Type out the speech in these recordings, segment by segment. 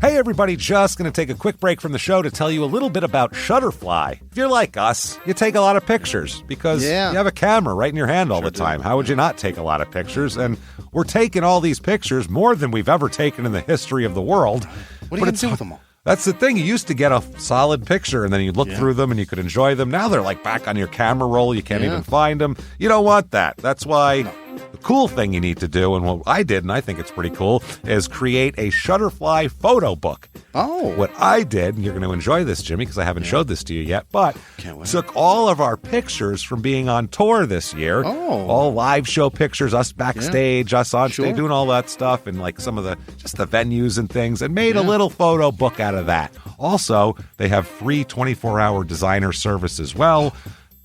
Hey everybody, just going to take a quick break from the show to tell you a little bit about Shutterfly. If you're like us, you take a lot of pictures because you have a camera right in your hand all the time. How would you not take a lot of pictures? And we're taking all these pictures, more than we've ever taken in the history of the world. What are you going to do with them all? That's the thing. You used to get a solid picture, and then you'd look through them, and you could enjoy them. Now they're like back on your camera roll. You can't even find them. You don't want that. That's why the cool thing you need to do, and what I did, and I think it's pretty cool, is create a Shutterfly photo book. Oh. What I did, and you're going to enjoy this, Jimmy, because I haven't showed this to you yet, but took all of our pictures from being on tour this year. Oh. All live show pictures, us backstage, us on stage, doing all that stuff, and like some of the, just the venues and things, and made a little photo book out of that. Also, they have free 24-hour designer service as well.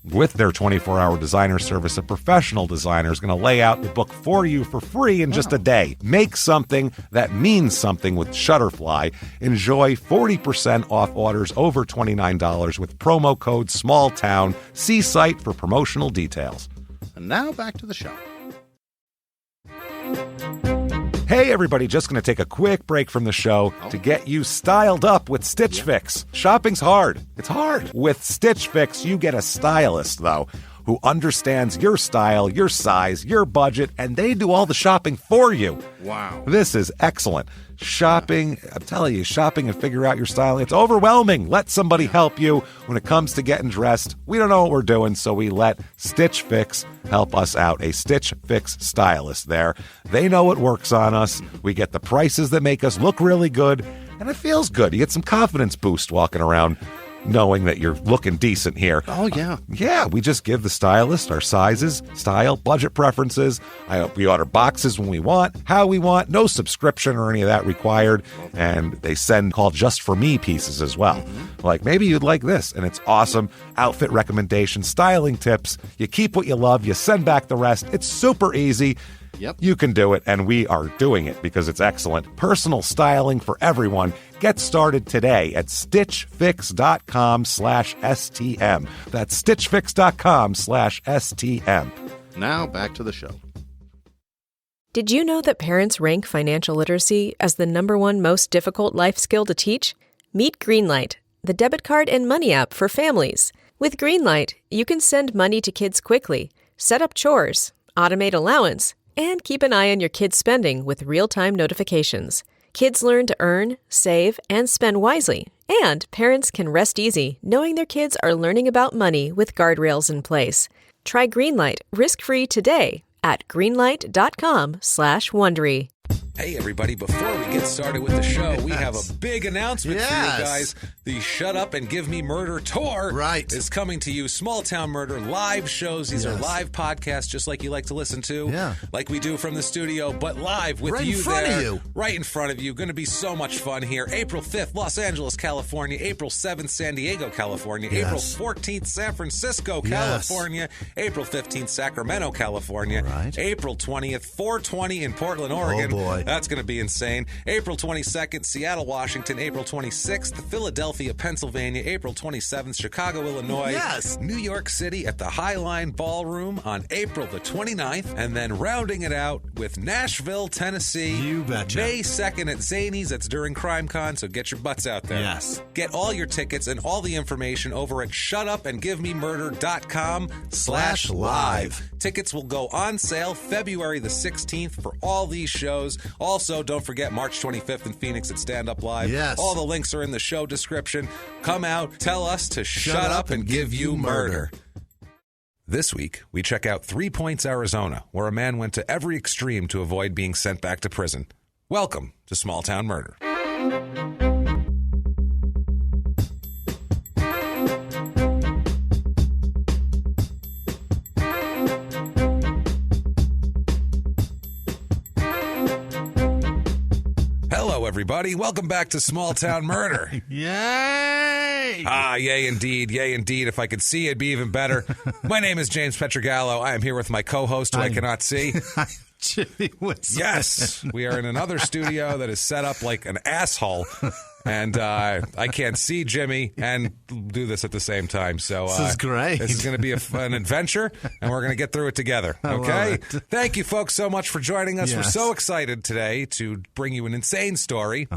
With their 24-hour designer service, a professional designer is going to lay out the book for you for free in just a day. Make something that means something with Shutterfly. Enjoy 40% off orders over $29 with promo code SMALLTOWN. See site for promotional details. And now back to the show. Hey everybody, just going to take a quick break from the show to get you styled up with Stitch Fix. Shopping's hard. It's hard. With Stitch Fix, you get a stylist, though, who understands your style, your size, your budget, and they do all the shopping for you. Wow. This is excellent. Shopping, I'm telling you, shopping and figure out your style, it's overwhelming. Let somebody help you when it comes to getting dressed. We don't know what we're doing, so we let Stitch Fix help us out. A Stitch Fix stylist there. They know what works on us. We get the prices that make us look really good, and it feels good. You get some confidence boost walking around knowing that you're looking decent here. Oh, yeah. Yeah, we just give the stylist our sizes, style, budget preferences. We order boxes when we want, how we want, no subscription or any of that required. And they send called Just For Me pieces as well. Like, maybe you'd like this, and it's awesome. Outfit recommendations, styling tips. You keep what you love, you send back the rest. It's super easy. Yep. You can do it, and we are doing it because it's excellent. Personal styling for everyone. Get started today at stitchfix.com/STM. That's stitchfix.com/STM. Now back to the show. Did you know that parents rank financial literacy as the #1 most difficult life skill to teach? Meet Greenlight, the debit card and money app for families. With Greenlight, you can send money to kids quickly, set up chores, automate allowance, and keep an eye on your kids' spending with real-time notifications. Kids learn to earn, save, and spend wisely. And parents can rest easy knowing their kids are learning about money with guardrails in place. Try Greenlight risk-free today at greenlight.com/Wondery. Hey everybody, before we get started with the show, we have a big announcement for you guys. The Shut Up and Give Me Murder Tour is coming to you. Small Town Murder live shows. These are live podcasts just like you like to listen to, like we do from the studio, but live with you there. Right in front of you. Going to be so much fun here. April 5th, Los Angeles, California. April 7th, San Diego, California. April 14th, San Francisco, California. April 15th, Sacramento, California. April 20th, 420 in Portland, Oregon. Oh boy. That's going to be insane. April 22nd, Seattle, Washington. April 26th, Philadelphia, Pennsylvania. April 27th, Chicago, Illinois. New York City at the Highline Ballroom on April the 29th. And then rounding it out with Nashville, Tennessee. You betcha. May 2nd at Zanies. That's during CrimeCon, so get your butts out there. Get all your tickets and all the information over at shutupandgivememurder.com/live. Tickets will go on sale February the 16th for all these shows. Also, don't forget March 25th in Phoenix at Stand Up Live. All the links are in the show description. Come out, tell us to shut up and give you murder. This week, we check out 3 Points, Arizona, where a man went to every extreme to avoid being sent back to prison. Welcome to Small Town Murder. Hello, everybody. Welcome back to Small Town Murder. Yay! Ah, yay indeed. Yay indeed. If I could see, it'd be even better. My name is James Pietragallo. I am here with my co-host, who I cannot see. Jimmie Whisman. Yes, we are in another studio that is set up like an asshole. and I can't see Jimmy and do this at the same time. So this is great. This is going to be an adventure, and we're going to get through it together. Okay? Thank you, folks, so much for joining us. Yes. We're so excited today to bring you an insane story.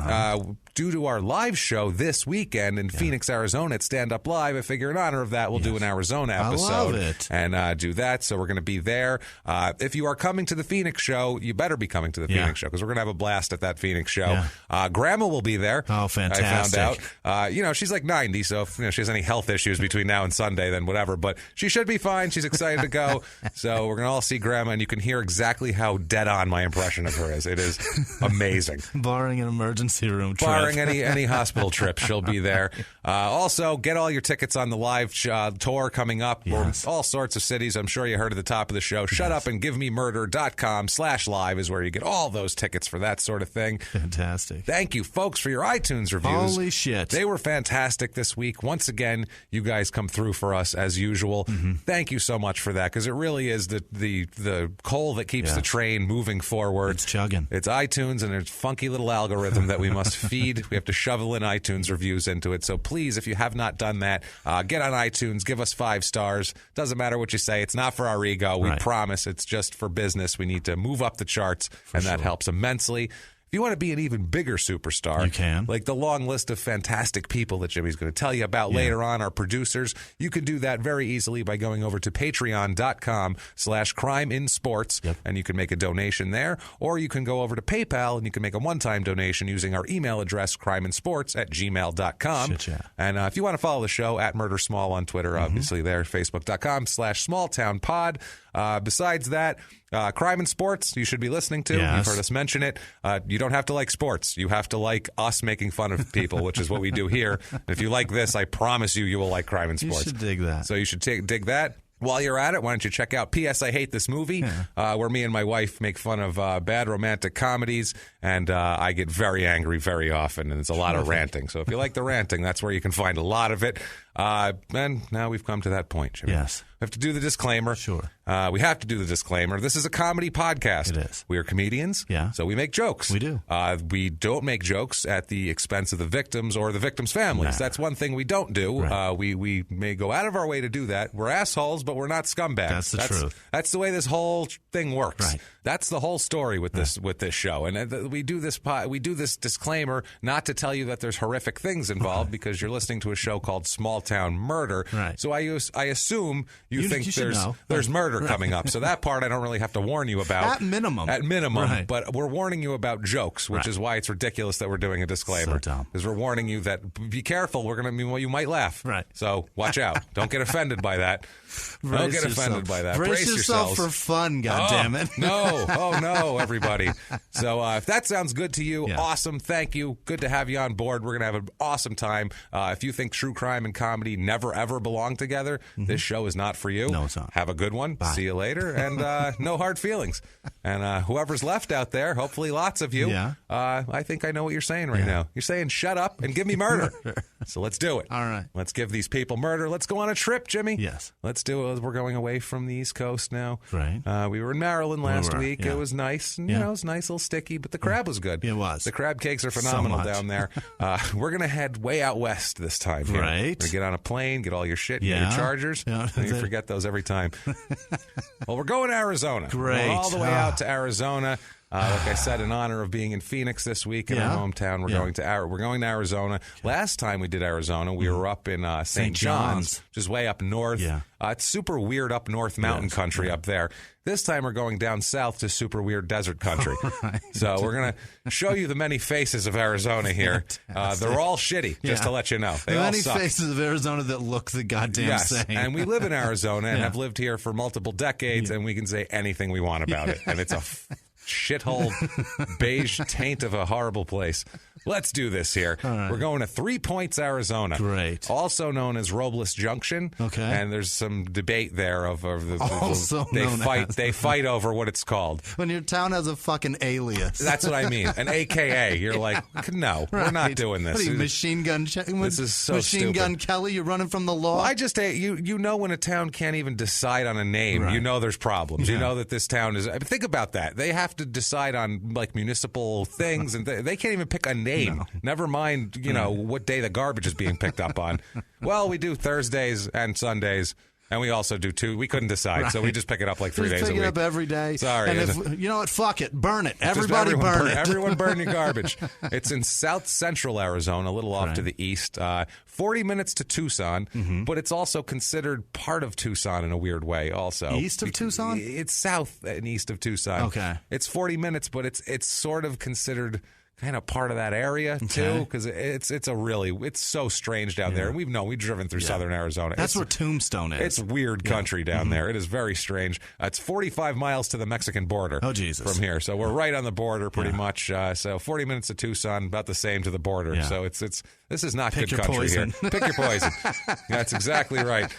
Due to our live show this weekend in Phoenix, Arizona at Stand Up Live, I figure in honor of that, we'll do an Arizona episode. I love it. And do that. So we're going to be there. If you are coming to the Phoenix show, you better be coming to the Phoenix show because we're going to have a blast at that Phoenix show. Grandma will be there. Oh, fantastic. I found out. She's like 90, so if she has any health issues between now and Sunday, then whatever. But she should be fine. She's excited to go. So we're going to all see Grandma, and you can hear exactly how dead on my impression of her is. It is amazing. Barring an emergency room trip. Barring any hospital trip, she'll be there. Also, get all your tickets on the live tour coming up. Yes. All sorts of cities. I'm sure you heard at the top of the show. shutupandgivememurder.com/live is where you get all those tickets for that sort of thing. Fantastic. Thank you, folks, for your iTunes reviews. Holy shit. They were fantastic this week. Once again, you guys come through for us as usual. Thank you so much for that, because it really is the coal that keeps the train moving forward. It's chugging. It's iTunes and its funky little algorithm that we must feed. We have to shovel in iTunes reviews into it. So please, if you have not done that, get on iTunes, give us 5 stars. Doesn't matter what you say. It's not for our ego. We promise. It's just for business. We need to move up the charts, and that helps immensely. If you want to be an even bigger superstar, you can. Like the long list of fantastic people that Jimmy's going to tell you about later on, our producers, you can do that very easily by going over to patreon.com/crimeinsports, and you can make a donation there, or you can go over to PayPal and you can make a one-time donation using our email address, crimeinsports@gmail.com. And if you want to follow the show, @MurderSmall on Twitter, obviously there, facebook.com/smalltownpod. Besides that, Crime and Sports, you should be listening to. Yes. You've heard us mention it. You don't have to like sports. You have to like us making fun of people, which is what we do here. And if you like this, I promise you will like Crime and Sports. You should dig that. So you should dig that. While you're at it, why don't you check out P.S. I Hate This Movie, where me and my wife make fun of bad romantic comedies, and I get very angry very often, and it's a lot of ranting. So if you like the ranting, that's where you can find a lot of it. And now we've come to that point, Jimmy. Yes. We have to do the disclaimer. Sure. We have to do the disclaimer. This is a comedy podcast. It is. We are comedians. Yeah. So we make jokes. We do. We don't make jokes at the expense of the victims or the victims' families. That's one thing we don't do. Right. We may go out of our way to do that. We're assholes, but we're not scumbags. That's the truth. That's the way this whole thing works. Right. That's the whole story with this show. And we do this disclaimer not to tell you that there's horrific things involved, because you're listening to a show called Small Town Murder. Right. So I assume you think there's murder coming up. So that part I don't really have to warn you about. At minimum. Right. But we're warning you about jokes, which is why it's ridiculous that we're doing a disclaimer. So dumb. Because we're warning you that be careful. We're going to you might laugh. Right. So watch out. Don't get offended by that. Don't get offended by that. Brace yourself for fun, goddammit. No. Oh, no, everybody. So if that sounds good to you, awesome. Thank you. Good to have you on board. We're going to have an awesome time. If you think true crime and comedy never, ever belong together, this show is not for you. No, it's not. Have a good one. Bye. See you later. And no hard feelings. And whoever's left out there, hopefully lots of you, I think I know what you're saying right now. You're saying, shut up and give me murder. So let's do it. All right. Let's give these people murder. Let's go on a trip, Jimmy. Yes. Let's do it. We're going away from the East Coast now. Right. We were in Maryland last week. Yeah. It was nice. And, it was nice, a little sticky, but the crab was good. It was. The crab cakes are phenomenal down there. We're going to head way out west this time. Here. Right. We're going to get on a plane, get all your shit, get your chargers. Yeah. And you forget those every time. Well, we're going to Arizona. Great. We're all the way out to Arizona. Like I said, in honor of being in Phoenix this week in our hometown, we're going to Arizona. Last time we did Arizona, we were up in St. John's, which is way up north. Yeah. It's super weird up north mountain country up there. This time we're going down south to super weird desert country. Right. So we're going to show you the many faces of Arizona here. They're all shitty, just to let you know. They all many suck. faces of Arizona that look the goddamn same. And we live in Arizona and have lived here for multiple decades, and we can say anything we want about it. And it's a shithole, beige taint of a horrible place. Let's do this here. Right. We're going to 3 Points, Arizona. Great. Also known as Robles Junction. Okay. And there's some debate there of the Also they fight over what it's called. When your town has a fucking alias. That's what I mean. An AKA. You're like, no, we're not doing this. What are you, Machine Gun? This is so Machine stupid. Gun Kelly. You're running from the law. Well, I just you know when a town can't even decide on a name, you know there's problems. You know that this town is. I mean, think about that. They have to decide on like municipal things, and they can't even pick a name game. No. Never mind, what day the garbage is being picked up on. Well, we do Thursdays and Sundays. And we also do 2. We couldn't decide, so we just pick it up like 3 days a week. Pick it up every day. Sorry. And if, you know what? Fuck it. Burn it. Everybody burn it. Everyone burn your garbage. It's in south central Arizona, a little off to the east. 40 minutes to Tucson, but it's also considered part of Tucson in a weird way also. East of Tucson? It's south and east of Tucson. Okay. It's 40 minutes, but it's sort of considered kind of part of that area too, because it's so strange down there. And we've driven through southern Arizona. That's where Tombstone is. It's weird country down there. It is very strange. It's 45 miles to the Mexican border. Oh, Jesus. From here, so we're right on the border pretty much. So 40 minutes to Tucson, about the same to the border. So this is not Pick good your country poison. here. Pick your poison. That's exactly right.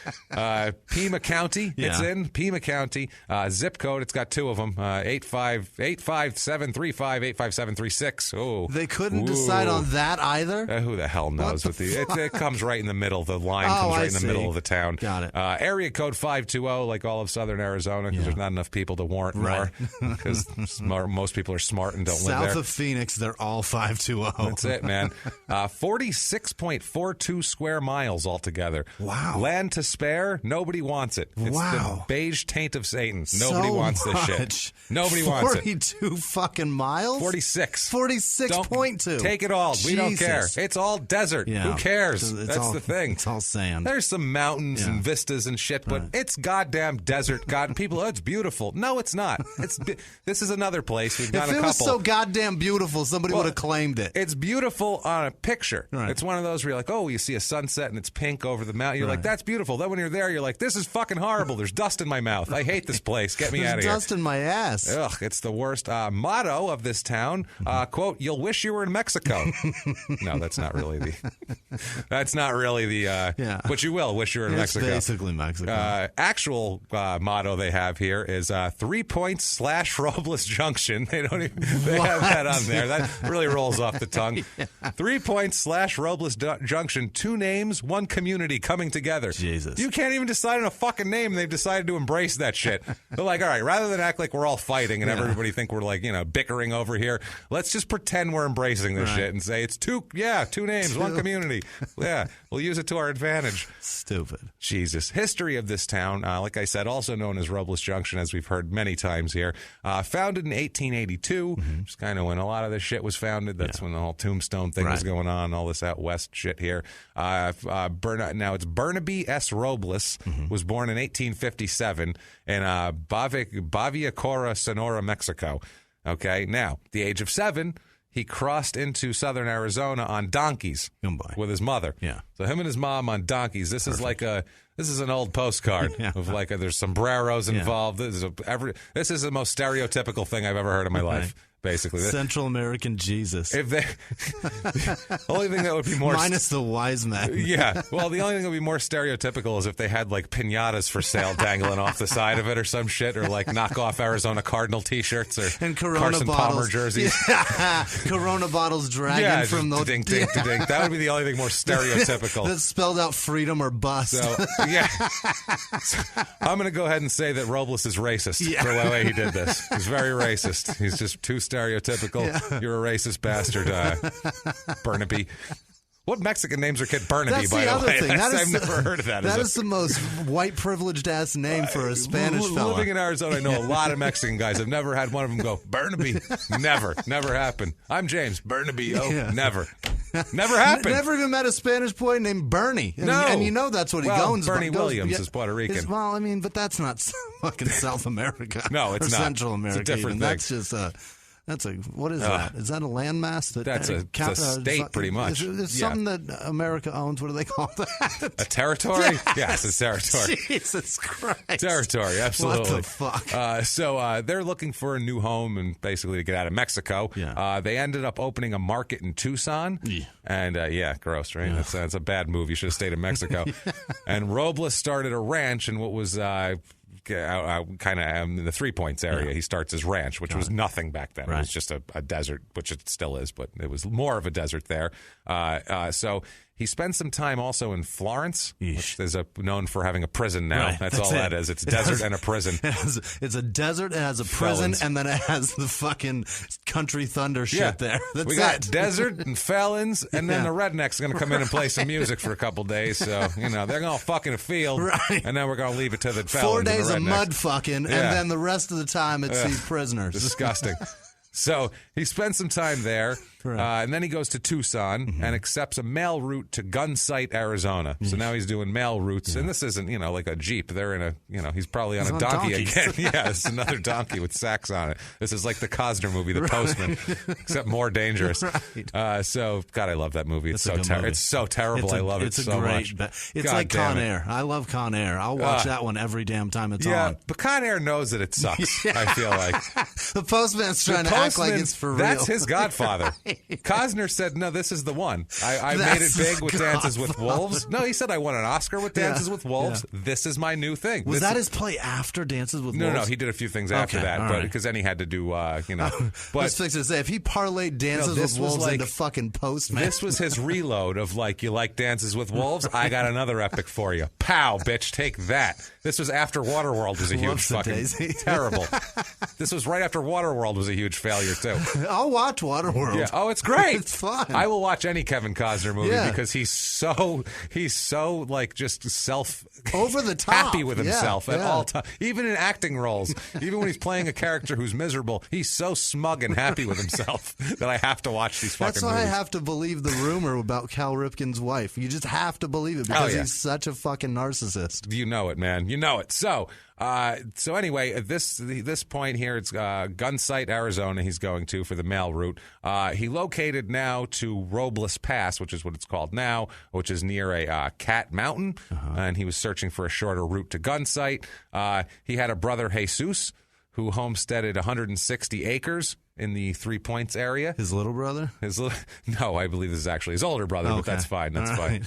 Pima County. It's in Pima County. Zip code. It's got 2 of them. 85735, 85736. Oh, they couldn't decide on that either. Who the hell knows? It comes right in the middle. The line comes right in the middle of the town. Got it. Area code 520, like all of southern Arizona, because there's not enough people to warrant more. Because most people are smart and don't live there. South of Phoenix, they're all 520. That's it, man. 46.42 square miles altogether. Wow. Land to spare, nobody wants it. It's the beige taint of Satan. Nobody wants this shit. Nobody wants it. 42 fucking miles? 46. 46.2. Take it all. We don't care. It's all desert. Yeah. Who cares? That's the thing. It's all sand. There's some mountains and vistas and shit, but it's goddamn desert. People, it's beautiful. No, it's not. This is another place. We've done a couple. If it was so goddamn beautiful, somebody would have claimed it. It's beautiful on a picture. Right. It's one of those where you're like, oh, you see a sunset and it's pink over the mountain. You're like, that's beautiful. Then when you're there, you're like, this is fucking horrible. There's dust in my mouth. I hate this place. Get me out of here. There's dust in my ass. Ugh, it's the worst. Motto of this town, quote, you'll wish you were in Mexico. No, that's not really the but you will wish you were in Mexico. It's basically Mexico. Actual motto they have here is 3 points / Robles Junction. They have that on there. That really rolls off the tongue. 3 points / Robles Junction. 2 names, 1 community coming together. Jesus. You can't even decide on a fucking name, and they've decided to embrace that shit. They're like, all right, rather than act like we're all fighting and everybody think we're like, bickering over here, let's just pretend we're embracing this shit and say it's 2 names, 1 community. Yeah, we'll use it to our advantage. Stupid. Jesus. History of this town, like I said, also known as Robles Junction, as we've heard many times here. Founded in 1882, which is kind of when a lot of this shit was founded. That's when the whole Tombstone thing was going on, all this out west shit here. Now it's Burnaby S. Robles, was born in 1857 in Baviacara, Sonora, Mexico. Okay, now, the age of 7, he crossed into southern Arizona on donkeys with his mother. Yeah. So him and his mom on donkeys. This is like this is an old postcard of there's sombreros involved. This is the most stereotypical thing I've ever heard in my life. Basically, Central American Jesus. If the only thing that would be more minus the wise men. Yeah. Well, the only thing that would be more stereotypical is if they had like pinatas for sale dangling off the side of it or some shit, or like knockoff Arizona Cardinal T-shirts or and Corona Carson bottles. Palmer jerseys. Yeah. Corona bottles dragging from those. Ding, ding, ding, ding. That would be the only thing more stereotypical. That spelled out freedom or bust. So yeah. So, I'm going to go ahead and say that Robles is racist for the way he did this. He's very racist. He's just too stereotypical. Yeah. You're a racist bastard, Burnaby. What Mexican names are kid Burnaby, by the way? I've never heard of that. That is the most white privileged ass name for a Spanish fella. Living in Arizona, I know a lot of Mexican guys. I've never had one of them go, Burnaby. Never happened. I'm James. Burnaby. Oh, never happened. Never even met a Spanish boy named Bernie. And, no. And you know that's what he goes. Bernie Williams is Puerto Rican. Well, I mean, but that's not fucking South America. No, it's or not. Central America. It's a different even. thing. That's just what is that? Is that a landmass? That's a state, pretty much. It's something that America owns. What do they call that? A territory? Yes, a territory. Jesus Christ. Territory, absolutely. What the fuck? So they're looking for a new home and basically to get out of Mexico. Yeah. They ended up opening a market in Tucson. Yeah. And, gross, right? Yeah. That's a bad move. You should have stayed in Mexico. And Robles started a ranch in what was... kind of in the 3 Points area. He starts his ranch, which was nothing back then. Right. It was just a desert, which it still is, but it was more of a desert there. So He spends some time also in Florence, which is known for having a prison now. Right, that's all that is. It's a desert and a prison. It's a desert, it has a prison, and then it has the fucking country thunder shit there. That's we got desert and felons, and then the rednecks are going to come in and play some music for a couple days. So, they're going to fuck in a field, and then we're going to leave it to the felons. 4 days and the of mud fucking, and then the rest of the time it's these prisoners. Disgusting. So he spends some time there, and then he goes to Tucson and accepts a mail route to Gun Sight, Arizona. So now he's doing mail routes, and this isn't, like a Jeep. They're in a, he's probably on a donkey again. Yeah, it's another donkey with sacks on it. This is like the Costner movie, The Postman, except more dangerous. So, God, I love that movie. It's so terrible. It's so terrible. I love it so much. It's like Con Air. I love Con Air. I'll watch that one every damn time it's on. Yeah, but Con Air knows that it sucks, I feel like. The Postman's trying to act like it's for real. That's his Godfather. Costner said, no, this is the one. I made it big with Dances with Wolves. No, he said, I won an Oscar with Dances with Wolves. This is my new thing. Was that his play after Dances with Wolves? No, he did a few things after that, but because then he had to do, But let's fix it to say, if he parlayed Dances with Wolves into fucking Postman. This was his reload of you like Dances with Wolves? I got another epic for you. Pow, bitch, take that. This was after Waterworld was a huge fucking terrible. This was right after Waterworld was a huge failure too. I'll watch Waterworld. Yeah. Oh, it's great. It's fun. I will watch any Kevin Costner movie because he's so just over the top, happy with himself at all times. Even in acting roles, even when he's playing a character who's miserable, he's so smug and happy with himself that I have to watch these fucking movies. That's why I have to believe the rumor about Cal Ripken's wife. You just have to believe it because he's such a fucking narcissist. You know it, man. You know it. So anyway, at this point here, it's Gun Sight, Arizona. He's going to for the mail route. He located now to Robles Pass, which is what it's called now, which is near a Cat Mountain, and he was searching for a shorter route to Gun Sight. He had a brother, Jesus, who homesteaded 160 acres in the 3 Points area. His little brother? No, I believe this is actually his older brother, but that's fine. That's fine.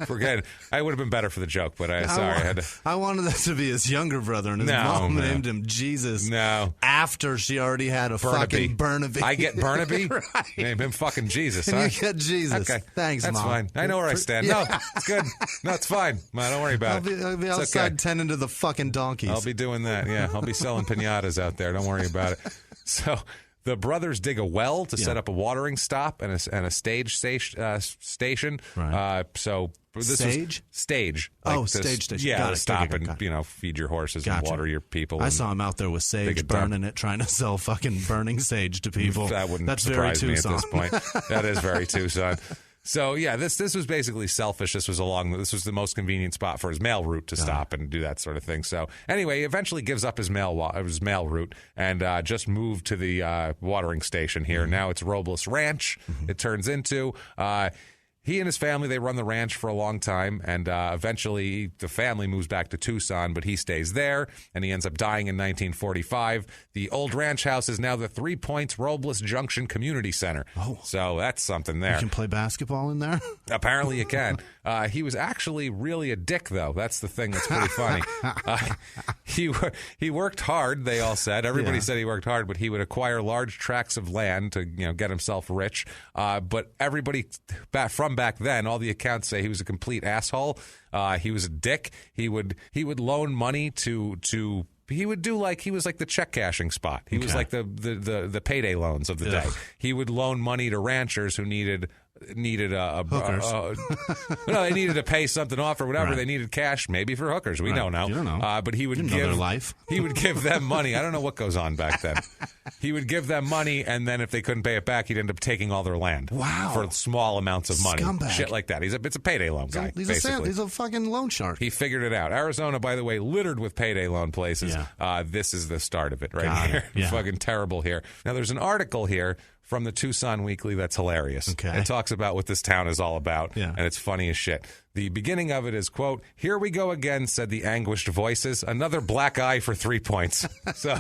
Forget it. I would have been better for the joke, but I wanted that to be his younger brother, and his mom named him Jesus. No. After she already had a fucking Burnaby. I get Burnaby? Name him fucking Jesus, and you get Jesus. Okay. Thanks, That's Mom. fine. I know where I stand. No, it's good. No, it's fine. Don't worry about it. I'll be outside tending to the fucking donkeys. I'll be doing that, yeah. I'll be selling pinatas out there. Don't worry about it. So the brothers dig a well to set up a watering stop and a stage station. Right. Stage. Stage station. Yeah, got to it. stop and feed your horses and water your people. I saw him out there with sage burning it, trying to sell fucking burning sage to people. That's surprise me at this point. That is very Tucson. So yeah, this was basically selfish. This was the most convenient spot for his mail route to stop and do that sort of thing. So anyway, he eventually gives up his mail route and just moved to the watering station here. Now it's Robles Ranch. It turns into. He and his family, they run the ranch for a long time, and eventually the family moves back to Tucson, but he stays there, and he ends up dying in 1945. The old ranch house is now the 3 Points Robles Junction Community Center. Oh. So that's something there. You can play basketball in there? Apparently you can. He was actually really a dick, though. That's the thing that's pretty funny. He worked hard, they all said. Everybody said he worked hard, but he would acquire large tracts of land to get himself rich. But everybody from back then, all the accounts say he was a complete asshole. He was a dick. He would loan money to he would do he was like the check cashing spot. He was like the payday loans of the day. He would loan money to ranchers who needed hookers. No, they needed to pay something off or whatever. Right. They needed cash, maybe for hookers. We don't know. You don't know. But he would give their life. He would give them money. I don't know what goes on back then. He would give them money, and then if they couldn't pay it back, he'd end up taking all their land. Wow. For small amounts of money. Scumbag. Shit like that. It's a payday loan guy. He's a fucking loan shark. He figured it out. Arizona, by the way, littered with payday loan places. Yeah. This is the start of it right here. Yeah. Fucking terrible here. Now, there's an article here from the Tucson Weekly that's hilarious. Okay. It talks about what this town is all about, and it's funny as shit. The beginning of it is, quote, "Here we go again," said the anguished voices. "Another black eye for 3 points." So,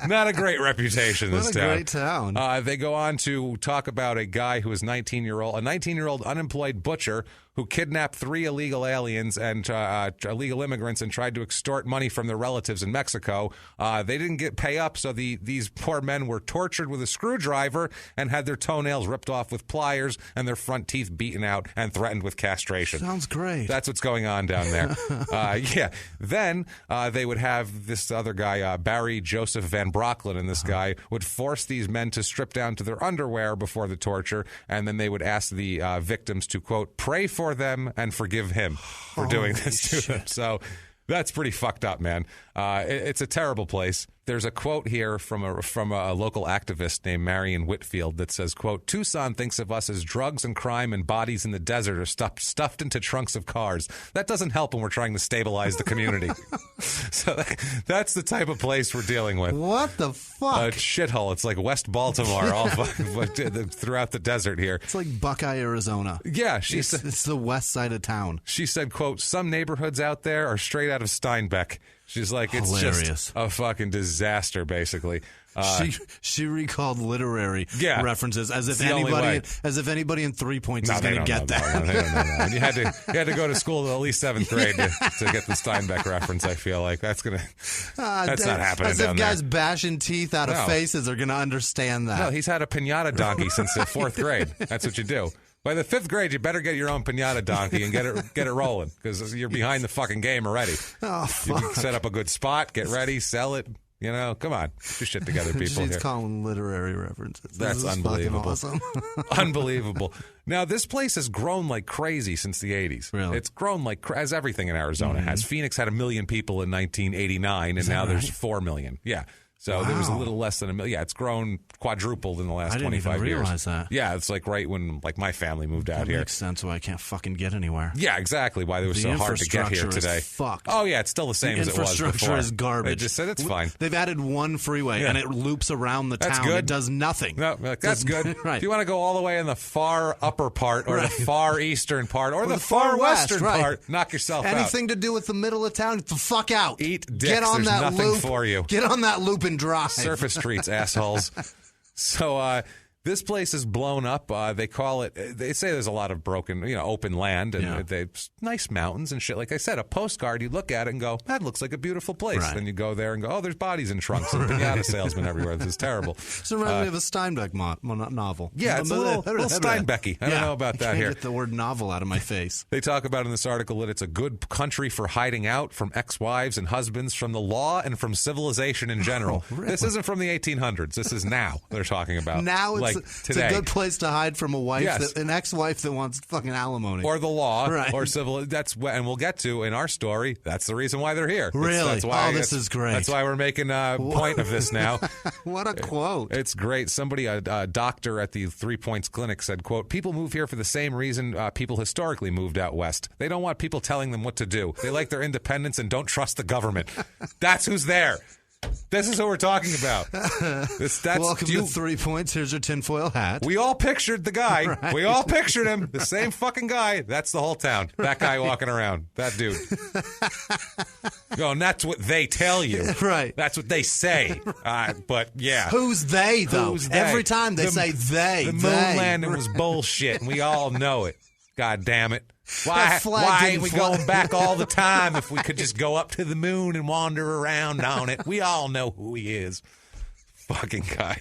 not a great reputation, this town. What a great town. They go on to talk about a guy who is a 19-year-old unemployed butcher who kidnapped 3 illegal aliens and illegal immigrants and tried to extort money from their relatives in Mexico. They didn't pay up, so these poor men were tortured with a screwdriver and had their toenails ripped off with pliers and their front teeth beaten out and threatened with castration. Sounds great. That's what's going on down there. Then they would have this other guy, Barry Joseph Van Brocklin, and this guy would force these men to strip down to their underwear before the torture, and then they would ask the victims to, quote, "pray for them and forgive him for doing this to them." So that's pretty fucked up, man. It's a terrible place. There's a quote here from a local activist named Marion Whitfield that says, quote, "Tucson thinks of us as drugs and crime and bodies in the desert are stuffed into trunks of cars. That doesn't help when we're trying to stabilize the community." So that's the type of place we're dealing with. What the fuck? A shithole. It's like West Baltimore all throughout the desert here. It's like Buckeye, Arizona. Yeah. It's the west side of town. She said, quote, "Some neighborhoods out there are straight out of Steinbeck." She's like, it's hilarious. Just a fucking disaster, basically. She recalled literary references as if anybody in 3 points is going to get that. No, they don't know that. And you had to go to school to at least 7th grade to get the Steinbeck reference. I feel like that's not happening. As if guys bashing teeth out of faces are going to understand that. No, he's had a pinata donkey since the 4th grade. That's what you do. By the 5th grade, you better get your own pinata donkey and get it rolling, because you're behind the fucking game already. Oh, fuck. You set up a good spot, get ready, sell it. You know, come on, get your shit together, people. She's calling literary references. That's unbelievable. Awesome. Unbelievable. Now, this place has grown like crazy since the 80s. Really? It's grown as everything in Arizona has. Phoenix had 1 million people in 1989, and now there's 4 million. Yeah. So there was a little less than 1 million. Yeah, it's grown quadrupled in the last 25 years. I didn't even realize that. Yeah, it's like right when my family moved out here. That makes sense why I can't fucking get anywhere. Yeah, exactly. Why it was so hard to get here today. Is fucked. Oh, yeah, it's still the same as it was before. Infrastructure is garbage. They just said it's fine. They've added one freeway, and it loops around the town. Good. It does nothing. No, that's good. Right. If you want to go all the way in the far upper part, or the far eastern part, or the far western part, knock yourself out. Anything to do with the middle of town, get the fuck out. Eat dicks. Get on that nothing loop. For you. Get on that loop and drive. Surface streets, assholes. So this place is blown up. They call it. They say there's a lot of broken, open land, and they nice mountains and shit. Like I said, a postcard, you look at it and go, "That looks like a beautiful place." Right. Then you go there and go, "Oh, there's bodies in trunks and pinata salesmen everywhere. This is terrible." So reminds me of a Steinbeck novel. Yeah, it's a little Steinbecky. I don't know about that here. Get the word novel out of my face. They talk about in this article that it's a good country for hiding out from ex-wives and husbands, from the law, and from civilization in general. Oh, really? This isn't from the 1800s. This is now they're talking about. Now it's today. It's a good place to hide from a wife, an ex-wife that wants fucking alimony, or the law, or civil. And we'll get to in our story. That's the reason why they're here. Really? That's why, this is great. That's why we're making a point of this now. What a quote! It's great. Somebody, a doctor at the 3 Points Clinic, said, "Quote: People move here for the same reason people historically moved out west. They don't want people telling them what to do. They like their independence and don't trust the government. That's who's there." This is who we're talking about. Welcome to 3 Points. Here's your tinfoil hat. We all pictured the guy. Right. We all pictured him. The same fucking guy. That's the whole town. That guy walking around. That dude. And that's what they tell you. Right. That's what they say. But yeah. Who's they, though? Who's they? Every time they say they. The moon landing was bullshit, and we all know it. God damn it. Why ain't we going back all the time if we could just go up to the moon and wander around on it? We all know who he is. Fucking guy.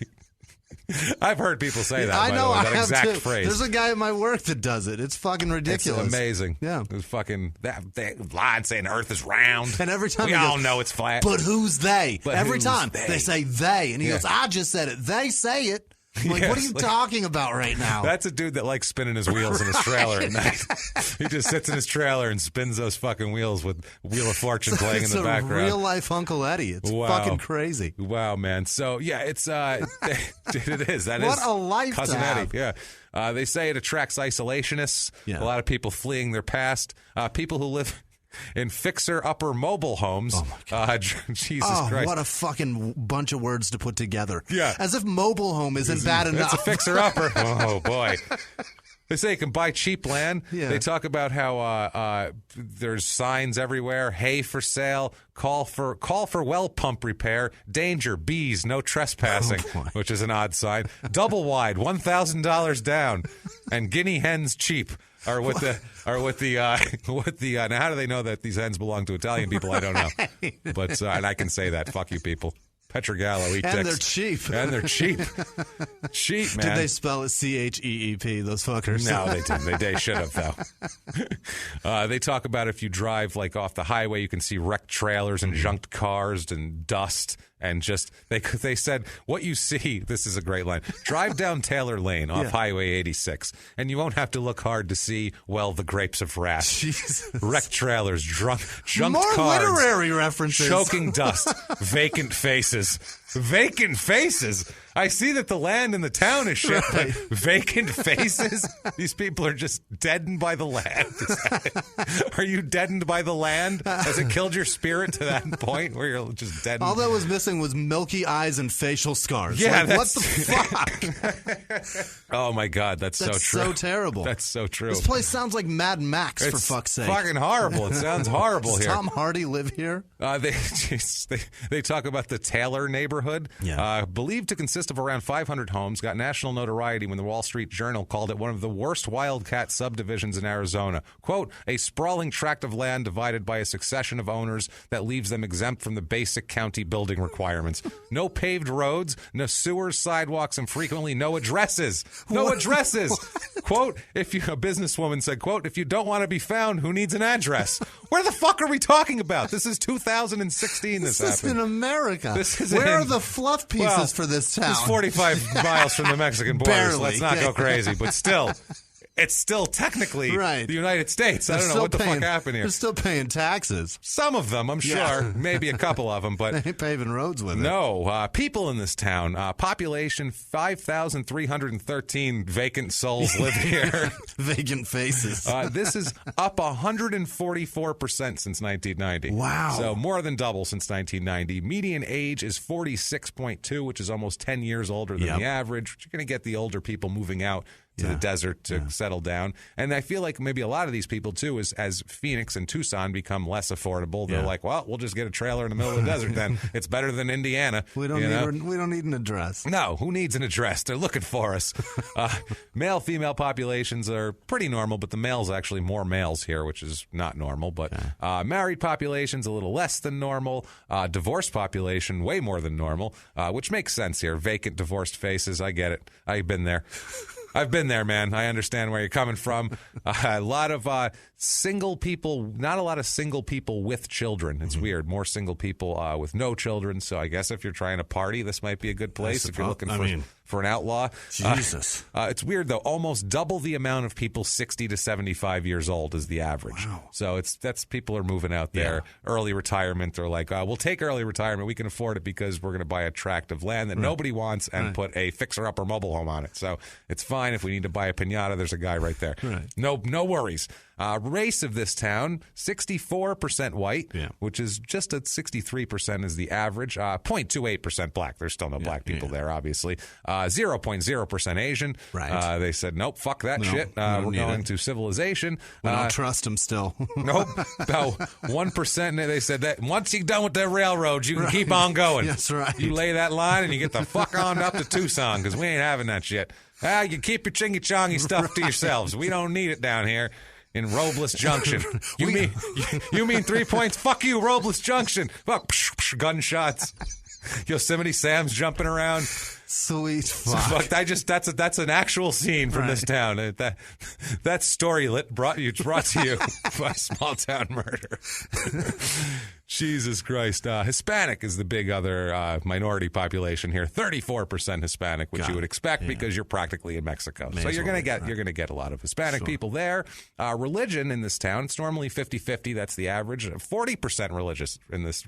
I've heard people say that, by the way, that exact phrase. There's a guy at my work that does it. It's fucking ridiculous. It's amazing. Yeah. It's fucking that line saying the earth is round. And every time we all know it's flat. But who's they? Every time they? They say they. And he goes, I just said it. They say it. I'm like, what are you talking about right now? That's a dude that likes spinning his wheels in his trailer at night. He just sits in his trailer and spins those fucking wheels with Wheel of Fortune playing in the background. It's a real-life Uncle Eddie. It's fucking crazy. Wow, man. So, yeah, it's it is. That what is a life Cousin to have. Eddie. Yeah. They say it attracts isolationists, a lot of people fleeing their past, people who live in fixer-upper mobile homes. Oh, my God. Jesus Christ. What a fucking bunch of words to put together. Yeah. As if mobile home isn't bad enough. It's a fixer-upper. Oh, boy. They say you can buy cheap land. Yeah. They talk about how there's signs everywhere. Hay for sale. Call for well pump repair. Danger. Bees. No trespassing. Which is an odd sign. Double wide. $1,000 down. And guinea hens cheap. Now how do they know that these hens belong to Italian people? I don't know. But and I can say that. Fuck you people. Pietragallo, eat dicks. And they're cheap. And they're cheap. Cheap, man. Did they spell it CHEEP, those fuckers? No, they didn't. They should have, though. They talk about if you drive like off the highway, you can see wrecked trailers and junked cars and dust. And just, they said, what you see, this is a great line, drive down Taylor Lane off Highway 86, and you won't have to look hard to see, well, the grapes of wrath. Jesus. Wrecked trailers, junked More cars. More literary references. Choking dust, vacant faces. Vacant faces. I see that the land in the town is shit, but vacant faces? These people are just deadened by the land. Are you deadened by the land? Has it killed your spirit to that point where you're just deadened? All that was missing was milky eyes and facial scars. Yeah, what the fuck? Oh, my God. That's so true. That's so terrible. That's so true. This place sounds like Mad Max, for fuck's sake. It's fucking horrible. It sounds horrible Does here. Tom Hardy live here? They talk about the Taylor neighborhood. Yeah. Believed to consist of around 500 homes, got national notoriety when the Wall Street Journal called it one of the worst wildcat subdivisions in Arizona. Quote, a sprawling tract of land divided by a succession of owners that leaves them exempt from the basic county building requirements. No paved roads, no sewers, sidewalks, and frequently no addresses. No addresses. Quote, a businesswoman said, quote, if you don't want to be found, who needs an address? Where the fuck are we talking about? This is 2016 this happened. This is in America. This is Where are the fluff pieces for this town? It's 45 miles from the Mexican border, Barely. so let's not go crazy. But still, it's still technically the United States. I don't know what the fuck happened here. They're still paying taxes. Some of them, I'm sure. Maybe a couple of them. But they ain't paving roads with it. No. People in this town. Population 5,313 vacant souls live here. Vacant faces. This is up 144% since 1990. Wow. So more than double since 1990. Median age is 46.2, which is almost 10 years older than the average. You're going to get the older people moving out to the desert to settle down. And I feel like maybe a lot of these people, too, as Phoenix and Tucson become less affordable, they're like, well, we'll just get a trailer in the middle of the desert then. It's better than Indiana. We don't need an address. No, who needs an address? They're looking for us. Male-female populations are pretty normal, but the males actually more males here, which is not normal. But married population's a little less than normal. Divorced population, way more than normal, which makes sense here. Vacant, divorced faces, I get it. I've been there. I've been there, man. I understand where you're coming from. A lot of single people, not a lot of single people with children. It's weird. More single people with no children. So I guess if you're trying to party, this might be a good place if you're looking for an outlaw. Jesus. It's weird, though. Almost double the amount of people 60 to 75 years old is the average. Wow. So that's people are moving out there. Yeah. Early retirement. They're like, we'll take early retirement. We can afford it because we're going to buy a tract of land that nobody wants and put a fixer-upper mobile home on it. So it's fine. If we need to buy a piñata, there's a guy right there. Right. No worries. Race of this town, 64% white, which is just at 63% is the average. 0.28% black. There's still no black people there, obviously. 0.0% Asian. Right. They said, nope, fuck that shit. We're going to civilization. We don't trust them still. Nope. No, 1%. They said that once you're done with the railroads, you can keep on going. That's right. You lay that line and you get the fuck on up to Tucson because we ain't having that shit. You keep your chingy-chongy stuff to yourselves. We don't need it down here in Robles Junction. You mean 3 points? Fuck you, Robles Junction. Fuck, gunshots. Yosemite Sam's jumping around. Sweet fuck. That's an actual scene from this town. That story brought to you by Small Town Murder. Jesus Christ. Hispanic is the big other minority population here. 34% Hispanic, which you would expect because you're practically in Mexico. So you're going to get a lot of Hispanic people there. Religion in this town, it's normally 50-50. That's the average. 40%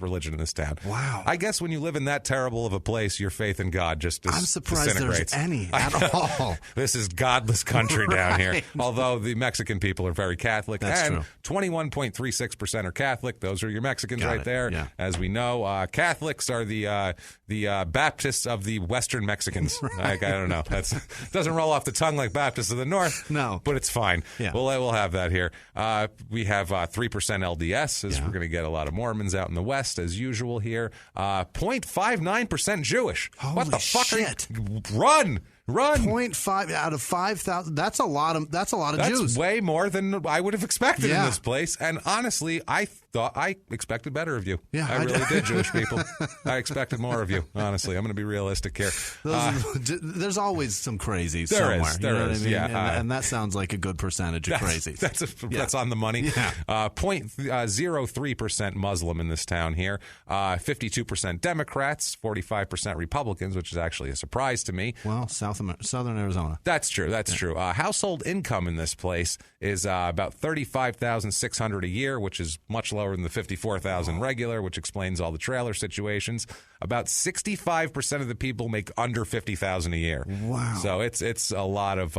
religion in this town. Wow. I guess when you live in that terrible of a place, your faith in God just I'm surprised there's any at all. This is godless country down here. Although the Mexican people are very Catholic. That's and true. 21.36% are Catholic. Those are your Mexicans right there. Yeah. As we know, Catholics are the Baptists of the Western Mexicans. Right. I don't know. That doesn't roll off the tongue like Baptists of the North. No. But it's fine. Yeah. We'll have that here. We have 3% LDS, as we're going to get a lot of Mormons out in the West, as usual here. 0.59% Jewish. Holy what the fuck? Shit. Run! 0.5 out of 5,000. That's a lot of Jews. That's way more than I would have expected in this place. And honestly, I expected better of you. Yeah, I really did, Jewish people. I expected more of you. Honestly, I'm going to be realistic here. There's always some crazy there somewhere. There is. What I mean? Yeah, and that sounds like a good percentage of crazy. That's on the money. Yeah. 0.03% Muslim in this town here. 52% Democrats, 45% Republicans, which is actually a surprise to me. Well, Southern Arizona. That's true. That's true. Household income in this place is about $35,600 a year, which is much lower than the $54,000 regular, which explains all the trailer situations. About 65% of the people make under $50,000 a year. Wow. So it's a lot of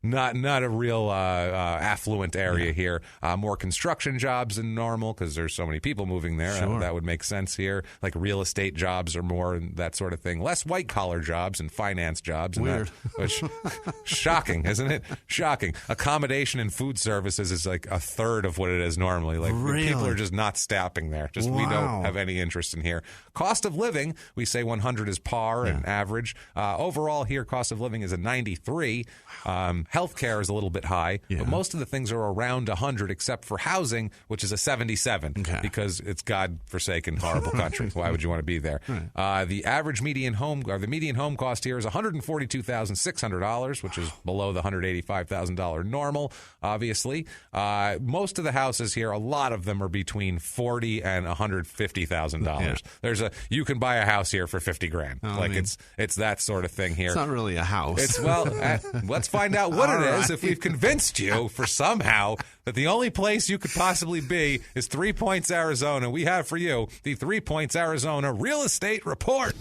not a real affluent area here. More construction jobs than normal because there's so many people moving there. Sure. That would make sense here. Like real estate jobs are more and that sort of thing. Less white-collar jobs and finance jobs. Weird. Which, shocking, isn't it? Shocking. Accommodation and food services is like a third of what it is normally. Like really? People are just not stopping there. Just we don't have any interest in here. Cost of living, we say 100 is par and average. Overall here, cost of living is a 93. Healthcare is a little bit high, but most of the things are around 100 except for housing, which is a 77 because it's God-forsaken, horrible country. Why would you want to be there? Right. The median home cost here is $142,600, which is below the $185,000 normal, obviously. Most of the houses here, a lot of them are between $40,000 and $150,000. You can buy a house here for $50,000. It's that sort of thing here. It's not really a house. Let's find out what it is if we've convinced you for somehow that the only place you could possibly be is 3 Points, Arizona. We have for you the 3 Points, Arizona Real Estate Report.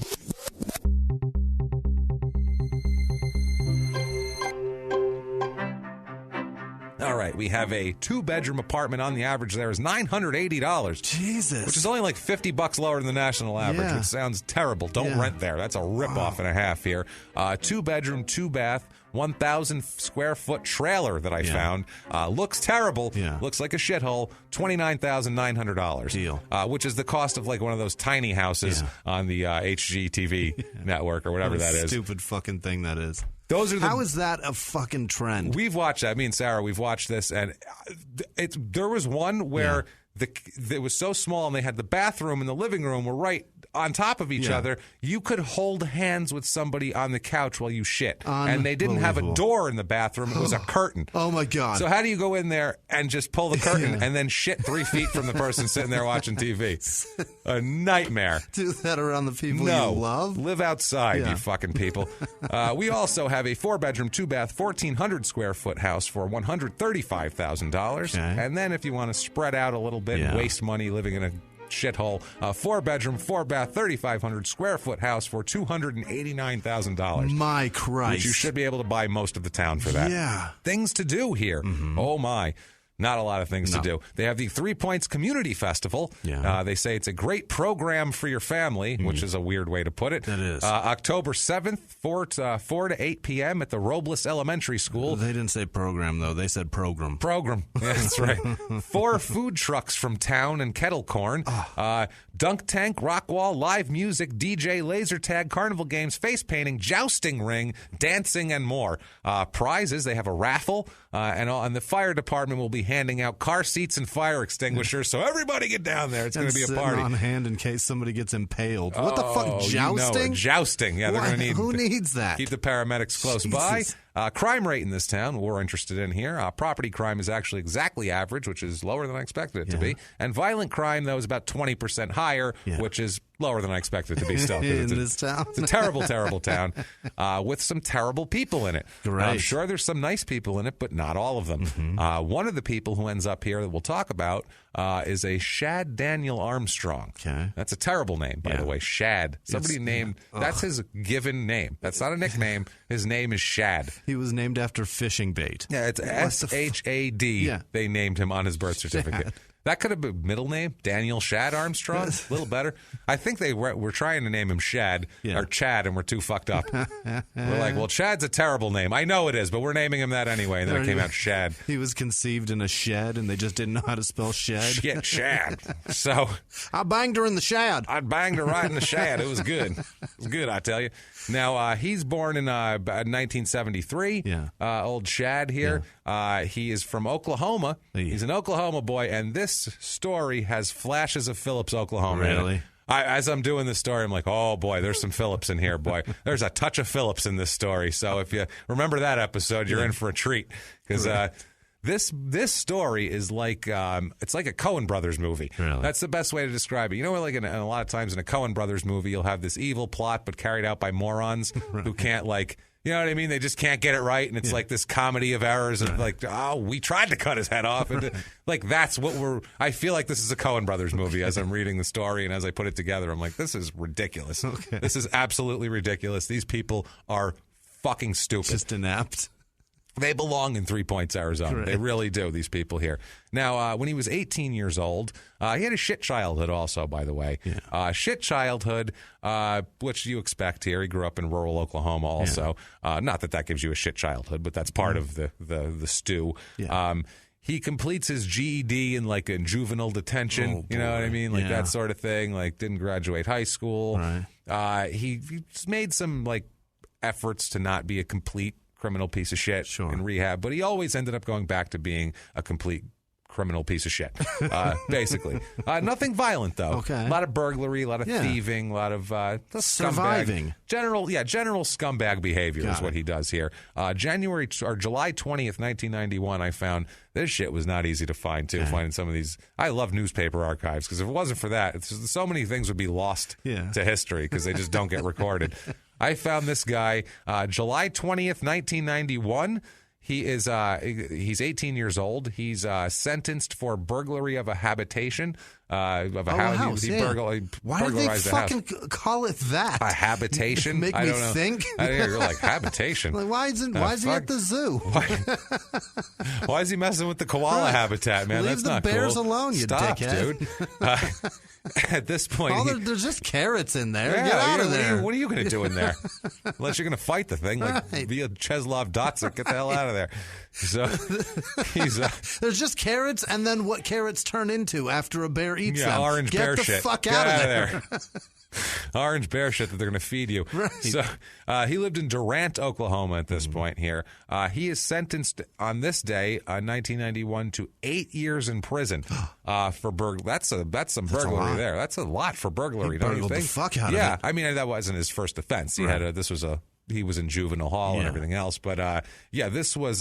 All right, we have a 2-bedroom apartment. On the average there is $980. Jesus. Which is only like $50 lower than the national average, which sounds terrible. Don't rent there. That's a ripoff and a half here. 2-bedroom, 2-bath. 1,000 square foot trailer that I found. Looks terrible. Looks like a shithole. $29,900. Deal. Which is the cost of like one of those tiny houses on the HGTV network or whatever that is. Stupid fucking thing that is. How is that a fucking trend? We've watched that. Me and Sarah, we've watched this, and there was one where it was so small, and they had the bathroom and the living room were right on top of each other. You could hold hands with somebody on the couch while you shit. And they didn't have a door in the bathroom. It was a curtain. Oh, my God. So how do you go in there and just pull the curtain and then shit 3 feet from the person sitting there watching TV? A nightmare. Do that around the people you love? Live outside, you fucking people. We also have a 4-bedroom, 2-bath, 1,400 square foot house for $135,000. And then if you want to spread out a little bit and waste money living in a shithole, 4-bedroom, 4-bath, 3,500 square foot house for $289,000. My Christ. Which you should be able to buy most of the town for that. Yeah. Things to do here. Oh, my. Not a lot of things to do. They have the 3 Points Community Festival. They say it's a great program for your family, which is a weird way to put it. It is. October 7th, 4 to 8 p.m. at the Robles Elementary School. They didn't say program, though. They said program. Program. Yeah, that's right. 4 food trucks from town and kettle corn. Dunk tank, rock wall, live music, DJ, laser tag, carnival games, face painting, jousting ring, dancing, and more. Prizes, they have a raffle, and the fire department will be handing out car seats and fire extinguishers, so everybody get down there. It's going to be a party. On hand in case somebody gets impaled. What the fuck, jousting? Jousting, yeah. They're going to need. Who needs that? Keep the paramedics close by. Crime rate in this town, we're interested in here. Property crime is actually exactly average, which is lower than I expected it to be. And violent crime, though, is about 20% higher, which is lower than I expected it to be still. In this town? It's a terrible, terrible town with some terrible people in it. Right. I'm sure there's some nice people in it, but not all of them. One of the people who ends up here that we'll talk about is a Shad Daniel Armstrong. Okay. That's a terrible name, by the way. Shad. Somebody named, that's his given name. That's not a nickname. His name is Shad. He was named after fishing bait. Yeah, it's S-H-A-D. They named him on his birth certificate. That could have been middle name, Daniel Shad Armstrong. A little better. I think they were trying to name him Shad or Chad, and we're too fucked up. We're like, well, Chad's a terrible name. I know it is, but we're naming him that anyway. And then it came out Shad. He was conceived in a shed, and they just didn't know how to spell shed. Shit, Shad. So I banged her in the shad. I banged her right in the shad. It was good. It was good, I tell you. Now, he's born in 1973. Yeah. Old Shad here. Yeah. He is from Oklahoma. He's an Oklahoma boy, and this story has flashes of Phillips, Oklahoma. Really? As I'm doing this story, I'm like, oh, boy, there's some Phillips in here, boy. There's a touch of Phillips in this story. So if you remember that episode, you're in for a treat. Because this story is like it's like a Coen Brothers movie. Really? That's the best way to describe it. You know, like in a lot of times in a Coen Brothers movie, you'll have this evil plot, but carried out by morons who can't, like, you know what I mean? They just can't get it right, and it's like this comedy of errors of like, oh, we tried to cut his head off. And like, that's what I feel like this is a Coen Brothers movie as I'm reading the story and as I put it together. I'm like, this is ridiculous. Okay. This is absolutely ridiculous. These people are fucking stupid. Just inept. They belong in 3 Points, Arizona. Correct. They really do, these people here. Now, when he was 18 years old, he had a shit childhood also, by the way. Yeah. Shit childhood, which you expect here. He grew up in rural Oklahoma also. Yeah. Not that gives you a shit childhood, but that's part of the stew. Yeah. He completes his GED in juvenile detention. You know what I mean? Like that sort of thing. Like, didn't graduate high school. Right. He made some efforts to not be a complete criminal piece of shit in rehab, but he always ended up going back to being a complete criminal piece of shit, basically. Nothing violent, though. Okay. A lot of burglary, a lot of thieving, a lot of surviving. General scumbag behavior is what he does here. July 20th, 1991, I found this shit was not easy to find, too, finding some of these. I love newspaper archives, because if it wasn't for that, so many things would be lost to history, because they just don't get recorded. I found this guy July 20th, 1991. He's 18 years old. He's sentenced for burglary of a habitation. Of a house. He Why did they fucking call it that? A habitation? Make I me don't know. think. You're like, habitation? Like, why is he at the zoo? Why is he messing with the koala habitat, man? Leave That's not cool. Leave the bears alone, you dickhead. Dude. At this point... there's just carrots in there. Get out of there. What are you going to do in there? Unless you're going to fight the thing, via Cheslov Dotzik. Get the hell out of there. So he's... there's just carrots, and then what carrots turn into after a bear eats them. Orange bear shit. Get the fuck out of there. Orange bear shit that they're going to feed you. Right. So he lived in Durant, Oklahoma at this point here. He is sentenced on this day, 1991, to 8 years in prison for burglary. That's some burglary there. That's a lot for burglary, don't you think? The fuck out of it. Yeah, I mean, that wasn't his first offense. He was in juvenile hall and everything else. But this was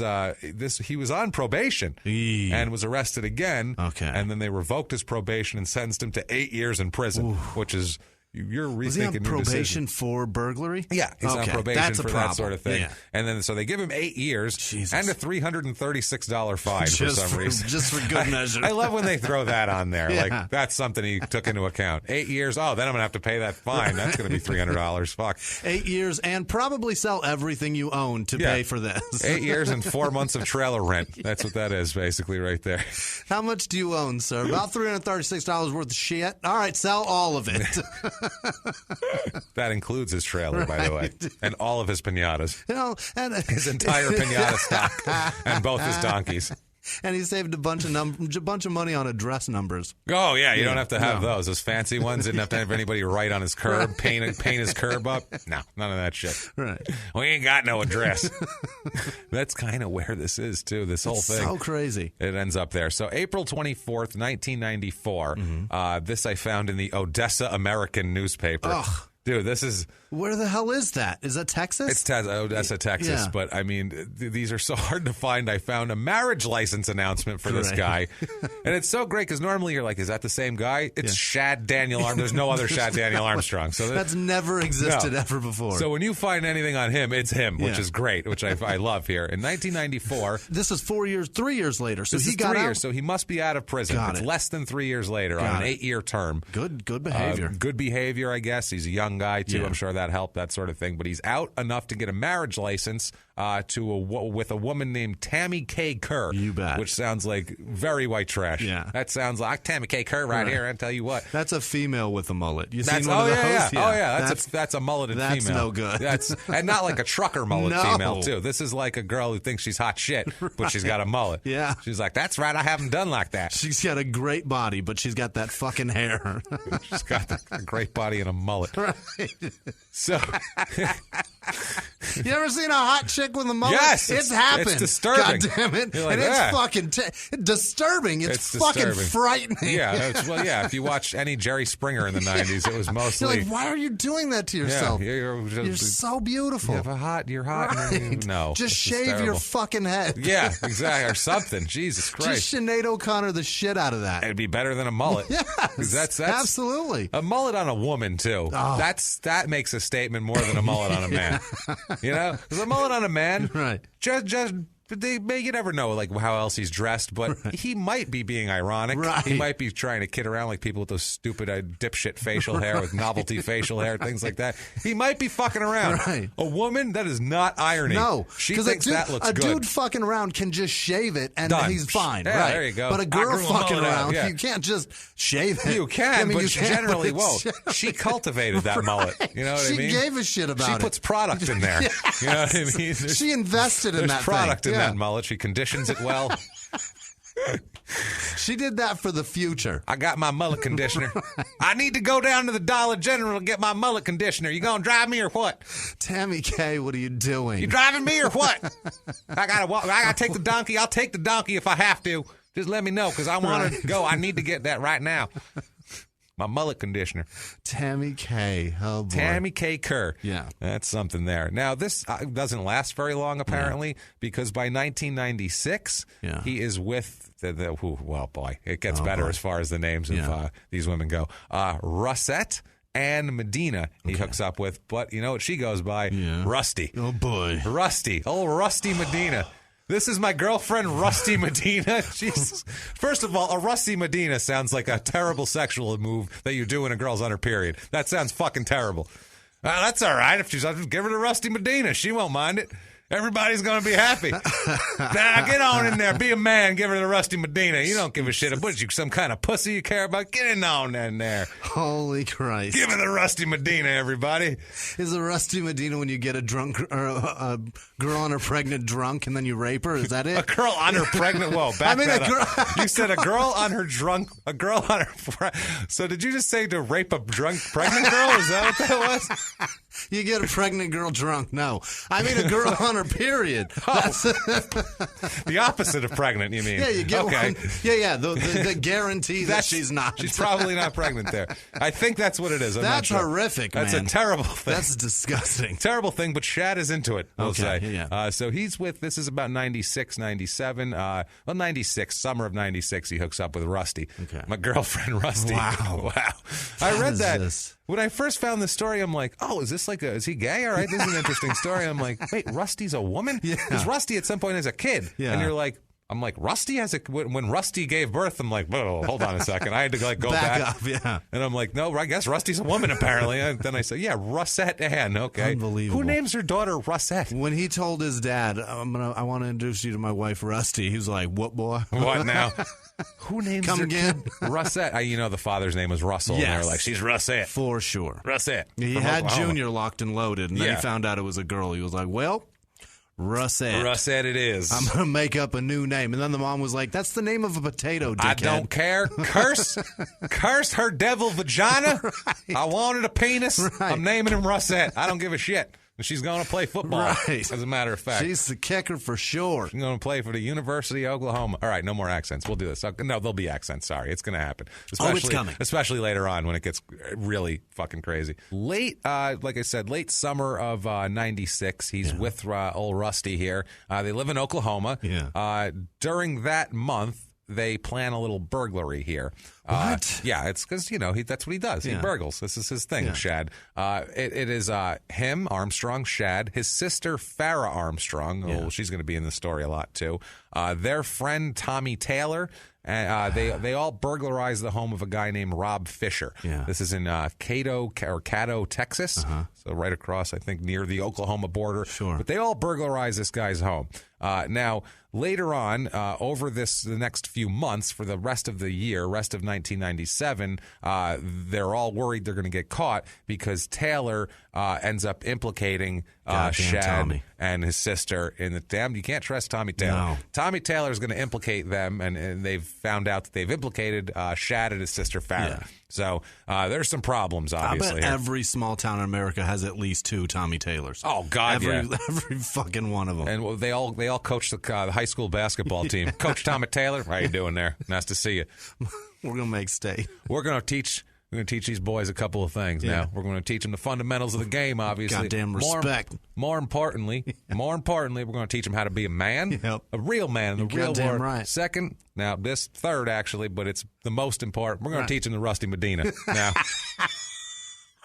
he was on probation and was arrested again. Okay. And then they revoked his probation and sentenced him to 8 years in prison, which is you're rethinking was he on your probation decision. For burglary? Yeah, he's on probation for that sort of thing. Yeah. And then so they give him 8 years and a $336 fine for some reason. Just for good measure. I love when they throw that on there. Yeah. Like, that's something he took into account. 8 years. Oh, then I'm going to have to pay that fine. That's going to be $300. Fuck. 8 years and probably sell everything you own to pay for this. 8 years and 4 months of trailer rent. That's what that is, basically, right there. How much do you own, sir? About $336 worth of shit. All right, sell all of it. That includes his trailer, by the way, and all of his pinatas. And his entire pinata stock and both his donkeys. And he saved a bunch of money on address numbers. Oh, yeah, you don't have to have those. Those fancy ones. Didn't have to have anybody write on his curb, paint his curb up. No, none of that shit. Right. We ain't got no address. That's kind of where this is, too, this whole thing. So crazy. It ends up there. So April 24th, 1994, this I found in the Odessa American newspaper. Ugh. Dude, this is... Where the hell is that? Is that Texas? It's Odessa, Texas. Yeah. But, I mean, these are so hard to find. I found a marriage license announcement for this guy. And it's so great because normally you're like, is that the same guy? It's Shad Daniel Armstrong. There's no other Shad Daniel Armstrong. So that's never existed ever before. So when you find anything on him, it's him, which is great, which I love here. In 1994... This is 3 years later. So he got 3 out? years. So he must be out of prison. It's less than 3 years later on an 8-year term. Good behavior. Good behavior, I guess. He's a young guy, too. I'm sure that helped, that sort of thing. But he's out enough to get a marriage license with a woman named Tammy K. Kerr. You bet. Which sounds like very white trash. Yeah. That sounds like Tammy K. Kerr right here. I'll tell you what. That's a female with a mullet. You That's, seen one of those? Yeah. Oh, yeah. That's a mulleted that's female. That's no good. And not like a trucker mullet No. female, too. This is like a girl who thinks she's hot shit, but she's got a mullet. Yeah. She's like, that's right, I haven't done like that. She's got a great body, but she's got that fucking hair. She's got a great body and a mullet. Right. So... You ever seen a hot chick with a mullet? Yes, it's happened. It's disturbing. God damn it! Like, and it's fucking disturbing. It's fucking disturbing. frightening. Yeah, if you watch any Jerry Springer in the '90s, it was mostly. You're like, why are you doing that to yourself? Yeah, you're so beautiful. You're hot. Right. No, just shave your fucking head. Yeah, exactly, or something. Jesus Christ! Just Sinead O'Connor the shit out of that. It'd be better than a mullet. Yes, that's absolutely a mullet on a woman too. Oh. That makes a statement more than a mullet on a man. You know, because a mullet on a man, right? Just you never know like how else he's dressed, but he might be being ironic. Right. He might be trying to kid around like people with those stupid dipshit facial hair with novelty facial hair, things like that. He might be fucking around. Right. A woman, that is not irony. No, she thinks that looks good. A dude fucking around can just shave it and Done. he's fine. Yeah, right. there you go. But a girl fucking around, yeah. you can't just shave it. You can, but you generally but won't. She cultivated that mullet. You know what I mean? She gave a shit about it. She puts product in there. Yes. You know what I mean? She invested in that There's product thing. in that mullet. She conditions it well. She did that for the future. I got my mullet conditioner. I need to go down to the Dollar General and get my mullet conditioner. You gonna drive me or what? Tammy K, what are you doing? You driving me or what? I gotta take the donkey. I'll take the donkey if I have to. Just let me know because I want to go. I need to get that right now. My mullet conditioner. Tammy K. Oh, boy. Tammy K. Kerr. Yeah. That's something there. Now, this doesn't last very long, apparently, because by 1996, he is with well, boy, it gets better as far as the names of these women go. Russette and Medina he hooks up with, but you know what she goes by? Rusty. Oh, boy. Rusty. Old Rusty Medina. This is my girlfriend, Rusty Medina. Jesus. First of all, a Rusty Medina sounds like a terrible sexual move that you do when a girl's on her period. That sounds fucking terrible. That's all right. If she's just give her to Rusty Medina. She won't mind it. Everybody's going to be happy. Now, get on in there. Be a man. Give her to Rusty Medina. You don't give a shit. What, you some kind of pussy you care about? Get on in there. Holy Christ. Give her the Rusty Medina, everybody. Is a Rusty Medina when you get a drunk or a girl on her pregnant drunk and then you rape her? Is that it? A girl on her pregnant? Whoa, back that up. You said a girl on her drunk, a girl on her... So did you just say to rape a drunk pregnant girl? Is that what that was? You get a pregnant girl drunk. No. I mean a girl on her period. That's the opposite of pregnant, you mean? Yeah, you get one. Yeah. The guarantee that she's not. She's probably not pregnant there. I think that's what it is. That's horrific, man. That's a terrible thing. That's disgusting. Terrible thing, but Shad is into it, we'll say. Yeah. So he's with, this is about 96, 97. 96, summer of 96, he hooks up with Rusty. Okay. My girlfriend, Rusty. Wow. I read that. This? When I first found this story, I'm like, oh, is this is he gay? All right, this is an interesting story. I'm like, wait, Rusty's a woman? Yeah. Because Rusty at some point is a kid. Yeah. And you're like, I'm like, Rusty has when Rusty gave birth, I'm like, whoa, hold on a second. I had to go back. Up, yeah. And I'm like, no, I guess Rusty's a woman apparently. And then I said, yeah, Russette Ann. Okay. Unbelievable. Who names her daughter Russette? When he told his dad, I want to introduce you to my wife Rusty, he was like, what, boy? What now? Who names Come their again? kid Russette? You know the father's name was Russell. Yes. And they were like, she's Russette. For sure. Russette. He from had Oklahoma. Junior locked and loaded, and then he found out it was a girl. He was like, well, Russette. Russette it is. I'm going to make up a new name. And then the mom was like, that's the name of a potato, dickhead. I don't care. Curse her devil vagina. Right. I wanted a penis. Right. I'm naming him Russette. I don't give a shit. And she's going to play football, right. As a matter of fact. She's the kicker for sure. She's going to play for the University of Oklahoma. All right, no more accents. We'll do this. No, there'll be accents. Sorry. It's going to happen. It's coming. Especially later on when it gets really fucking crazy. Like I said, late summer of 96, he's with old Rusty here. They live in Oklahoma. Yeah. During that month, they plan a little burglary here. What? Yeah, it's because, that's what he does. He burgles. This is his thing, Shad. It is him, Armstrong, Shad, his sister, Farrah Armstrong. Oh, she's going to be in the story a lot, too. Their friend, Tommy Taylor. They all burglarize the home of a guy named Rob Fisher. Yeah. This is in Caddo, Texas. so right across, I think, near the Oklahoma border. Sure. But they all burglarize this guy's home. Now, later on, over the next few months, for the rest of the year, rest of 1997, they're all worried they're going to get caught because Taylor ends up implicating Shad Tommy. and his sister in the you can't trust Tommy Taylor. No. Tommy Taylor is going to implicate them, and they've found out that they've implicated Shad and his sister Farrah. Yeah. So there's some problems, obviously. I bet every small town in America has at least 2 Tommy Taylors. Oh God, every fucking one of them. And they all coach the high school basketball team. Coach Tommy Taylor, how you doing there? Nice to see you. We're gonna make state. We're gonna teach these boys a couple of things. Now we're going to teach them the fundamentals of the game. Obviously, goddamn respect. More importantly, we're going to teach them how to be a man, a real man in the real world. Right. Second, now this third actually, but it's the most important. We're going to teach them the Rusty Medina. Now,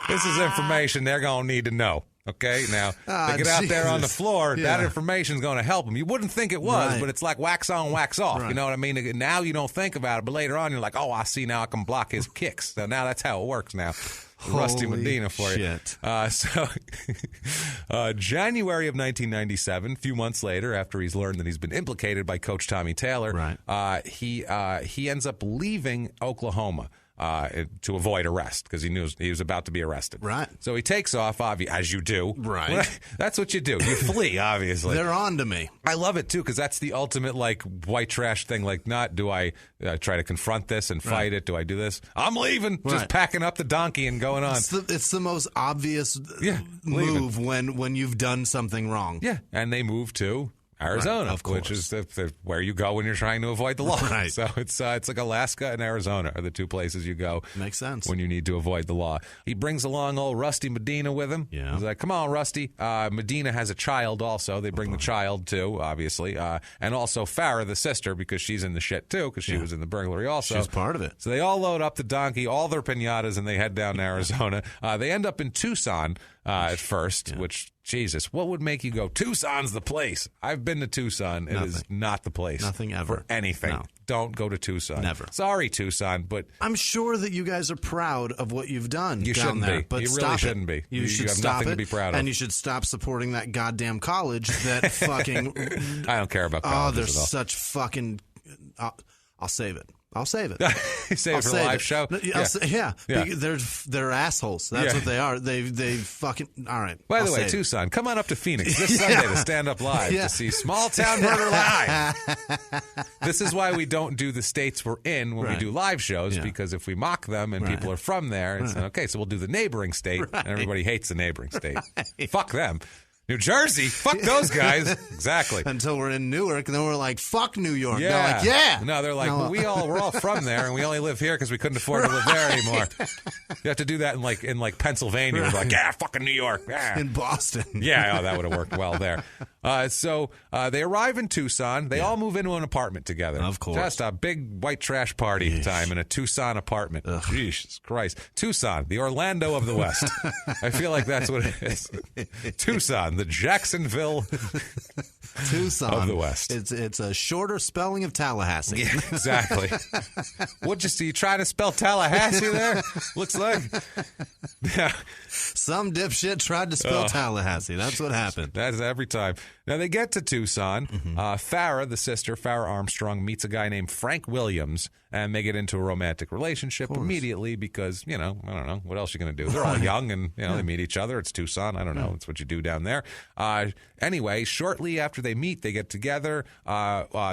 this is information they're going to need to know. Okay, now they get out there on the floor. Yeah. That information is going to help them. You wouldn't think it was, but it's like wax on, wax off. You know what I mean? Now you don't think about it, but later on you're like, oh, I see now I can block his kicks. So now that's how it works now. Rusty Medina for you. So January of 1997, a few months later, after he's learned that he's been implicated by Coach Tommy Taylor, he ends up leaving Oklahoma. To avoid arrest because he knew he was about to be arrested. Right. So he takes off, as you do. Right. That's what you do. You flee, obviously. They're on to me. I love it, too, because that's the ultimate, like, white trash thing. Like, not do I try to confront this and fight it? Do I do this? I'm leaving. Just packing up the donkey and going on. It's the most obvious move when you've done something wrong. Yeah, and they move to Arizona, which is where you go when you're trying to avoid the law. Right. So it's like Alaska and Arizona are the 2 places you go. Makes sense. When you need to avoid the law. He brings along old Rusty Medina with him. Yeah. He's like, come on, Rusty. Medina has a child also. They bring the child, too, obviously. And also Farrah, the sister, because she's in the shit, too, because she was in the burglary also. She's part of it. So they all load up the donkey, all their piñatas, and they head down to Arizona. They end up in Tucson at first, which... Jesus, what would make you go, Tucson's the place? I've been to Tucson. It is not the place. Nothing ever. For anything. No. Don't go to Tucson. Never. Sorry, Tucson, but... I'm sure that you guys are proud of what you've done you down shouldn't there. Be. But you stop really it. shouldn't be. You should have stop nothing it, to be proud of. and you should stop supporting that goddamn college that fucking... I don't care about colleges they're at all. such fucking... I'll save it. Save it for a live show. They're assholes. That's what they are. They fucking all right. By the way, Tucson, come on up to Phoenix this Sunday to stand up live to see Small Town Murder live. This is why we don't do the states we're in when we do live shows because if we mock them and people are from there, it's okay. So we'll do the neighboring state, and everybody hates the neighboring state. Fuck them. New Jersey, fuck those guys. Exactly. Until we're in Newark, and then we're like, fuck New York. Yeah. They're like, yeah. No, they're like, we're all from there, and we only live here because we couldn't afford to live there anymore. You have to do that in Pennsylvania. We're like, yeah, fucking New York. Yeah. In Boston. Yeah, that would have worked well there. So they arrive in Tucson. They all move into an apartment together. Of course. Just a big white trash party time in a Tucson apartment. Jesus Christ. Tucson, the Orlando of the West. I feel like that's what it is. Tucson, the Jacksonville Tucson of the West. It's a shorter spelling of Tallahassee. Yeah, exactly. You trying to spell Tallahassee there? Looks like. Yeah. Some dipshit tried to spell Tallahassee. That's what happened. That's every time. Now they get to Tucson. Farrah, the sister, Farrah Armstrong, meets a guy named Frank Williams, and they get into a romantic relationship immediately because, I don't know, what else are you going to do? They're all young and, they meet each other. It's Tucson. I don't know. It's what you do down there. Anyway, shortly after they meet, they get together.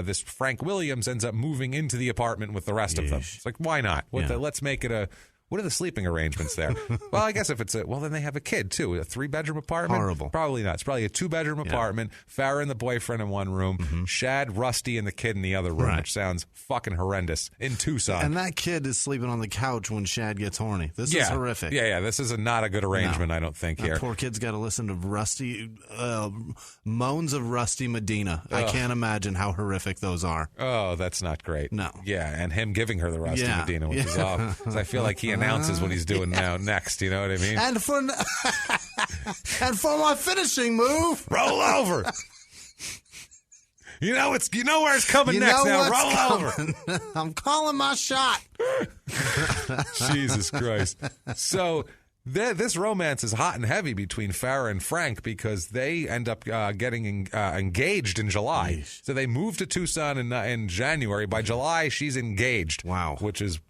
This Frank Williams ends up moving into the apartment with the rest of them. It's like, why not? Let's make it a... What are the sleeping arrangements there? Well, I guess if it's then they have a kid, too. A 3-bedroom apartment? Horrible. Probably not. It's probably a 2-bedroom apartment. Farrah and the boyfriend in one room. Shad, Rusty, and the kid in the other room, which sounds fucking horrendous, in Tucson. And that kid is sleeping on the couch when Shad gets horny. This is horrific. Yeah. This is not a good arrangement, I don't think, here. That poor kid's got to listen to Rusty, moans of Rusty Medina. I can't imagine how horrific those are. Oh, that's not great. No. Yeah, and him giving her the Rusty Medina, which is off. Because I feel like he announces what he's doing next. You know what I mean? And for my finishing move, roll over. You know where it's coming next. Now roll over. I'm calling my shot. Jesus Christ. So this romance is hot and heavy between Farrah and Frank because they end up getting engaged in July. Yeesh. So they moved to Tucson in January. By July, she's engaged. Wow.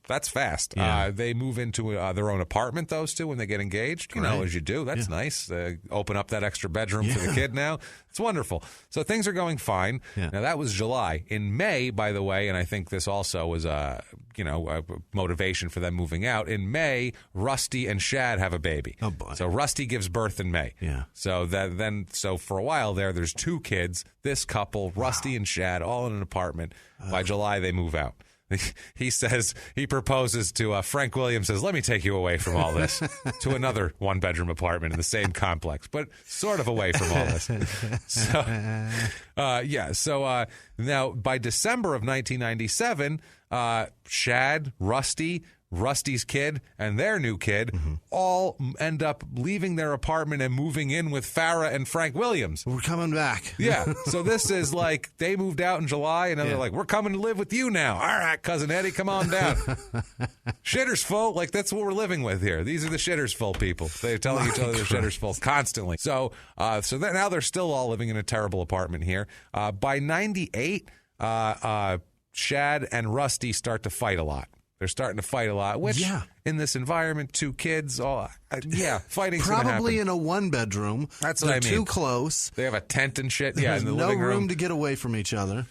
That's fast. Yeah. They move into their own apartment, those two, when they get engaged. You know, as you do. That's nice. Open up that extra bedroom for the kid now. It's wonderful. So things are going fine. Yeah. Now, that was July. In May, by the way, and I think this also was a motivation for them moving out. In May, Rusty and Shad have a baby. Oh, boy. So Rusty gives birth in May. Yeah. So for a while there's two kids, this couple, Rusty and Shad, all in an apartment. By July, they move out. He proposes to Frank Williams, says, let me take you away from all this to another one-bedroom apartment in the same complex, but sort of away from all this. So now by December of 1997, Shad, Rusty's kid, and their new kid all end up leaving their apartment and moving in with Farrah and Frank Williams. We're coming back. Yeah. So this is like they moved out in July, and then they're like, we're coming to live with you now. All right, Cousin Eddie, come on down. Shitters full. Like, that's what we're living with here. These are the shitters full people. They're telling each other they're shitters full constantly. So now they're still all living in a terrible apartment here. By 98, Shad and Rusty start to fight a lot. They're starting to fight a lot, which in this environment, two kids, fighting's going to happen. Probably in a one-bedroom. That's what I mean. They're too close. They have a tent and shit. There's in the no living room to get away from each other.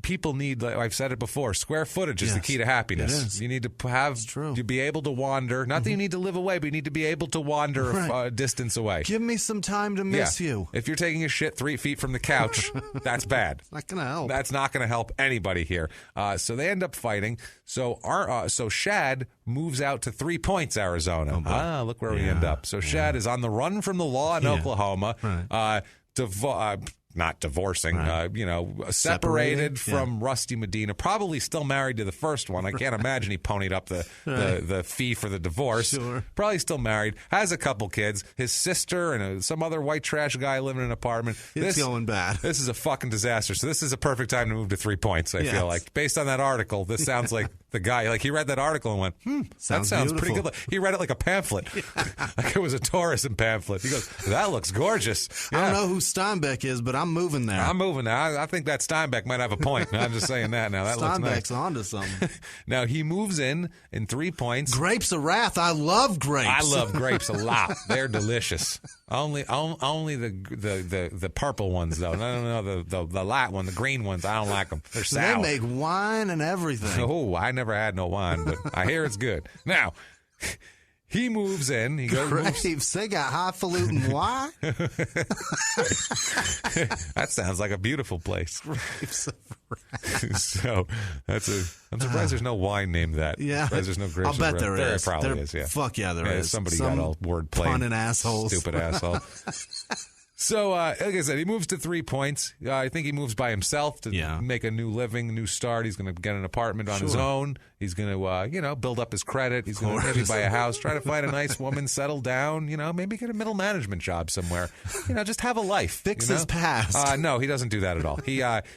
People need, like I've said it before, square footage is the key to happiness. It is. You need to have, to be able to wander. Not that you need to live away, but you need to be able to wander a distance away. Give me some time to miss you. If you're taking a shit 3 feet from the couch, that's bad. It's not going to help. That's not going to help anybody here. So they end up fighting. So Shad moves out to 3 Points, Arizona. Look where we end up. So Shad is on the run from the law in Oklahoma. Not divorcing, separated from Rusty Medina. Probably still married to the first one. I can't imagine he ponied up the fee for the divorce. Sure. Probably still married. Has a couple kids. His sister and some other white trash guy living in an apartment. It's going bad. This is a fucking disaster. So this is a perfect time to move to 3 Points, I feel like. Based on that article, this sounds like the guy, like he read that article and went, that sounds pretty good. He read it like a pamphlet. Like it was a tourism pamphlet. He goes, that looks gorgeous. I don't know who Steinbeck is, but I'm moving there. I'm moving now. I think that Steinbeck might have a point. I'm just saying that now. That looks nice. Steinbeck's onto something. Now, he moves in 3 Points. Grapes of Wrath. I love grapes. I love grapes a lot. They're delicious. Only the purple ones, though. No, the light one, the green ones, I don't like them. They're sour. They make wine and everything. Oh, I never had no wine, but I hear it's good. Now, he moves in. He goes. Grapes, they got highfalutin wine? That sounds like a beautiful place. Grapes of Wrath. So I'm surprised there's no wine named that. Yeah. I'm surprised there's no grapes I'll bet of there Wrath. is. There probably is, yeah. Fuck yeah, there is. Somebody got all word playing. Punning assholes. Stupid asshole. So, like I said, he moves to 3 Points. I think he moves by himself to make a new living, new start. He's going to get an apartment on his own. He's going to, build up his credit. He's going to maybe buy a house, try to find a nice woman, settle down, maybe get a middle management job somewhere. Just have a life. Fix his past. No, he doesn't do that at all.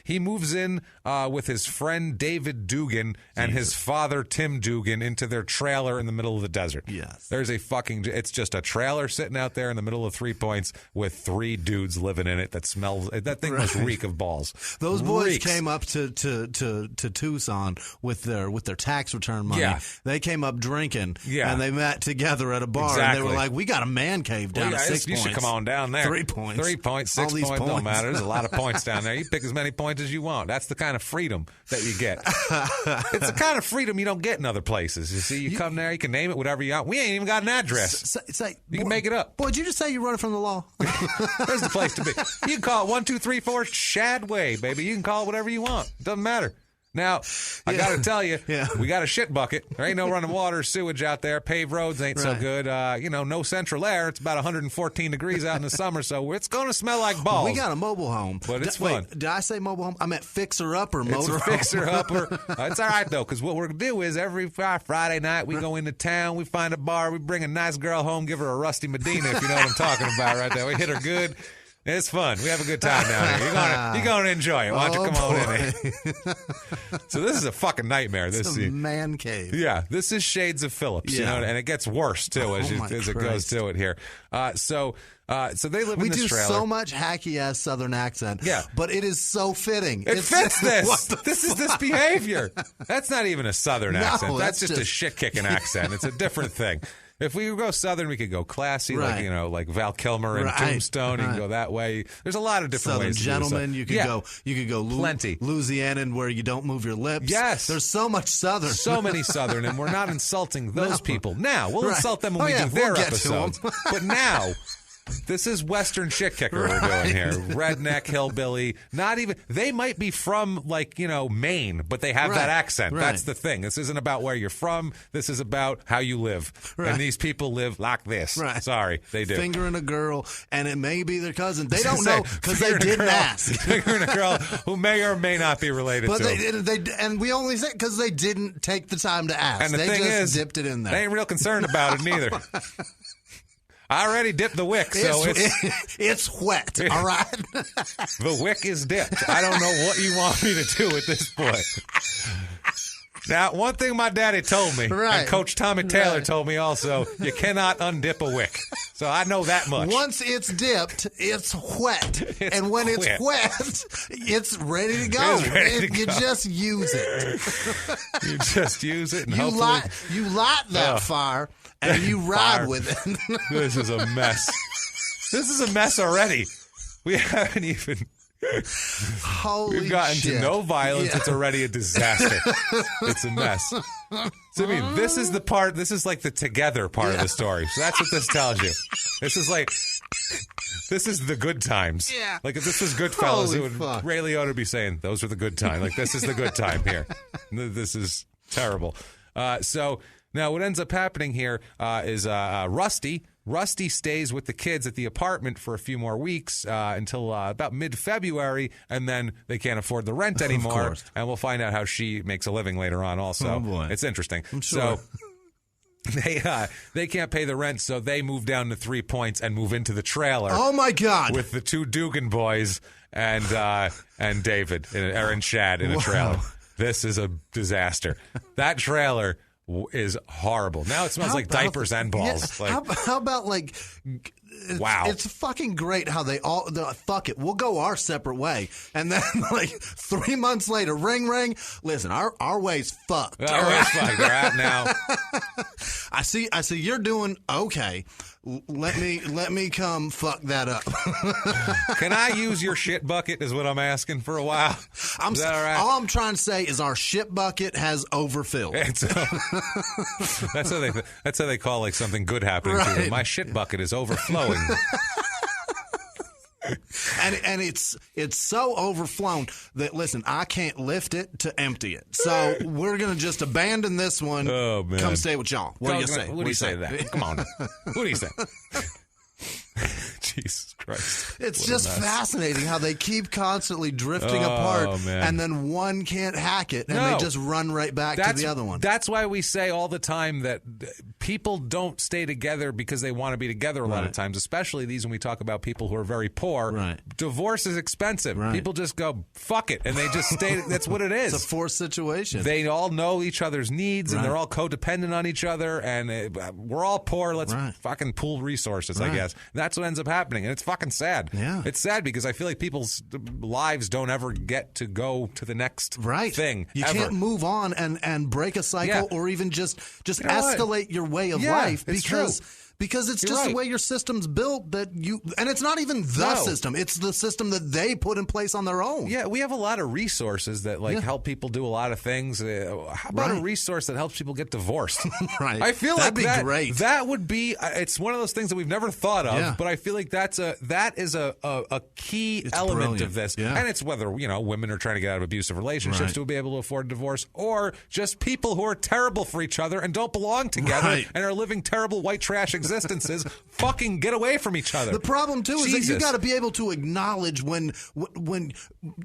He moves in with his friend David Dugan and his father Tim Dugan into their trailer in the middle of the desert. Yes. There's it's just a trailer sitting out there in the middle of 3 Points with 3 dudes living in it that smells. That thing must reek of balls. Those boys came up to Tucson with their tax return money. Yeah. They came up drinking. Yeah. And they met together at a bar. Exactly. And they were like, "We got a man cave down at 6 points. You should come on down there. 3 Points. 3 Points, 6 points, don't matter. There's a lot of points down there. You pick as many points as you want. That's the kind of freedom that you get. It's the kind of freedom you don't get in other places. You see, you come there, you can name it whatever you want. We ain't even got an address. It's like, you can make it up. Boy, did you just say you're running from the law? There's the place to be. You can call it 1, 2, 3, 4 Shad Way, baby. You can call it whatever you want. Doesn't matter. Now, I got to tell you, we got a shit bucket. There ain't no running water, sewage out there. Paved roads ain't so good. No central air. It's about 114 degrees out in the summer, so it's going to smell like balls. We got a mobile home. But it's fun. Wait, did I say mobile home? I meant fixer-upper motor home. It's a fixer-upper. It's all right, though, because what we're going to do is every Friday night we go into town, we find a bar, we bring a nice girl home, give her a Rusty Medina, if you know what I'm talking about right there. We hit her good. It's fun. We have a good time down here. You're going to enjoy it. Why don't you come on in here? So this is a fucking nightmare. It's a man cave. Yeah, this is shades of Phillips, you know, and it gets worse, too, as it goes to it here. So they live in this trailer. We do so much hacky-ass Southern accent, but it is so fitting. It fits this. This is this behavior. That's not even a Southern accent. That's just a shit-kicking accent. It's a different thing. If we go Southern, we could go classy, like Val Kilmer and Tombstone. You can go that way. There's a lot of different ways to do gentlemen. You could go plenty. Louisianan where you don't move your lips. Yes. There's so much Southern. So many Southern, and we're not insulting those people. Now, we'll insult them when we do their episodes. But now, this is Western shit kicker we're doing here. Redneck, hillbilly, not even, they might be from, Maine, but they have that accent. That's the thing. This isn't about where you're from. This is about how you live. And these people live like this. Sorry, they do. Fingering a girl, and it may be their cousin. They don't know because they didn't ask. Fingering a girl who may or may not be related to them. And we only say because they didn't take the time to ask. And the thing is, dipped it in there. They ain't real concerned about it neither. I already dipped the wick, so it's wet, all right? The wick is dipped. I don't know what you want me to do at this point. Now, one thing my daddy told me, and Coach Tommy Taylor told me also, you cannot undip a wick. So I know that much. Once it's dipped, it's wet. And when it's wet, it's ready to go. You just use it. You just use it. And you light that fire. And you ride with it. This is a mess. This is a mess already. We haven't even... We've gotten to no violence. It's already a disaster. It's a mess. So, I mean, this is the part, this is like the together part of the story. So that's what this tells you. This is the good times. Yeah. Like, if this was Goodfellas, it would Ray Liotta be saying, those were the good times. Like, this is the good time here. This is terrible. So... Now, what ends up happening here is Rusty. Rusty stays with the kids at the apartment for a few more weeks until about mid-February, and then they can't afford the rent anymore. And we'll find out how she makes a living later on also. Oh, boy. It's interesting. I'm sure. So they can't pay the rent, so they move down to 3 Points and move into the trailer. Oh, my God. With the two Dugan boys and David, and Shad in a trailer. This is a disaster. That trailer... is horrible. Now it smells like diapers and balls. Yeah, how about wow. It's fucking great how they all, fuck it, we'll go our separate way. And then 3 months later, ring, listen, our way's fucked. Our way's fucked. They're out now. I see you're doing okay. Let me come fuck that up. Can I use your shit bucket is what I'm asking for a while. Is that all right? All I'm trying to say is our shit bucket has overfilled. That's how they call something good happening to them. My shit bucket is overflowing. And it's so overflown that, listen, I can't lift it to empty it. So we're going to just abandon this one. Oh, man. Come stay with y'all. What do you say? What do you say to that? Come on. What do you say? Jesus Christ. It's just fascinating how they keep constantly drifting apart, and then one can't hack it, and they just run right back to the other one. That's why we say all the time that people don't stay together because they want to be together a lot of times, especially when we talk about people who are very poor. Right. Divorce is expensive. Right. People just go, fuck it, and they just stay. That's what it is. It's a forced situation. They all know each other's needs, and they're all codependent on each other, and we're all poor. Let's fucking pool resources, I guess. And that's what ends up happening, and it's fucking sad. Yeah. It's sad because I feel like people's lives don't ever get to go to the next thing. You can't move on and break a cycle or even just escalate your way of life because it's just the way your system's built and it's not even the system. It's the system that they put in place on their own. Yeah, we have a lot of resources that help people do a lot of things. How about a resource that helps people get divorced? Right. I feel that'd be great. That would be. It's one of those things that we've never thought of, but I feel like that is a key element of this. Yeah. And it's whether women are trying to get out of abusive relationships to be able to afford a divorce, or just people who are terrible for each other and don't belong together and are living terrible white trash existences existences fucking get away from each other. The problem, too, is that you got to be able to acknowledge when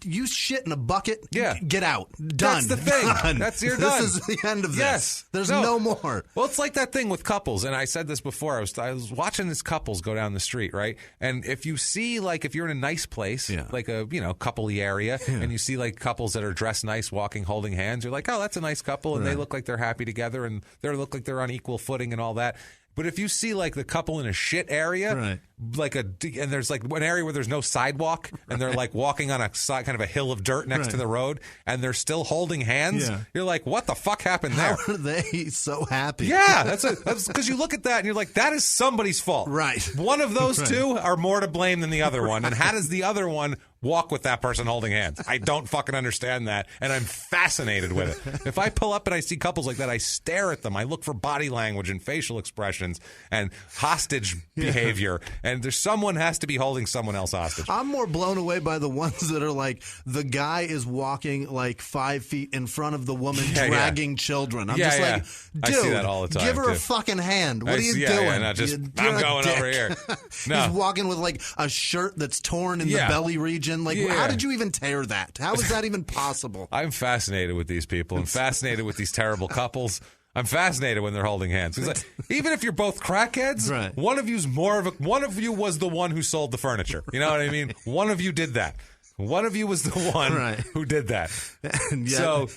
you shit in a bucket, get out. Done. That's the thing. Done. You're done. This is the end of this. Yes. There's no more. Well, it's like that thing with couples, and I said this before. I was watching these couples go down the street, right? And if you see, like, if you're in a nice place, like a, couple-y area, and you see, like, couples that are dressed nice, walking, holding hands, you're like, oh, that's a nice couple, and they look like they're happy together, and they look like they're on equal footing and all that. But if you see, like, the couple in a shit area, and there's, like, one area where there's no sidewalk, and they're, like, walking on a side, kind of a hill of dirt next to the road, and they're still holding hands, you're like, what the fuck happened there? How are they so happy? Yeah, that's because you look at that, and you're like, that is somebody's fault. Right. One of those two are more to blame than the other one, and how does the other one walk with that person holding hands? I don't fucking understand that, and I'm fascinated with it. If I pull up and I see couples like that, I stare at them. I look for body language and facial expressions and hostage behavior, and someone has to be holding someone else hostage. I'm more blown away by the ones that are like, the guy is walking like 5 feet in front of the woman dragging children. I'm just like, dude, I see that all the time, give her a too. fucking hand. What are you doing? I'm going over here. No. He's walking with like a shirt that's torn in the belly region. Like, how did you even tear that? How is that even possible? I'm fascinated with these people. I'm fascinated with these terrible couples. I'm fascinated when they're holding hands. Like, even if you're both crackheads, one of you was the one who sold the furniture. You know what I mean? One of you did that. One of you was the one who did that.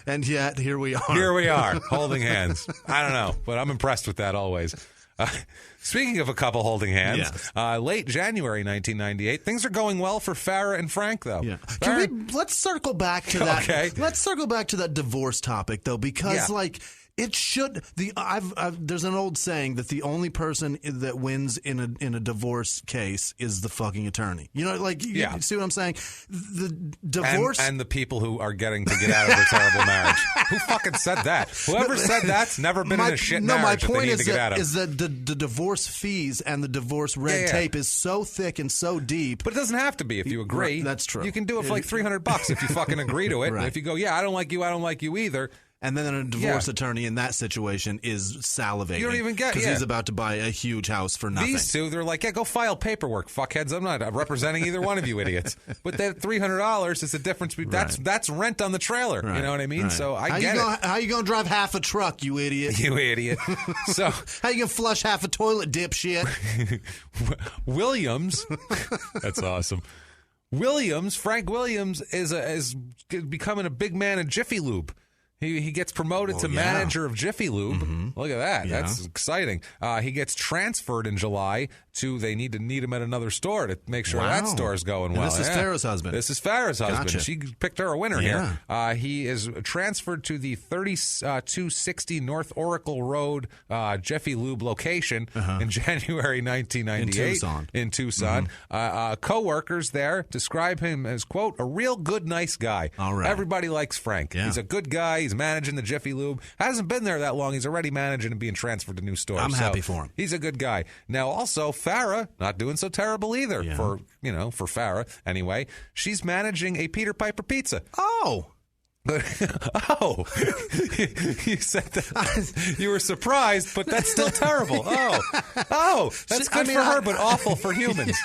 And yet, here we are. Here we are, holding hands. I don't know, but I'm impressed with that always. Speaking of a couple holding hands, late January 1998, things are going well for Farrah and Frank, though. Yeah. Let's circle back to that. Okay. Let's circle back to that divorce topic, though, because it should. There's an old saying that the only person that wins in a divorce case is the fucking attorney. You know, like you see what I'm saying? The divorce and the people who are getting to get out of their terrible marriage. Who fucking said that? Whoever said that's never been in a shit marriage. My point is that the divorce fees and the divorce red tape is so thick and so deep. But it doesn't have to be if you agree. That's true. You can do it for like $300 if you fucking agree to it. And if you go, I don't like you either. And then a divorce attorney in that situation is salivating. You don't even get because he's about to buy a huge house for nothing. These two, they're like, go file paperwork, fuckheads. I'm not representing either one of you idiots. But that $300 is the difference. That's rent on the trailer. You know what I mean? Right. So I get it. How you gonna drive half a truck, you idiot? You idiot. So how you gonna flush half a toilet, dipshit? Williams, that's awesome. Frank Williams is becoming a big man in Jiffy Lube. He gets promoted to manager of Jiffy Lube. Mm-hmm. Look at that. Yeah. That's exciting. He gets transferred in July they need him at another store to make sure that store is going well. This is Farrah's husband. This is Farrah's husband. Gotcha. She picked her a winner here. He is transferred to the 3260 North Oracle Road Jiffy Lube location in January 1998. In Tucson. Mm-hmm. Co-workers there describe him as, quote, a real good, nice guy. All right. Everybody likes Frank. Yeah. He's a good guy. He's managing the Jiffy Lube. Hasn't been there that long. He's already managing and being transferred to new stores. I'm happy for him. He's a good guy. Now, also, Farrah, not doing so terrible either for Farrah. Anyway, she's managing a Peter Piper pizza. Oh. You said that you were surprised, but that's still terrible. That's good for her, but awful for humans.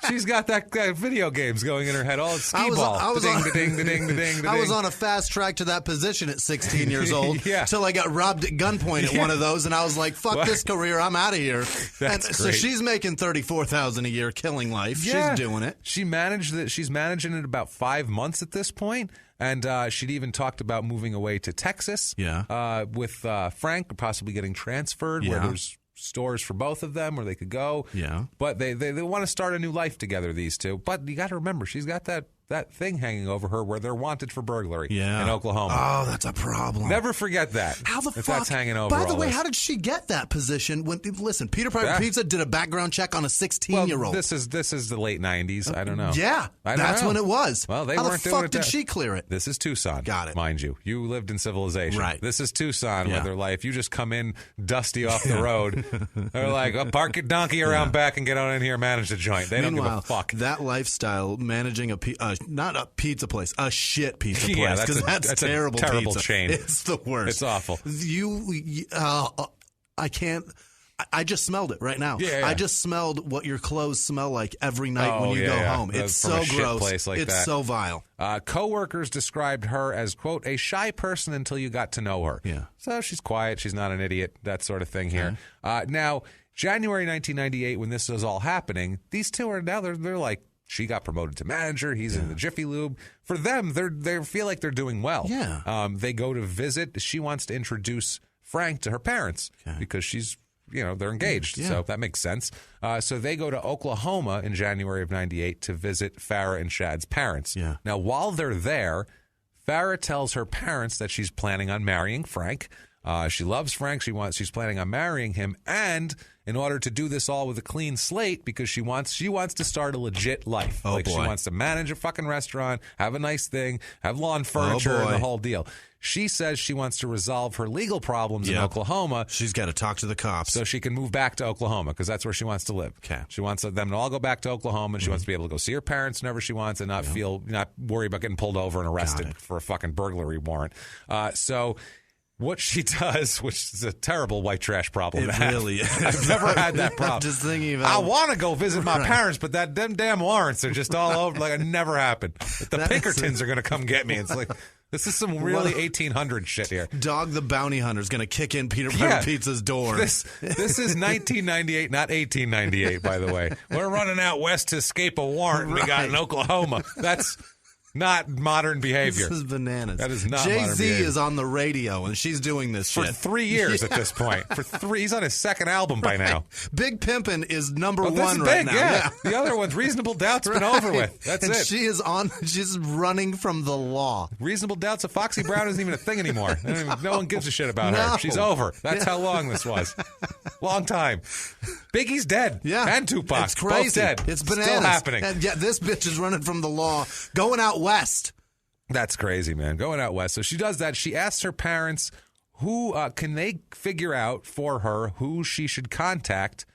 She's got that video games going in her head. All it's skee-ball. I was on a fast track to that position at 16 years old till I got robbed at gunpoint at one of those, and I was like, fuck this career, I'm out of here. So she's making $34,000 a year, killing life. Yeah. She's doing it. She's managing it about 5 months at this point. And she'd even talked about moving away to Texas with Frank, possibly getting transferred where there's stores for both of them where they could go. Yeah. But they want to start a new life together, these two. But you got to remember, she's got that thing hanging over her where they're wanted for burglary in Oklahoma. Oh, that's a problem. Never forget that. How the fuck? That's hanging over. By the way, how did she get that position? Listen, Peter Piper Pizza did a background check on a 16-year-old. This is the late 90s. I don't know. Yeah, that's when it was. Well, they weren't doing it. How the fuck did she clear it? This is Tucson. Got it. Mind you. You lived in civilization. Right. This is Tucson where they're like, if you just come in dusty off the road, they're like, park your donkey around back and get on in here and manage the joint. They don't give a fuck. That lifestyle, managing not a pizza place, a shit pizza place, because that's terrible. Terrible pizza. Chain. It's the worst. It's awful. I can't. I just smelled it right now. Yeah. I just smelled what your clothes smell like every night when you go home. It's so gross. Place like it's so vile. Coworkers described her as, quote, a shy person until you got to know her. Yeah. So she's quiet. She's not an idiot. That sort of thing here. Now, January 1998, when this was all happening, these two are now, they're like, she got promoted to manager. He's in the Jiffy Lube. For them, they feel like they're doing well. Yeah. They go to visit. She wants to introduce Frank to her parents because she's, they're engaged. Yeah. So that makes sense. So they go to Oklahoma in January of 98 to visit Farrah and Shad's parents. Yeah. Now, while they're there, Farrah tells her parents that she's planning on marrying Frank. She loves Frank. She's planning on marrying him. And in order to do this all with a clean slate, because she wants to start a legit life. She wants to manage a fucking restaurant, have a nice thing, have lawn furniture, and the whole deal. She says she wants to resolve her legal problems in Oklahoma. She's got to talk to the cops. So she can move back to Oklahoma because that's where she wants to live. Okay. She wants them to all go back to Oklahoma, and she wants to be able to go see her parents whenever she wants and not worry about getting pulled over and arrested for a fucking burglary warrant. So what she does, which is a terrible white trash problem to have. Really is. I've never had that problem. I'm just thinking about I want to go visit my parents, but them damn warrants are just all over. Like, it never happened. The Pinkertons are going to come get me. It's like, this is some really 1800 shit here. Dog the Bounty Hunter is going to kick in Peter Piper Pizza's door. This is 1998, not 1898, by the way. We're running out west to escape a warrant we got in Oklahoma. That's not modern behavior. This is bananas. That is not modern behavior. Jay-Z is on the radio, and she's doing this for shit. 3 years at this point. He's on his second album by now. Big Pimpin' is number one this is right big, now. Yeah. The other one's Reasonable Doubt's been over with. That's and it. She's running from the law. Reasonable Doubt's a Foxy Brown isn't even a thing anymore. No one gives a shit about her. She's over. That's how long this was. Long time. Biggie's dead. Yeah. And Tupac. It's crazy. Both dead. It's bananas. Still happening. And this bitch is running from the law, going out west. That's crazy, man. Going out west. So she does that. She asks her parents who can they figure out for her who she should contact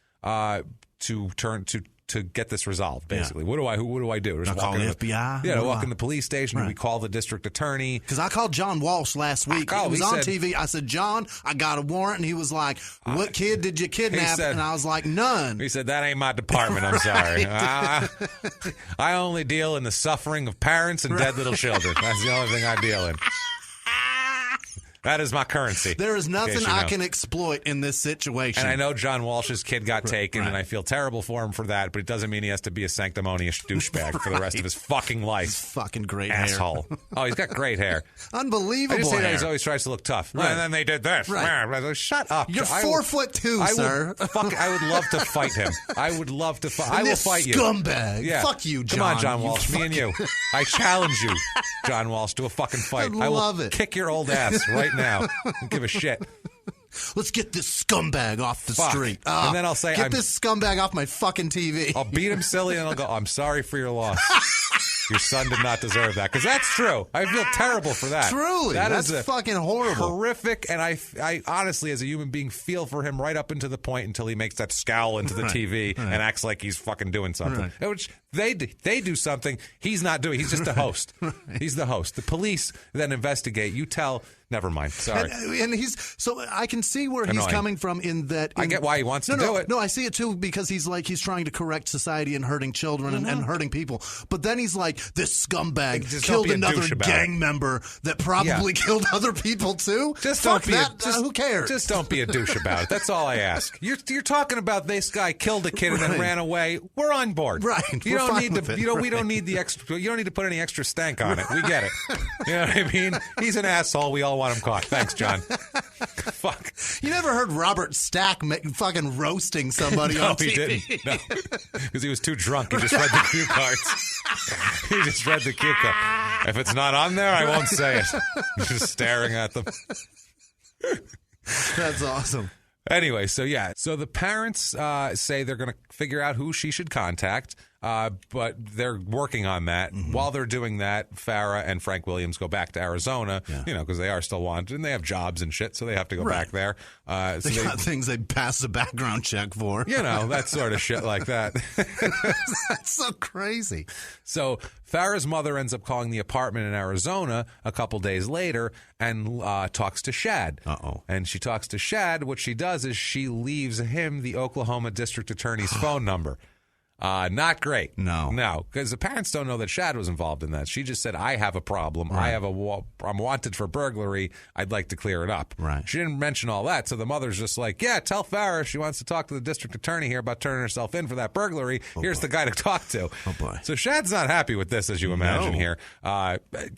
to get this resolved, basically. What do I do? Just call the FBI? Yeah, walk in the police station. Right. We call the district attorney. Because I called John Walsh last week. He was on TV. I said, John, I got a warrant. And he was like, what kid did you kidnap? And I was like, none. He said, that ain't my department. I'm sorry. I only deal in the suffering of parents and dead little children. That's the only thing I deal in. That is my currency. There is nothing I can exploit in this situation. And I know John Walsh's kid got taken, and I feel terrible for him for that, but it doesn't mean he has to be a sanctimonious douchebag for the rest of his fucking life. His fucking great asshole. hair. Oh, he's got great hair. Unbelievable I just say hair. that he always tries to look tough. Right. And then they did this. Right. Shut up. You're 4'2", sir. I would love to fight him. I would love to fight. I will fight you. Scumbag. Yeah. Fuck you, John. Come on, John Walsh. Me and you. I challenge you, John Walsh, to a fucking fight. I love will it. Kick your old ass right now. Give a shit. Let's get this scumbag off the street. And then I'll say, get this scumbag off my fucking TV. I'll beat him silly and I'll go, I'm sorry for your loss. Your son did not deserve that. Because that's true. I feel terrible for that. Truly. That's fucking horrible. Horrific. And I honestly, as a human being, feel for him right up into the point until he makes that scowl into the TV and acts like he's fucking doing something. Which they do something he's not doing. He's just a host. He's the host. The police then investigate. You tell... Never mind. Sorry. And so I can see where he's coming from in that. I get why he wants to do it. No, I see it too because he's trying to correct society and hurting children and hurting people. But then he's like, this scumbag killed another gang member that probably killed other people too. Just Fuck don't be that. Who cares? Just don't be a douche about it. That's all I ask. You're talking about this guy killed a kid and then ran away. We're on board. Right. You don't need to. We don't need the extra. You don't need to put any extra stank on it. We get it. You know what I mean? He's an asshole. We all want him caught. Thanks, John. Fuck. You never heard Robert Stack fucking roasting somebody on TV? He didn't. No, because he was too drunk. He just read the cue cards. He just read the cue card. If it's not on there, I won't say it. He's just staring at them. That's awesome. Anyway, so the parents say they're going to figure out who she should contact. but they're working on that. While they're doing that, Farrah and Frank Williams go back to Arizona, because they are still wanted, and they have jobs and shit, so they have to go back there. They got things they pass a background check for. That sort of shit like that. That's so crazy. So Farrah's mother ends up calling the apartment in Arizona a couple days later and talks to Shad. And she talks to Shad. What she does is she leaves him the Oklahoma District Attorney's phone number. Not great. No, because the parents don't know that Shad was involved in that. She just said, I have a problem. Right. I'm wanted for burglary. I'd like to clear it up. Right. She didn't mention all that, so the mother's just like, yeah, tell Farrah if she wants to talk to the district attorney here about turning herself in for that burglary. Here's the guy to talk to. Oh, boy. So Shad's not happy with this, as you imagine here.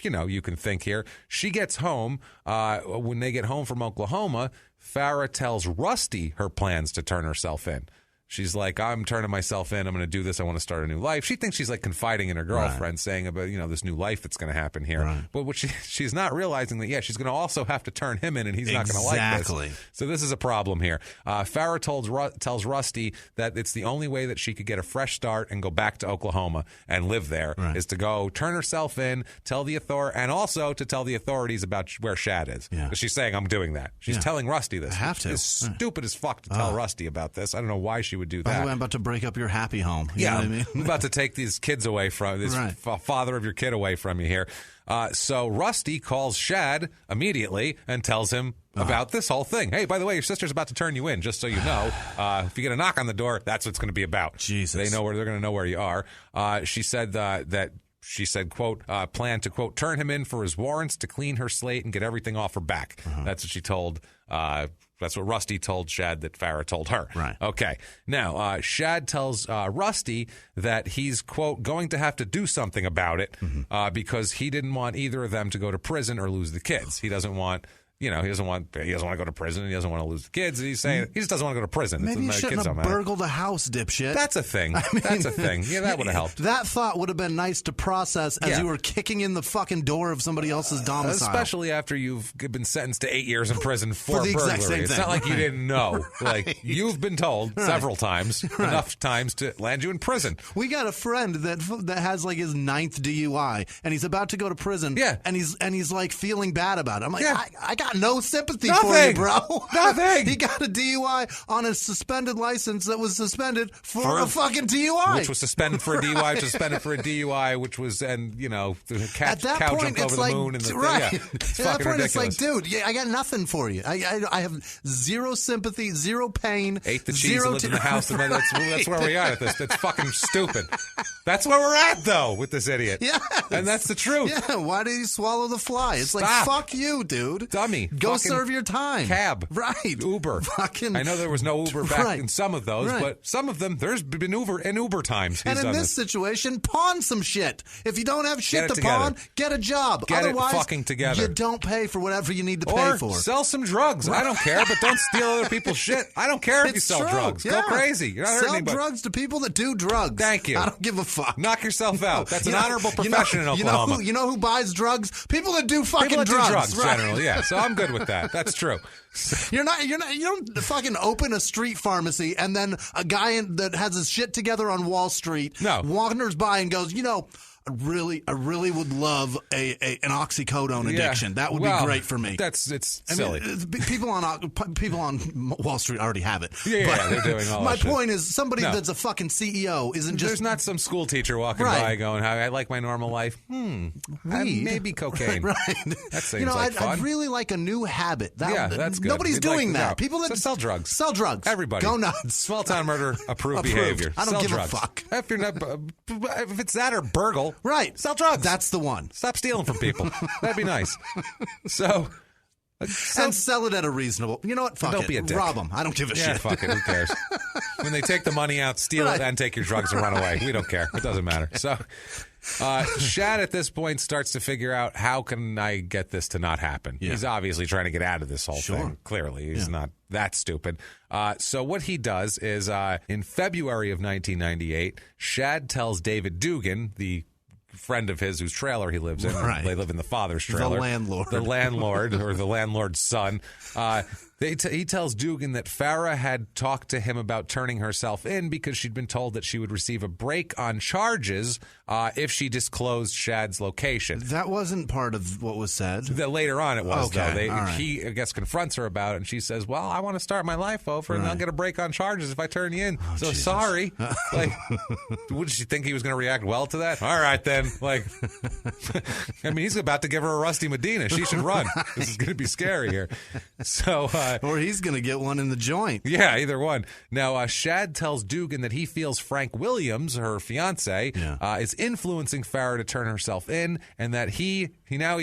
You can think here. She gets home. When they get home from Oklahoma, Farrah tells Rusty her plans to turn herself in. She's like, I'm turning myself in. I'm going to do this. I want to start a new life. She thinks she's like confiding in her girlfriend, saying about, this new life that's going to happen here. Right. But what she's not realizing that, she's going to also have to turn him in, and he's not going to like this. So this is a problem here. Farrah tells Rusty that it's the only way that she could get a fresh start and go back to Oklahoma and live there is to go turn herself in, and also to tell the authorities about where Shad is. Because she's saying, I'm doing that. She's telling Rusty this. I have to. It's stupid as fuck to tell Rusty about this. I don't know why she would do that. By the way, I'm about to break up your happy home. You know what I mean? I'm about to take these kids away from this father of your kid away from you here. So Rusty calls Shad immediately and tells him about this whole thing. Hey, by the way, your sister's about to turn you in, just so you know. If you get a knock on the door, that's what it's going to be about. Jesus. They're going to know where you are. She said that she said, quote, plan to, quote, turn him in for his warrants to clean her slate and get everything off her back. That's what she told. That's what Rusty told Shad that Farrah told her. Right. Okay. Now, Shad tells Rusty that he's, quote, going to have to do something about it because he didn't want either of them to go to prison or lose the kids. He doesn't want... he doesn't want to go to prison. He doesn't want to lose the kids. He's saying he just doesn't want to go to prison. Maybe you shouldn't have burgled the house, dipshit. That's a thing. That's a thing. Yeah, that would have helped. That thought would have been nice to process as you were kicking in the fucking door of somebody else's domicile. Especially after you've been sentenced to 8 years in prison for the burglary. Exact same it's thing. Not like you didn't know. Like you've been told several times, enough times to land you in prison. We got a friend that has like his 9th DUI, and he's about to go to prison. Yeah, and he's like feeling bad about it. I'm like, I got no sympathy Nothing. for you, bro. Nothing. He got a DUI on a suspended license that was suspended for a fucking DUI. Which was suspended for a DUI, which was suspended for a DUI, which was, and, the at that cow point, jumped over like, the moon. And it's fucking that point, ridiculous. it's like, dude, I got nothing for you. I have zero sympathy, zero pain. Ate the cheese and lived in the house. And that's where we are at this. That's fucking stupid. That's where we're at, though, with this idiot. Yeah. And that's the truth. Yeah, why did he swallow the fly? It's like, fuck you, dude. Dummy. Go serve your time. Cab. Right. Uber. Fucking. I know there was no Uber back in some of those, but some of them, there's been Uber times. And in this situation, pawn some shit. If you don't have shit to pawn, get a job. Otherwise, it fucking together. You don't pay for whatever you need to pay for. Sell some drugs. I don't care, but don't steal other people's shit. I don't care if you sell drugs. Yeah. Go crazy. You're not hurting anybody. Sell drugs to people that do drugs. Thank you. I don't give a fuck. Knock yourself out. That's an honorable profession in Oklahoma. You know who buys drugs? People that do fucking drugs. People that do drugs, generally, yeah. So I'm good with that. That's true. You don't fucking open a street pharmacy and then a guy that has his shit together on Wall Street wanders by and goes, I really would love an oxycodone addiction. That would be great for me. It's silly. People on Wall Street already have it. Yeah, they're doing all my that shit. point is somebody that's a fucking CEO isn't just... There's not some school teacher walking by going, I like my normal life. Maybe cocaine. Right. That seems like fun. I'd really like a new habit. That's good. Nobody's doing that. People that sell drugs. Sell drugs. Everybody. Go nuts. Small town murder, approved behavior. I don't sell give drugs. a fuck. If it's that or burgle, right. Sell drugs. That's the one. Stop stealing from people. That'd be nice. So and sell it at a reasonable. You know what? Fuck don't it. Be a dick. Rob them. I don't give a shit. Fuck it. Who cares? When they take the money out, steal it, and take your drugs and run away. We don't care. It doesn't matter. So Shad at this point starts to figure out, how can I get this to not happen? He's obviously trying to get out of this whole thing. Clearly, he's not that stupid. So what he does is in February of 1998, Shad tells David Dugan, the friend of his whose trailer he lives in. They live in the father's trailer. The landlord. The landlord or the landlord's son. He tells Dugan that Farah had talked to him about turning herself in because she'd been told that she would receive a break on charges if she disclosed Shad's location. That wasn't part of what was said. Later on it was, though. Right. He, I guess, confronts her about it, and she says, well, I want to start my life over, and I'll get a break on charges if I turn you in. So Jesus. sorry. Like, would she think he was going to react well to that? All right, then. Like, I mean, he's about to give her a Rusty Medina. She should run. This is going to be scary here. So... or he's going to get one in the joint. Yeah, either one. Now, Shad tells Dugan that he feels Frank Williams, her fiance, is influencing Farah to turn herself in, and that he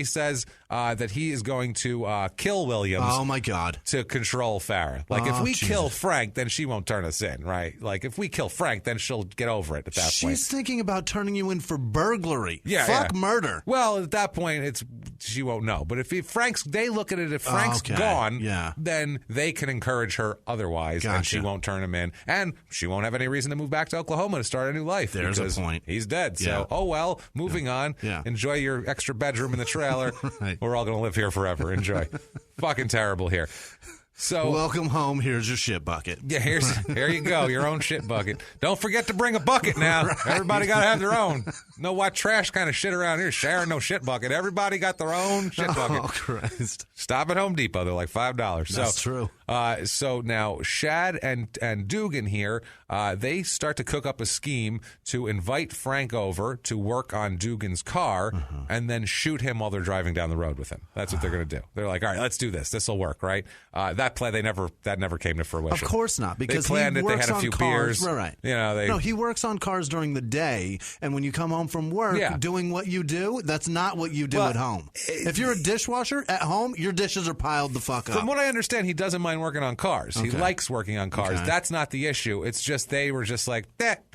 says that he is going to kill Williams. Oh, my God. To control Farah. Like, if we kill Frank, then she won't turn us in, right? Like, if we kill Frank, then she'll get over it at that point. She's thinking about turning you in for burglary. Yeah, Fuck murder. Well, at that point, she won't know. But if they look at it, if Frank's gone, then they can encourage her otherwise, and she won't turn him in. And she won't have any reason to move back to Oklahoma to start a new life. There's a point. He's dead. So, moving on. Yeah. Enjoy your extra bedroom in the trailer. Right. We're all going to live here forever. Enjoy. Fucking terrible here. So welcome home. Here's your shit bucket. Yeah, here you go. Your own shit bucket. Don't forget to bring a bucket now. Right. Everybody got to have their own. No white trash kind of shit around here. Sharing no shit bucket. Everybody got their own shit bucket. Oh, Christ. Stop at Home Depot. They're like $5. That's true. So now Shad and Dugan here, they start to cook up a scheme to invite Frank over to work on Dugan's car and then shoot him while they're driving down the road with him. That's what they're going to do. They're like, all right, let's do this. This will work, right? That plan, that never came to fruition. Of course not, because they planned it. They had a few beers. Right. You know, no, he works on cars during the day, and when you come home from work, doing what you do, that's not what you do at home. If you're a dishwasher at home, your dishes are piled the fuck up. From what I understand, he doesn't mind working on cars. Okay. He likes working on cars. Okay. That's not the issue. It's just they were just like,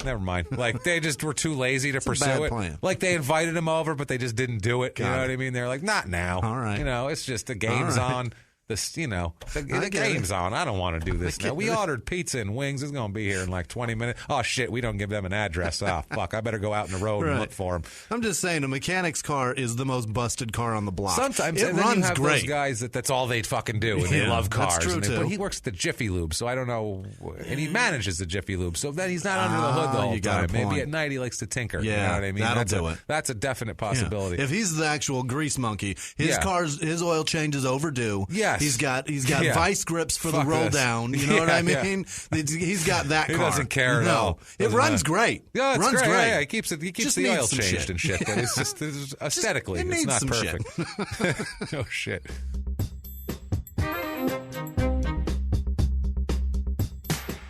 never mind. Like, they just were too lazy to pursue it. Plan. Like, they invited him over, but they just didn't do it. You know what I mean? They're like, not now. All right. You know, it's just the game's on. The game's on. I don't want to do this now. We ordered pizza and wings. It's going to be here in like 20 minutes. Oh, shit, we don't give them an address. Oh, fuck, I better go out in the road and look for them. I'm just saying, a mechanic's car is the most busted car on the block. Sometimes it runs great. Those guys that's all they fucking do, and they love cars. That's true, too. But he works at the Jiffy Lube, so I don't know. And he manages the Jiffy Lube, so then he's not under the hood the whole time. Maybe at night he likes to tinker. Yeah, you know what I mean? That'll do it. That's a definite possibility. Yeah. If he's the actual grease monkey, his oil change is overdue. Yes. He's got vice grips for the roll down. You know what I mean? He's got that car. He doesn't care at all. It runs great. Yeah, it runs great. great. Yeah, he keeps the oil changed and shit. But it's just aesthetically, it's not perfect. No shit.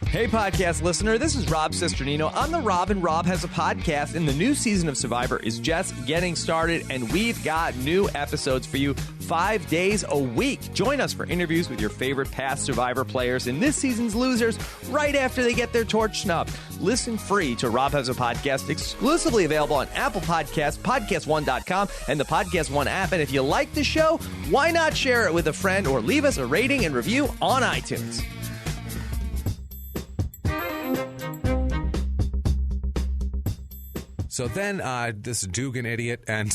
Hey, podcast listener, this is Rob Cisternino on the Rob and Rob Has a Podcast, and the new season of Survivor is just getting started, and we've got new episodes for you 5 days a week. Join us for interviews with your favorite past Survivor players and this season's losers right after they get their torch snubbed. Listen free to Rob Has a Podcast, exclusively available on Apple Podcasts, PodcastOne.com, and the Podcast One app. And if you like the show, why not share it with a friend or leave us a rating and review on iTunes? So then this Dugan idiot and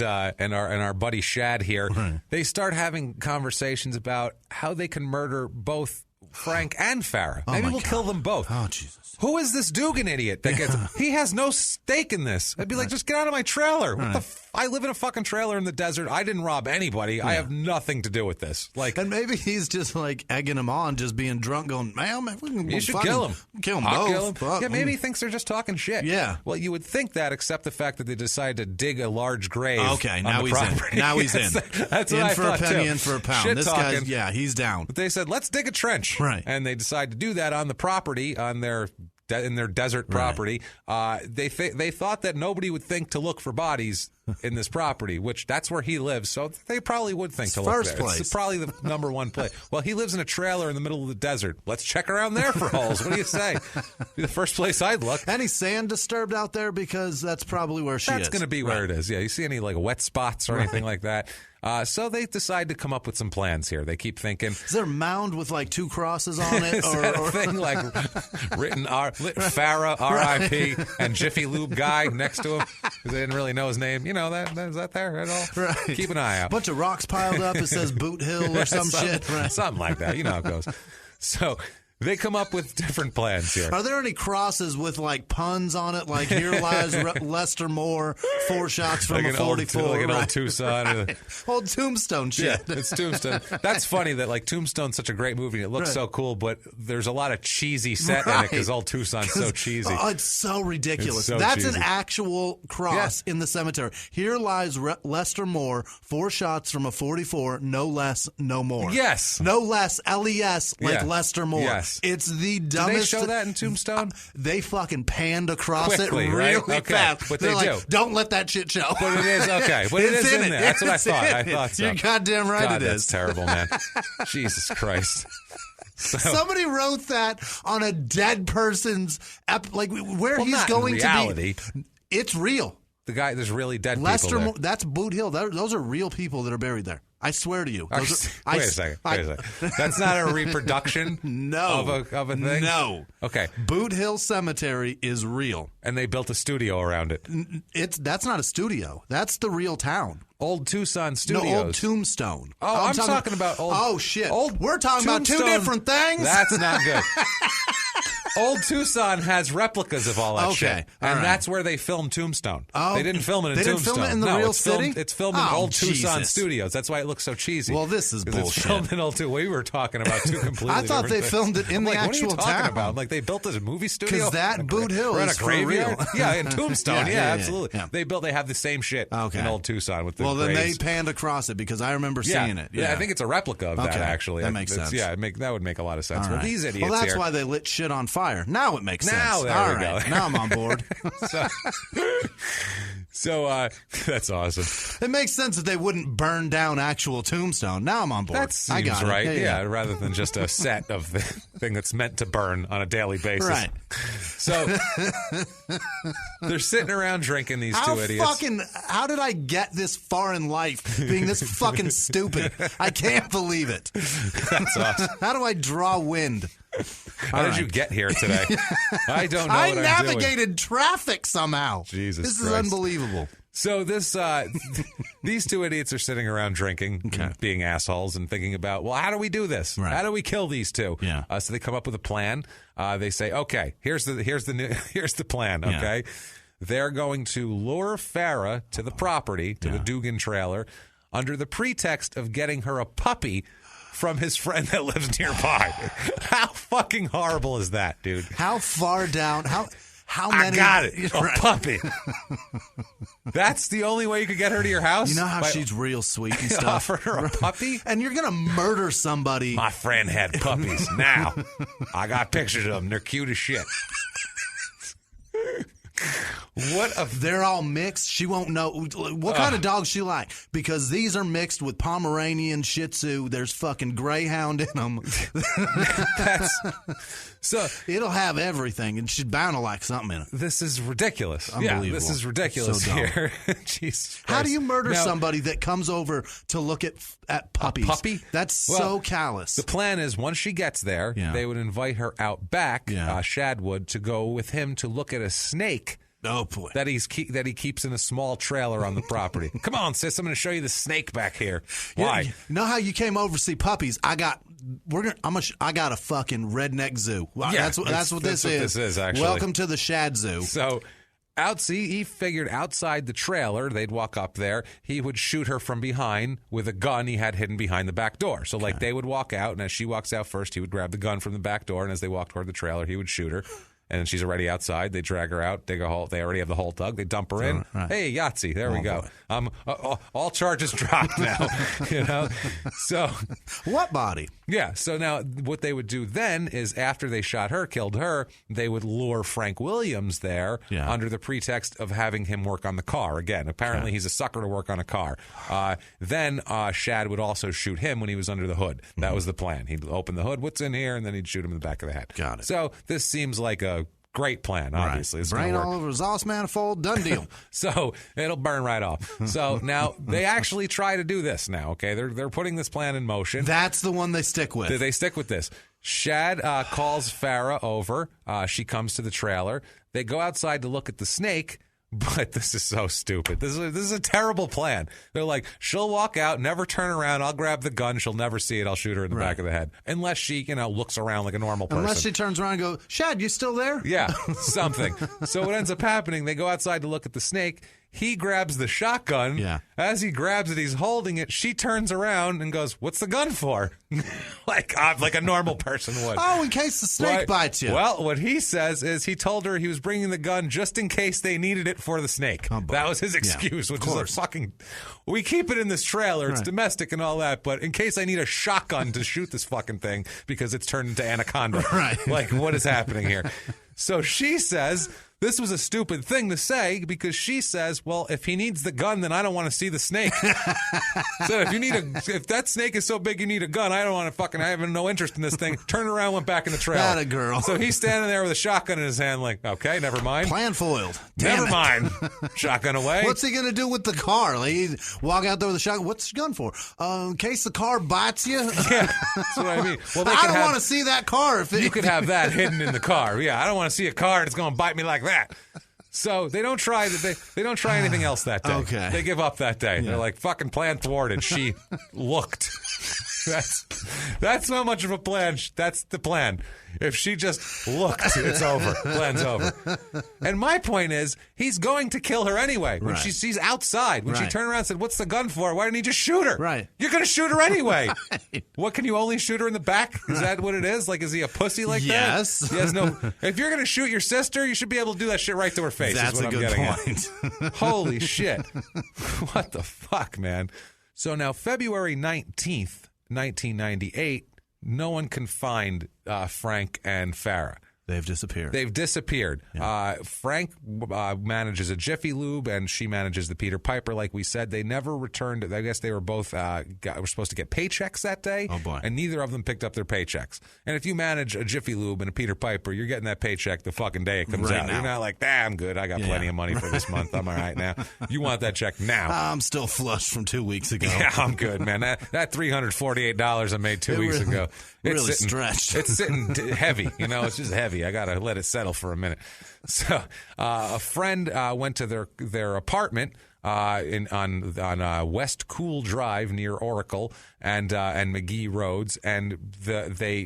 our buddy Shad here, they start having conversations about how they can murder both Frank and Farah. Maybe we'll kill them both. Oh, Jesus. Who is this Dugan idiot that gets... He has no stake in this. I'd be like, just get out of my trailer. What I live in a fucking trailer in the desert. I didn't rob anybody. Yeah. I have nothing to do with this. Like, and maybe he's just like egging him on, just being drunk, going, man, you should kill him. Kill them both. Kill him. Yeah, maybe he thinks they're just talking shit. Yeah. Well, you would think that, except the fact that they decided to dig a large grave. Okay, now he's in. Now he's in. That's in what for I a penny, too. in for a pound. Shit this talking. guy's, he's down. But they said, let's dig a trench. Right. And they decide to do that on the property, on their desert property. They thought that nobody would think to look for bodies in this property, which that's where he lives, so they probably would think to look there. Place. It's probably the number one place. Well, he lives in a trailer in the middle of the desert. Let's check around there for holes. What do you say? Be the first place I'd look. Any sand disturbed out there? Because that's probably where she is. That's going to be where it is. Yeah, you see any like wet spots or anything like that? So they decide to come up with some plans here. They keep thinking. Is there a mound with like 2 crosses on it? Is that a thing like written Farah, R.I.P. and Jiffy Lube guy next to him? Because they didn't really know his name. You know that. Is that there at all? Right. Keep an eye out. Bunch of rocks piled up. It says Boot Hill or some shit. Right. Something like that. You know how it goes. So they come up with different plans here. Are there any crosses with like puns on it? Like here lies Lester Moore, 4 shots from like a 44. Like an old Tucson. Right. Old Tombstone shit. Yeah, it's Tombstone. That's funny that like Tombstone's such a great movie. It looks so cool, but there's a lot of cheesy set in it because old Tucson's so cheesy. Oh, it's so ridiculous. It's so That's cheesy. an actual cross in the cemetery. Here lies Lester Moore, 4 shots from a 44, no less, no more. Yes. No less, LES, like Lester Moore. Yes. It's the dumbest. Did they show that in Tombstone? They fucking panned across Quickly, it really right? Okay. fast. But They're they like, do. Don't let that shit show. But it is okay. But it is in there. That's what I thought. I thought so. You're goddamn right God, it that's is. terrible, man. Jesus Christ. So, somebody wrote that on a dead person's like where he's not going in reality. To be. It's real. The guy, there's really dead Lester people there. Moore, that's Boot Hill. Those are real people that are buried there. I swear to you. Wait a second. That's not a reproduction no, of a thing? No. Okay. Boot Hill Cemetery is real. And they built a studio around it. That's not a studio. That's the real town. Old Tucson Studios. No, Old Tombstone. Oh, I'm talking about old... Oh, shit. We're talking about 2 different things? That's not good. Old Tucson has replicas of all that shit. And that's where they filmed Tombstone. Oh, they didn't film it in Tombstone. They didn't film it in the real city? It's filmed in Old Tucson Studios. That's why it looks so cheesy. Well, this is bullshit. It's filmed in Old Tucson. We were talking about 2 completely I thought they things. filmed it in the actual what are you talking town. about? Like they built this movie studio? Because that Boot Hill is for real. Yeah, in Tombstone. Yeah, absolutely. Yeah. They have the same shit in Old Tucson with the then graves. they panned across it because I remember seeing it. Yeah, I think it's a replica of that, actually. That makes sense. Yeah, that would make a lot of sense. All Well, these idiots Well, that's here. why they lit shit on fire. Now it makes sense. Now, there All we go. Now I'm on board. So that's awesome. It makes sense that they wouldn't burn down actual Tombstone. Now I'm on board. That seems I got right. it. Yeah, rather than just a set of the thing that's meant to burn on a daily basis. Right. So they're sitting around drinking, these 2 idiots. How did I get this far in life being this fucking stupid? I can't believe it. That's awesome. How do I draw wind? How did you get here today? I don't know. I what navigated traffic somehow. Jesus This Christ. is unbelievable. So these 2 idiots are sitting around drinking, being assholes, and thinking about, well, how do we do this? Right. How do we kill these 2? Yeah. So they come up with a plan. They say, okay, here's the plan. Okay, they're going to lure Farrah to the property, to the Dugan trailer, under the pretext of getting her a puppy from his friend that lives nearby. How fucking horrible is that, dude? How far down? How many? I got it. A puppy. That's the only way you could get her to your house? You know how she's real sweet and stuff? Offer her a puppy? And you're going to murder somebody. My friend had puppies. Now, I got pictures of them. They're cute as shit. They're all mixed. She won't know what kind of dog she like because these are mixed with Pomeranian, Shih Tzu. There's fucking Greyhound in them. So it'll have everything, and she's bound to like something in it. This is ridiculous. Unbelievable. Yeah, this is ridiculous So here. Jesus Christ. How do you murder somebody that comes over to look at puppies? A puppy? That's so callous. The plan is once she gets there, they would invite her out back, Shad would, to go with him to look at a snake. Oh boy! That he keeps in a small trailer on the property. Come on, sis, I'm going to show you the snake back here. Why? You know how you came over to see puppies? I got a fucking redneck zoo. Yeah, that's what this is. Actually. Welcome to the Shad Zoo. So. He figured outside the trailer, they'd walk up there, he would shoot her from behind with a gun he had hidden behind the back door. So, they would walk out, and as she walks out first, he would grab the gun from the back door, and as they walk toward the trailer, he would shoot her. And she's already outside. They drag her out. They already have the hole dug. They dump her in. Right. Hey, Yahtzee. There we go. All charges dropped now. So what body? Yeah. So now what they would do then is after they shot her, killed her, they would lure Frank Williams there under the pretext of having him work on the car. Again, apparently he's a sucker to work on a car. Then Shad would also shoot him when he was under the hood. That was the plan. He'd open the hood, what's in here, and then he'd shoot him in the back of the head. Got it. So this seems like a great plan, obviously. It's brain all over exhaust manifold, done deal. So it'll burn right off. So now they actually try to do this now, okay? They're putting this plan in motion. That's the one they stick with. They stick with this. Shad calls Farrah over. She comes to the trailer. They go outside to look at the snake. But this is so stupid. This is a terrible plan. They're like, she'll walk out, never turn around. I'll grab the gun. She'll never see it. I'll shoot her in the back of the head. Unless she, looks around like a normal person. Unless she turns around and goes, Shad, you still there? Yeah, something. So what ends up happening, they go outside to look at the snake. He grabs the shotgun. Yeah. As he grabs it, he's holding it. She turns around and goes, "What's the gun for?" like a normal person would. Oh, in case the snake bites you. Well, what he says is he told her he was bringing the gun just in case they needed it for the snake. That was his excuse, which is a fucking... We keep it in this trailer. It's domestic and all that, but in case I need a shotgun to shoot this fucking thing because it's turned into Anaconda. Right. Like, what is happening here? So she says... This was a stupid thing to say because she says, well, if he needs the gun, then I don't want to see the snake. So if that snake is so big you need a gun, I don't want to I have no interest in this thing. Turned around, went back in the trailer. Not a girl. So he's standing there with a shotgun in his hand like, okay, never mind. Plan foiled. Never mind. Shotgun away. What's he going to do with the car? Like, he walk out there with a shotgun. What's the gun for? In case the car bites you? Yeah, that's what I mean. Well, I don't want to see that car. You could have that hidden in the car. Yeah, I don't want to see a car that's going to bite me like that. So they don't try anything else that day. Okay. They give up that day. Yeah. They're like, fucking plan thwarted. She looked. That's not much of a plan. That's the plan. If she just looked, it's over. Plan's over. And my point is, he's going to kill her anyway. When she's outside. When she turned around and said, "What's the gun for?" Why didn't he just shoot her? Right. You're going to shoot her anyway. What, can you only shoot her in the back? Is that what it is? Like, is he a pussy like that? Yes. He has no. If you're going to shoot your sister, you should be able to do that shit right to her face. That's is what a I'm good getting point. At. Holy shit. What the fuck, man? So now, February 19th, 1998, no one can find Frank and Farrah. They've disappeared. Yeah. Frank manages a Jiffy Lube, and she manages the Peter Piper, like we said. They never returned. I guess they were both were supposed to get paychecks that day. Oh, boy. And neither of them picked up their paychecks. And if you manage a Jiffy Lube and a Peter Piper, you're getting that paycheck the fucking day it comes out. Now. You're not like, I'm good. I got plenty of money for this month. I'm all right now. You want that check now. I'm still flush from 2 weeks ago. Yeah, I'm good, man. That $348 I made 2 weeks ago. It's stretched. It's sitting heavy. It's just heavy. I got to let it settle for a minute. So a friend went to their apartment on West Cool Drive near Oracle and McGee Roads, and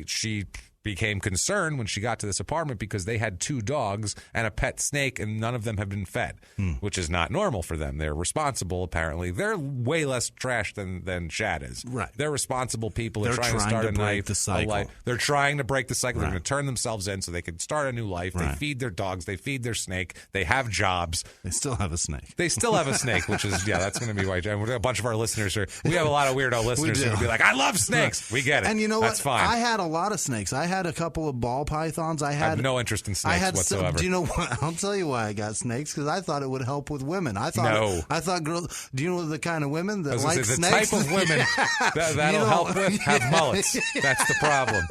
she became concerned when she got to this apartment because they had 2 dogs and a pet snake, and none of them have been fed, which is not normal for them. They're responsible, apparently. They're way less trash than Shad is. Right. They're responsible people. They're trying to start a life. They're trying to break the cycle. Right. They're going to turn themselves in so they can start a new life. Right. They feed their dogs. They feed their snake. They have jobs. They still have a snake. Which is, that's going to be why. A bunch of our listeners we have a lot of weirdo listeners who will be like, I love snakes. We get it. And you know That's what? Fine. I had a lot of snakes. I had a couple of ball pythons. I have no interest in snakes whatsoever. Do you know what? I'll tell you why I got snakes, because I thought it would help with women. I thought girls. Do you know the kind of women that like snakes? The type of women that'll help with have mullets. That's the problem.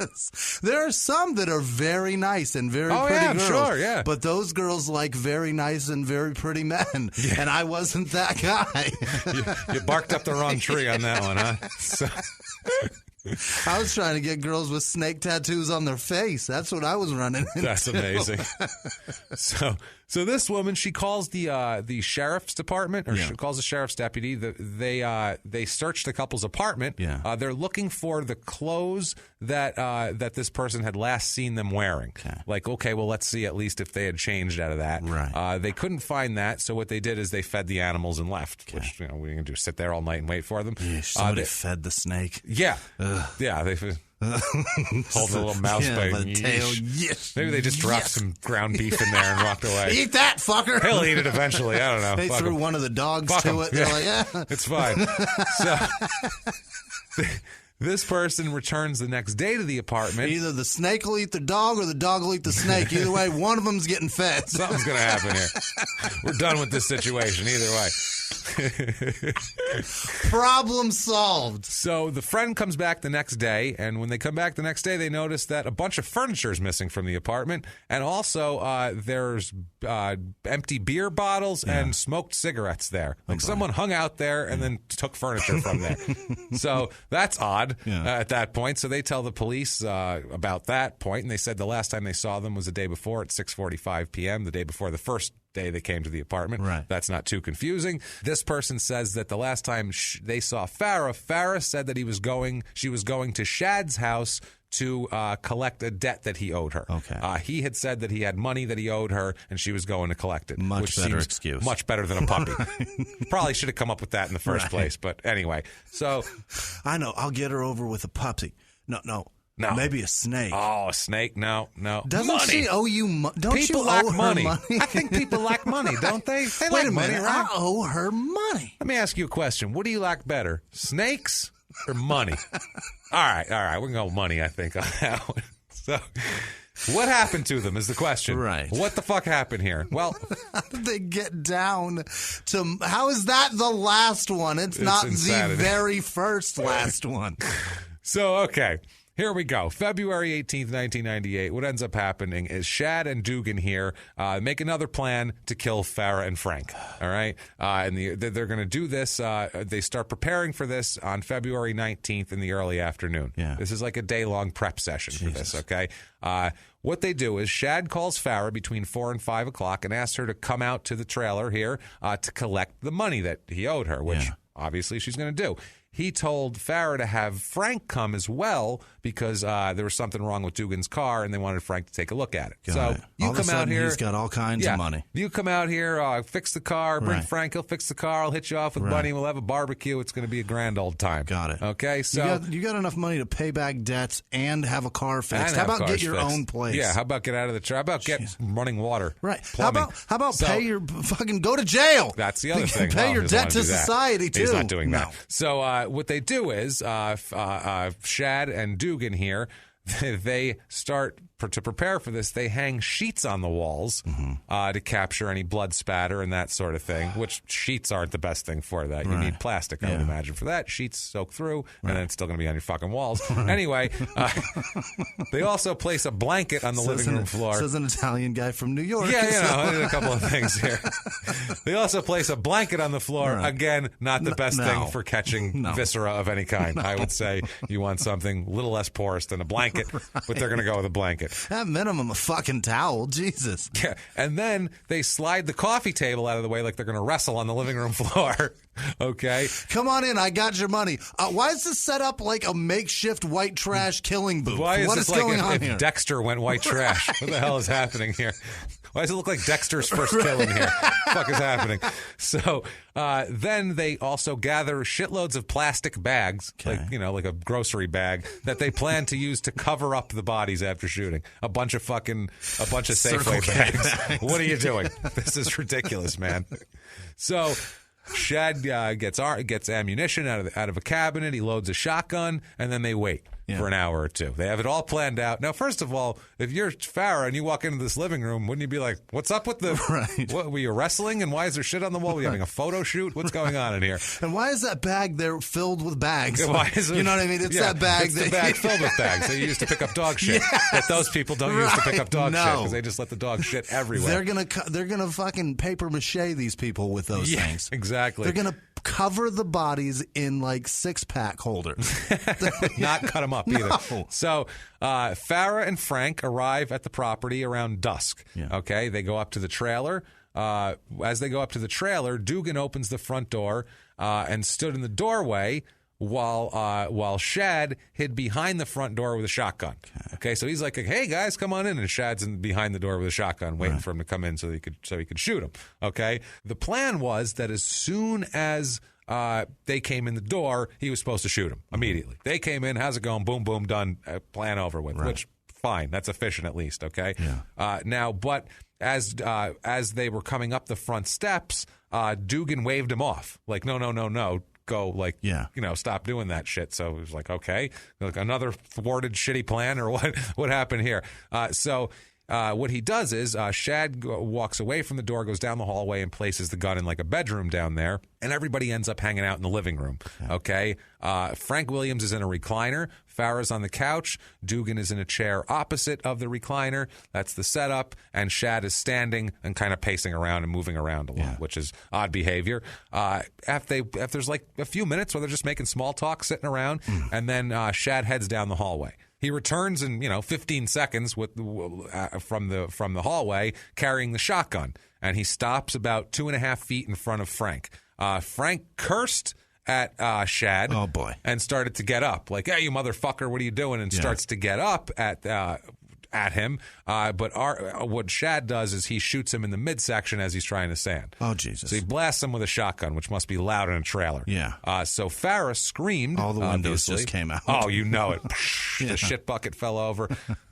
There are some that are very nice and very pretty girls. Sure, yeah. But those girls like very nice and very pretty men, and I wasn't that guy. You barked up the wrong tree on that one, huh? So. I was trying to get girls with snake tattoos on their face. That's what I was running into. That's amazing. So this woman, she calls the sheriff's department, or she calls the sheriff's deputy. They searched the couple's apartment. Yeah. They're looking for the clothes that this person had last seen them wearing. Okay. Like, okay, well, let's see at least if they had changed out of that. Right. They couldn't find that, so what they did is they fed the animals and left. Okay. Which we can do, sit there all night and wait for them. Yeah, somebody fed the snake. Yeah. Ugh. Yeah. They holding a little mouse bite. The tail. Yes. Maybe they just dropped some ground beef in there and walked away. Eat that, fucker. He'll eat it eventually. I don't know. They threw one of the dogs to it. They're like, it's fine. So this person returns the next day to the apartment. Either the snake will eat the dog or the dog will eat the snake. Either way, one of them's getting fed. Something's going to happen here. We're done with this situation either way. Problem solved. So the friend comes back the next day, and when they come back the next day, they notice that a bunch of furniture is missing from the apartment, and also there's empty beer bottles and smoked cigarettes there. Like someone hung out there and then took furniture from there. So that's odd at that point. So they tell the police about that point, and they said the last time they saw them was the day before at 6:45 p.m., the day before the first day they came to the apartment. Right. That's not too confusing. This person says that the last time they saw Farrah said that she was going to Shad's house to collect a debt that he owed her. Okay. He had said that he had money that he owed her, and she was going to collect it. Much better excuse. Much better than a puppy. Probably should have come up with that in the first place, but anyway. So I know. I'll get her over with a puppy. No. Maybe a snake. Oh, a snake? No. Doesn't money. she owe you money? Don't people you lack owe her money. I think people lack money, don't they? They Wait lack a minute. money, right? I owe her money. Let me ask you a question. What do you lack better, snakes or money? All right. We're going to go money, I think, on that one. So, what happened to them is the question. Right. What the fuck happened here? Well, how did they get down to... How is that the last one? It's not insanity. The very first last one. So, okay. Here we go. February 18th, 1998. What ends up happening is Shad and Dugan here make another plan to kill Farrah and Frank. All right? And they're going to do this. They start preparing for this on February 19th in the early afternoon. Yeah. This is like a day-long prep session for this, okay? What they do is Shad calls Farrah between 4 and 5 o'clock and asks her to come out to the trailer here to collect the money that he owed her, which obviously she's going to do. He told Farrah to have Frank come as well because there was something wrong with Dugan's car and they wanted Frank to take a look at it. You come out here. He's got all kinds of money. You come out here, fix the car, bring Frank, he'll fix the car, I'll hit you off with money, we'll have a barbecue. It's going to be a grand old time. Got it. Okay, so. You got enough money to pay back debts and have a car fixed. How about get your own place? Yeah, how about get out of the car? How about get running water? Right. Plumbing. How about pay your fucking go to jail? That's the other thing. Pay your debt to society, too. He's not doing that. So what they do is Shad and Dugan here, they start to prepare for this. They hang sheets on the walls to capture any blood spatter and that sort of thing, which sheets aren't the best thing for that. You need plastic, I would imagine, for that. Sheets soak through, and then it's still going to be on your fucking walls. Anyway, they also place a blanket on the living room floor. Says an Italian guy from New York. Yeah, I did a couple of things here. They also place a blanket on the floor. Again, not the best thing for catching viscera of any kind. I would say you want something a little less porous than a blanket, but they're going to go with a blanket. At minimum, a fucking towel. Jesus. Yeah. And then they slide the coffee table out of the way like they're going to wrestle on the living room floor. Okay. Come on in. I got your money. Why is this set up like a makeshift white trash killing booth? Why is what this is like going on if here? Dexter went white trash? What the hell is happening here? Why does it look like Dexter's first kill in here? What the fuck is happening? So then they also gather shitloads of plastic bags, like a grocery bag, that they plan to use to cover up the bodies after shooting. A bunch of Safeway bags. What are you doing? This is ridiculous, man. So Shad gets ammunition out of a cabinet. He loads a shotgun, and then they wait for an hour or two. They have it all planned out. Now, first of all, if you're Farrah and you walk into this living room, wouldn't you be like, what's up with the... What, were you wrestling, and why is there shit on the wall? Were you having a photo shoot? What's going on in here? And why is that bag there filled with bags? Why is it, you know what I mean? It's that bag. It's the bag filled with bags that you use to pick up dog shit. That those people don't use to pick up dog shit because they just let the dog shit everywhere. They're gonna fucking paper mache these people with those things. Exactly. They're gonna cover the bodies in like 6-pack holders. Not cut them up either. No. So Farrah and Frank arrive at the property around dusk. Okay, they go up to the trailer. As they go up to the trailer, Dugan opens the front door and stood in the doorway while Shad hid behind the front door with a shotgun. Okay, so he's like, "Hey guys, come on in," and Shad's behind the door with a shotgun, waiting for him to come in so he could shoot him. Okay, the plan was that as soon as they came in the door, he was supposed to shoot him immediately. They came in, how's it going? Boom, boom, done. Plan over with. Which fine, that's efficient at least. Okay. Now, but as they were coming up the front steps, Dugan waved him off. Like, no. Go, stop doing that shit. So it was like, okay, like another thwarted shitty plan, or what happened here? So what he does is Shad walks away from the door, goes down the hallway, and places the gun in like a bedroom down there, and everybody ends up hanging out in the living room. Okay, Frank Williams is in a recliner. Farrah's on the couch. Dugan is in a chair opposite of the recliner. That's the setup. And Shad is standing and kind of pacing around and moving around a lot, which is odd behavior. After there's like a few minutes where they're just making small talk, sitting around, and then Shad heads down the hallway. He returns in 15 seconds with from the hallway carrying the shotgun, and he stops about 2.5 feet in front of Frank. Frank cursed at Shad. Oh boy! And started to get up, like, "Hey, you motherfucker, what are you doing?" And starts to get up at him. But what Shad does is he shoots him in the midsection as he's trying to stand. Oh, Jesus. So he blasts him with a shotgun, which must be loud in a trailer. Yeah. So Farrah screamed. All the windows just came out. Oh, you know it. The shit bucket fell over.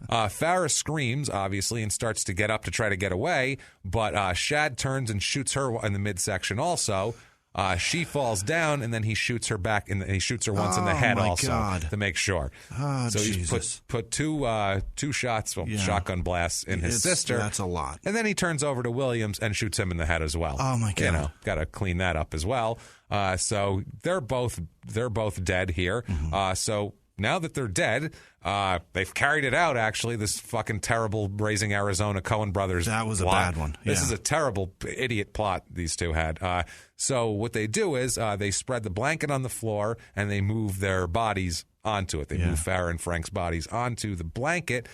Farrah screams, obviously, and starts to get up to try to get away. But Shad turns and shoots her in the midsection also. She falls down, and then he shoots her back, and he shoots her once in the head also to make sure. Oh, so Jesus. He's put two shots, shotgun blasts in his sister. That's a lot. And then he turns over to Williams and shoots him in the head as well. Oh my God! Got to clean that up as well. So they're both dead here. Mm-hmm. So now that they're dead, they've carried it out, actually, this fucking terrible Raising Arizona Coen brothers That was plot. a bad one. This is a terrible idiot plot these two had. So what they do is they spread the blanket on the floor and they move their bodies onto it. They move Farrah and Frank's bodies onto the blanket.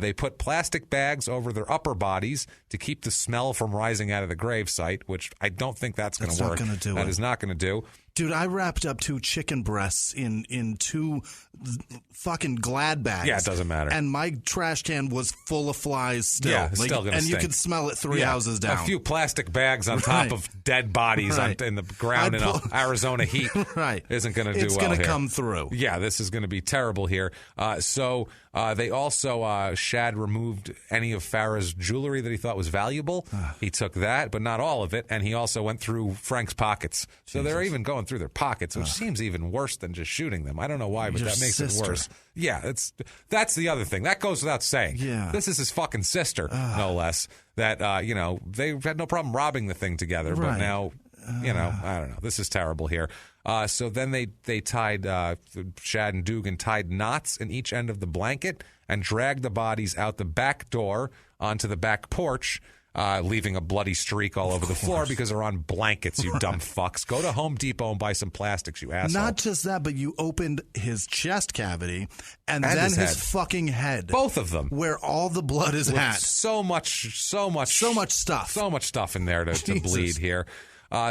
They put plastic bags over their upper bodies to keep the smell from rising out of the grave site, which I don't think that's going to work. That is not going to do. Dude, I wrapped up 2 chicken breasts in 2 fucking Glad bags. Yeah, it doesn't matter. And my trash can was full of flies still. Yeah, it's still going to stink. stink. You could smell it 3 houses down. A few plastic bags on top of dead bodies in the ground in Arizona heat isn't going to do well. It's going to come through. Yeah, this is going to be terrible here. So they also, Shad removed any of Farrah's jewelry that he thought was valuable. He took that, but not all of it. And he also went through Frank's pockets. So they're even going through their pockets, which seems even worse than just shooting them. I don't know why, but that makes it worse. Yeah, that's the other thing. That goes without saying. Yeah. This is his fucking sister, no less. That, they had no problem robbing the thing together, but now, I don't know. This is terrible here. So then they tied, Shad and Dugan tied knots in each end of the blanket and dragged the bodies out the back door onto the back porch, leaving a bloody streak all over the floor because they're on blankets, you dumb fucks. Go to Home Depot and buy some plastics, you asshole. Not just that, but you opened his chest cavity and then his fucking head. Both of them. Where all the blood is at. So much stuff. So much stuff in there to bleed here.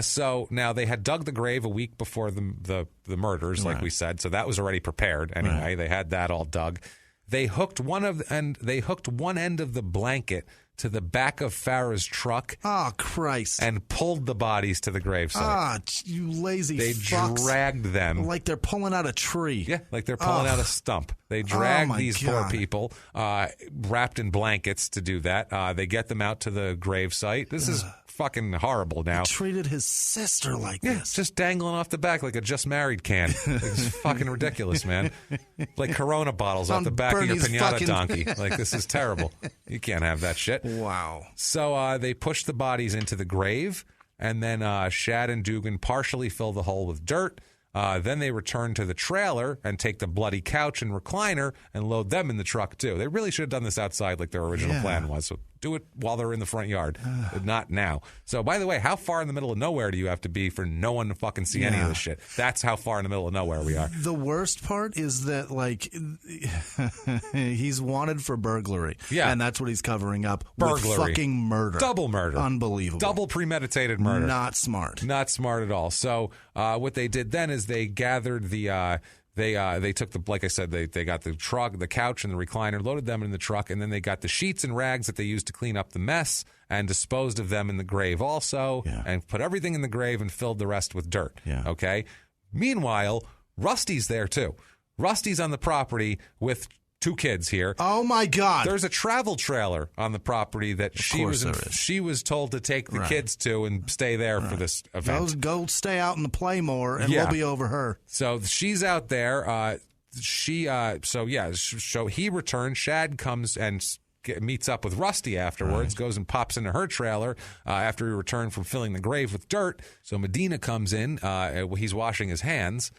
So now they had dug the grave a week before the murders, like we said. So that was already prepared anyway. Right. They had that all dug. They hooked one end of the blanket to the back of Farrah's truck. Oh, Christ. And pulled the bodies to the gravesite. Ah, you lazy fucks. They dragged them. Like they're pulling out a tree. Yeah, like they're pulling out a stump. They dragged these poor people, wrapped in blankets to do that. They get them out to the gravesite. This is fucking horrible now. He treated his sister like this. Just dangling off the back like a just married can. It's fucking ridiculous, man. Like Corona bottles off the back of your pinata donkey. Like, this is terrible. You can't have that shit. Wow. So they push the bodies into the grave, and then Shad and Dugan partially fill the hole with dirt. Then they return to the trailer and take the bloody couch and recliner and load them in the truck, too. They really should have done this outside like their original plan was. So do it while they're in the front yard, but not now. So, by the way, how far in the middle of nowhere do you have to be for no one to fucking see any of this shit? That's how far in the middle of nowhere we are. The worst part is that, like, he's wanted for burglary. Yeah. And that's what he's covering up. Burglary. With fucking murder. Double murder. Unbelievable. Double premeditated murder. Not smart. Not smart at all. So what they did then is they gathered the... They took the, like I said, they got the truck, the couch, and the recliner, loaded them in the truck, and then they got the sheets and rags that they used to clean up the mess and disposed of them in the grave also, and put everything in the grave and filled the rest with dirt. Yeah. Okay. Meanwhile, Rusty's there too. Rusty's on the property with 2 kids here. Oh my God! There's a travel trailer on the property that she was told to take the kids to and stay there for this event. Go stay out in the play more, and we'll be over her. So she's out there. So he returns. Shad comes and meets up with Rusty afterwards. Goes and pops into her trailer after he returned from filling the grave with dirt. So Medina comes in. He's washing his hands.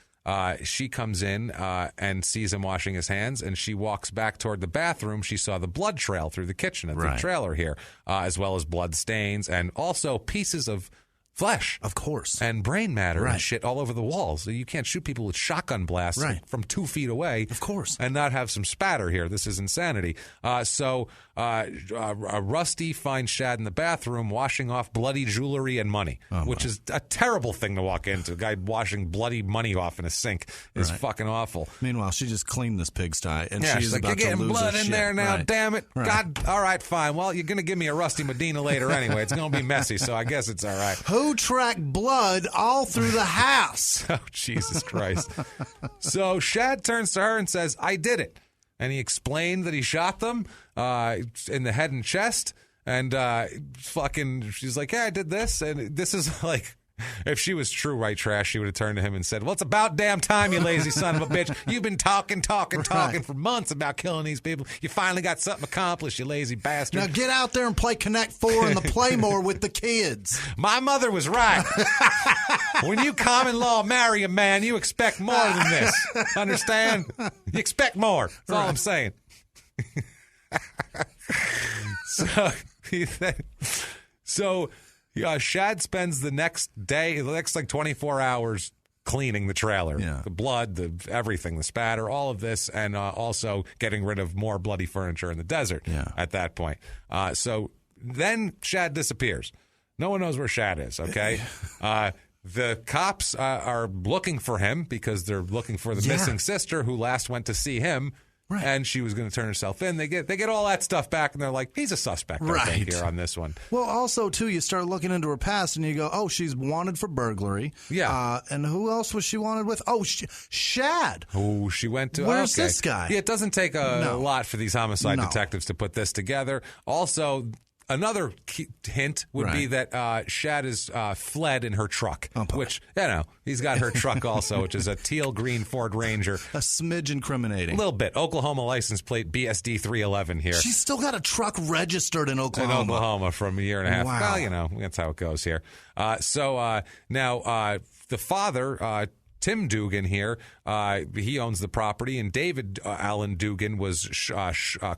She comes in and sees him washing his hands, and she walks back toward the bathroom. She saw the blood trail through the kitchen at the trailer here, as well as blood stains and also pieces of flesh. Of course. And brain matter and shit all over the walls. You can't shoot people with shotgun blasts from 2 feet away. Of course. And not have some spatter here. This is insanity. So Rusty finds Shad in the bathroom washing off bloody jewelry and money, which is a terrible thing to walk into. A guy washing bloody money off in a sink is fucking awful. Meanwhile, she just cleaned this pigsty, and she's like, about you're to getting lose blood her in shit. there now, damn it. God, all right, fine. Well, you're going to give me a Rusty Medina later anyway. It's going to be messy, so I guess it's all right. Who tracked blood all through the house? Oh, Jesus Christ. So Shad turns to her and says, I did it. And he explained that he shot them in the head and chest. And she's like, yeah, I did this. And this is like, if she was true white trash, she would have turned to him and said, well, it's about damn time, you lazy son of a bitch. You've been talking for months about killing these people. You finally got something accomplished, you lazy bastard. Now get out there and play Connect 4 and the Playmore with the kids. My mother was right. When you common law marry a man, you expect more than this. Understand? You expect more. That's all I'm saying. So Shad spends the next 24 hours cleaning the trailer. Yeah. The blood, everything, the spatter, all of this, and also getting rid of more bloody furniture in the desert at that point. So then Shad disappears. No one knows where Shad is, okay? The cops are looking for him because they're looking for the missing sister who last went to see him. Right. And she was going to turn herself in. They get all that stuff back, and they're like, he's a suspect, I think, here on this one. Well, also, too, you start looking into her past, and you go, oh, she's wanted for burglary. Yeah. And who else was she wanted with? Oh, Shad. Oh, she went to... Where's this guy? Yeah, it doesn't take a lot for these homicide detectives to put this together. Also... Another hint would be that Shad is fled in her truck, which, he's got her truck also, which is a teal green Ford Ranger. A smidge incriminating. A little bit. Oklahoma license plate BSD 311 here. She's still got a truck registered in Oklahoma. In Oklahoma from a year and a half. Wow. Well, that's how it goes here. So now the father... Tim Dugan here, he owns the property, and David Allen Dugan was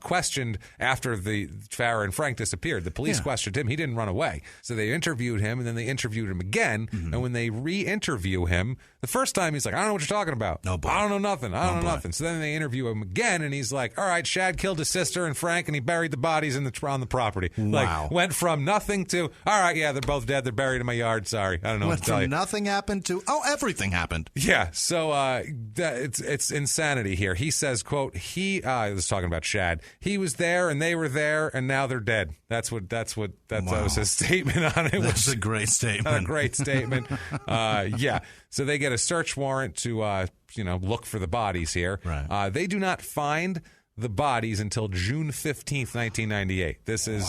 questioned after the Farrah and Frank disappeared. The police questioned him. He didn't run away. So they interviewed him, and then they interviewed him again. Mm-hmm. And when they re-interview him, the first time he's like, I don't know what you're talking about. No, boy. I don't know nothing. I don't know nothing. So then they interview him again, and he's like, all right, Shad killed his sister and Frank, and he buried the bodies on the property. Wow. Like, went from nothing to, all right, yeah, they're both dead. They're buried in my yard. Sorry. I don't know what to tell you. Went from nothing happened to, everything happened. Yeah, so it's insanity here. He says, quote, he was talking about Shad. He was there and they were there and now they're dead. That was his statement on it. That's a great statement. A great statement. Yeah. So they get a search warrant to look for the bodies here. Right. They do not find the bodies until June 15th, 1998. This is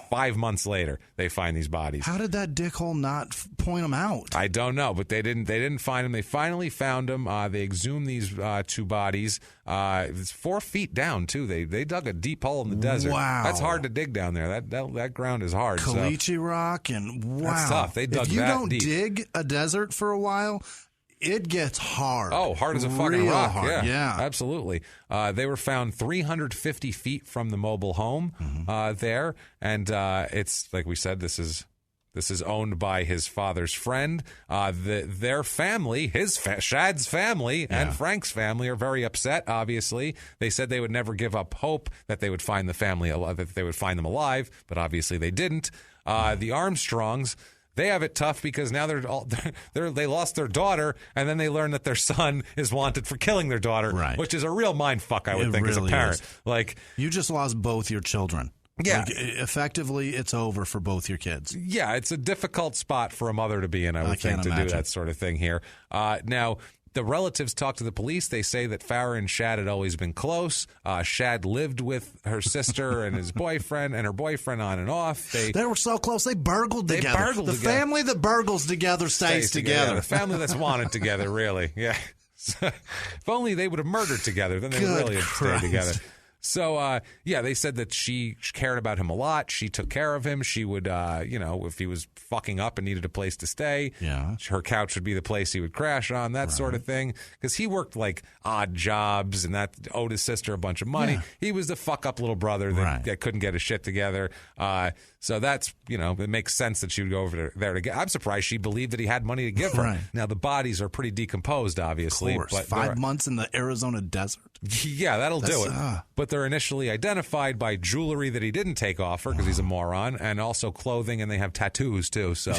5 months later. They find these bodies. How did that dickhole not point them out? I don't know, but they didn't find them. They finally found them. They exhumed these 2 bodies. It's 4 feet down too. They dug a deep hole in the desert. Wow, that's hard to dig down there. That ground is hard. Caliche rock and wow, that's tough. They dug that deep. If you don't dig a desert for a while, it gets hard. Oh, hard as a fucking rock. Hard. Yeah, absolutely. They were found 350 feet from the mobile home there, and it's like we said. This is owned by his father's friend. Their family, Shad's family, and Frank's family are very upset. Obviously, they said they would never give up hope that they would find the family alive, that they would find them alive, but obviously they didn't. The Armstrongs. They have it tough because now they lost their daughter, and then they learn that their son is wanted for killing their daughter, which is a real mind fuck, I would think, really as a parent. Is. Like, you just lost both your children. Yeah. Like, effectively, it's over for both your kids. Yeah, it's a difficult spot for a mother to be in, I would think, to do that sort of thing here. Now, the relatives talk to the police. They say that Farrah and Shad had always been close. Shad lived with her sister and his boyfriend and her boyfriend on and off. They were so close. They burgled together. The family that burgles together stays together. The family that's wanted together, really. Yeah. If only they would have murdered together, then they would really have stayed together. So, they said that she cared about him a lot. She took care of him. She would, if he was fucking up and needed a place to stay, her couch would be the place he would crash on, that sort of thing. Because he worked like odd jobs and that owed his sister a bunch of money. Yeah. He was the fuck up little brother that couldn't get his shit together. So that's, it makes sense that she would go over there to get. I'm surprised she believed that he had money to give her. Right. Now, the bodies are pretty decomposed, obviously. Of course. But 5 months in the Arizona desert. Yeah, that'll do it. But they're initially identified by jewelry that he didn't take off her because he's a moron, and also clothing, and they have tattoos, too. So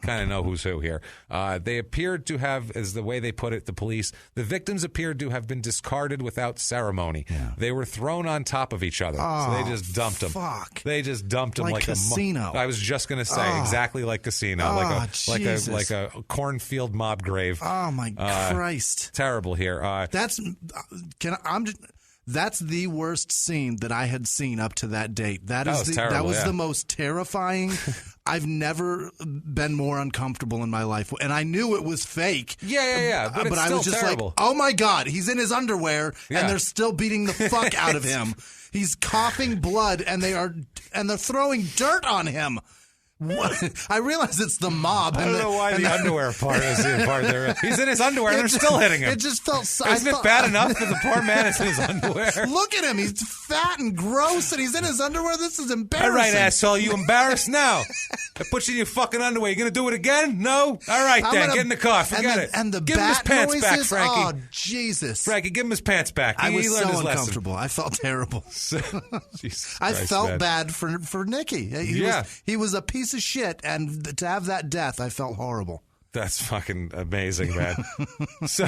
kind of know who's who here. They appeared to have, as the way they put it, the police, the victims appeared to have been discarded without ceremony. Yeah. They were thrown on top of each other. So they just dumped them. They just dumped them like Casino. I was just going to say exactly like Casino, like a cornfield mob grave. Oh my Christ! Terrible here. That's the worst scene that I had seen up to that date. That was the most terrifying. I've never been more uncomfortable in my life, and I knew it was fake. Yeah. But I was just terrible. Like, oh my God, he's in his underwear, and they're still beating the fuck out of him. He's coughing blood, and they're throwing dirt on him. What? I realize it's the mob. I don't know why the underwear part is the part there. He's in his underwear and they're still hitting him. It just felt... Isn't it bad enough that the poor man is in his underwear? Look at him. He's fat and gross and he's in his underwear. This is embarrassing. All right, asshole. You embarrassed now? I put you in your fucking underwear. You going to do it again? No? All right, then. Get in the car. Forget it. And the give him his pants back, Frankie. Oh, Jesus. Frankie, give him his pants back. I was so uncomfortable. I felt terrible. I felt bad for Nicky. He was a piece of shit, and to have that death, I felt horrible. That's fucking amazing, man. So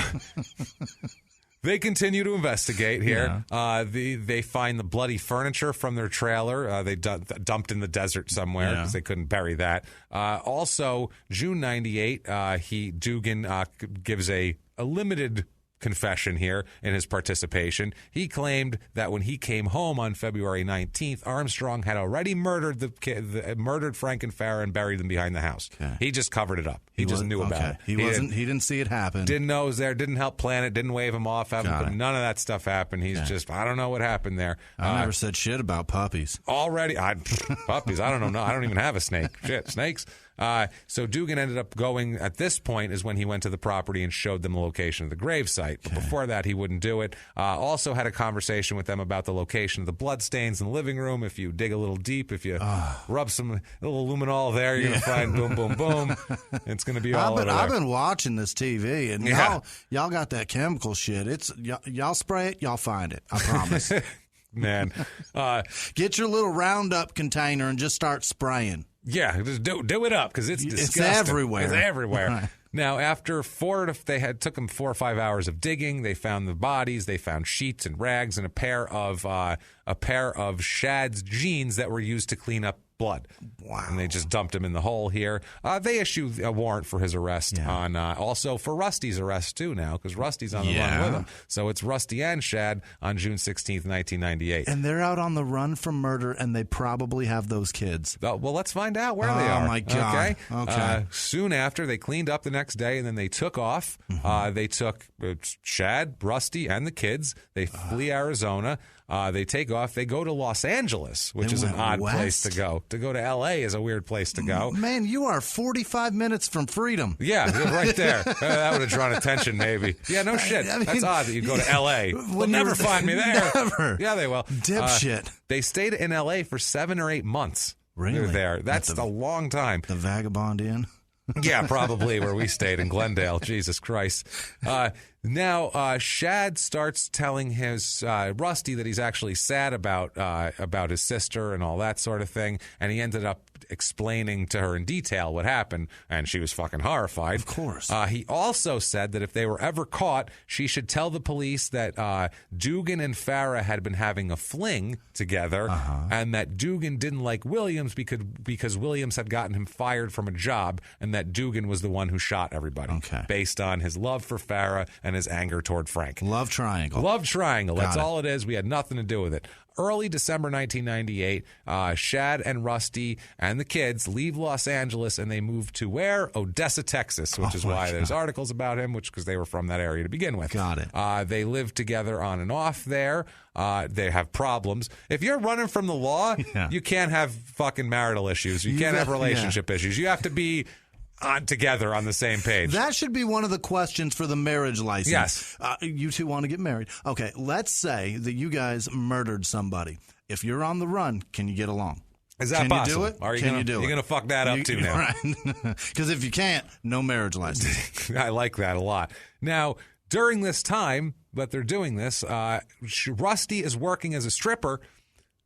they continue to investigate here. Yeah. They find the bloody furniture from their trailer. They dumped in the desert somewhere because they couldn't bury that. Also, June 98, Dugan gives a limited confession here in his participation. He claimed that when he came home on February 19th, Armstrong had already murdered murdered Frank and Farah and buried them behind the house. Okay. He just covered it up. He just knew about it. He didn't see it happen. Didn't know it was there. Didn't help plan it. Didn't wave him off. None of that stuff happened. He's just, I don't know what happened there. I never said shit about puppies. Already, puppies. I don't know. No, I don't even have a snake. Shit, snakes. So Dugan ended up going, at this point is when he went to the property and showed them the location of the gravesite. But before that, he wouldn't do it. Also had a conversation with them about the location of the bloodstains in the living room. If you dig a little deep, if you rub some little luminol there, you're going to find boom, boom, boom. It's going to be all over there. I've been watching this TV, and y'all got that chemical shit. It's y'all spray it, y'all find it. I promise. Man. Get your little Roundup container and just start spraying. Yeah, just do it up because it's disgusting. It's everywhere. It's everywhere. Right. Now, after took them 4 or 5 hours of digging, they found the bodies. They found sheets and rags and a pair of Shad's jeans that were used to clean up blood. Wow. And they just dumped him in the hole here. They issued a warrant for his arrest also for Rusty's arrest too now because Rusty's on the run with him. So it's Rusty and Shad on June 16th, 1998. And they're out on the run from murder and they probably have those kids. Well, let's find out where they are. Oh my God. Okay. Soon after, they cleaned up the next day and then they took off. Mm-hmm. They took Shad, Rusty, and the kids. They flee Arizona. They take off. They go to Los Angeles, which is an odd place to go. To go to L.A. is a weird place to go. Man, you are 45 minutes from freedom. Yeah, right there. That would have drawn attention, maybe. Yeah, no shit. I mean, that's odd that you go to L.A. They'll never find me there. Never. Yeah, they will. Dipshit. They stayed in L.A. for 7 or 8 months. Really? They're there. That's a long time. The Vagabond Inn? Yeah, probably where we stayed in Glendale. Jesus Christ. Now, Shad starts telling his Rusty that he's actually sad about his sister and all that sort of thing, and he ended up explaining to her in detail what happened, and she was fucking horrified. Of course. He also said that if they were ever caught, she should tell the police that Dugan and Farah had been having a fling together, and that Dugan didn't like Williams because Williams had gotten him fired from a job, and that Dugan was the one who shot everybody, based on his love for Farah and and his anger toward Frank. Love triangle. Love triangle. That's all it is. We had nothing to do with it. Early December 1998, Shad and Rusty and the kids leave Los Angeles and they move to where? Odessa, Texas, which is why there's articles about him, because they were from that area to begin with. Got it. They live together on and off there. They have problems. If you're running from the law, you can't have fucking marital issues. You can't have relationship issues. You have to be together on the same page. That should be one of the questions for the marriage license. Yes. You two want to get married. Okay, let's say that you guys murdered somebody. If you're on the run, can you get along? Is that possible? You do it? Are you You're going to fuck that up too now? Because if you can't, no marriage license. I like that a lot. Now, during this time that they're doing this, Rusty is working as a stripper.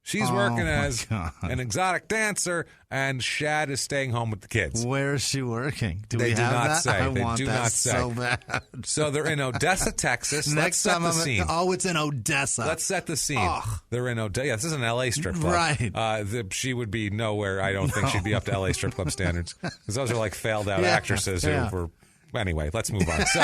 She's working as an exotic dancer, and Shad is staying home with the kids. Where is she working? They do not say. They do not say. So bad. So they're in Odessa, Texas. Let's set the scene. It's in Odessa. Let's set the scene. They're in Odessa. Yeah, this is an L.A. strip club. Right. She would be nowhere. I don't think she'd be up to L.A. strip club standards, because those are like failed out actresses who were. Anyway, let's move on. So,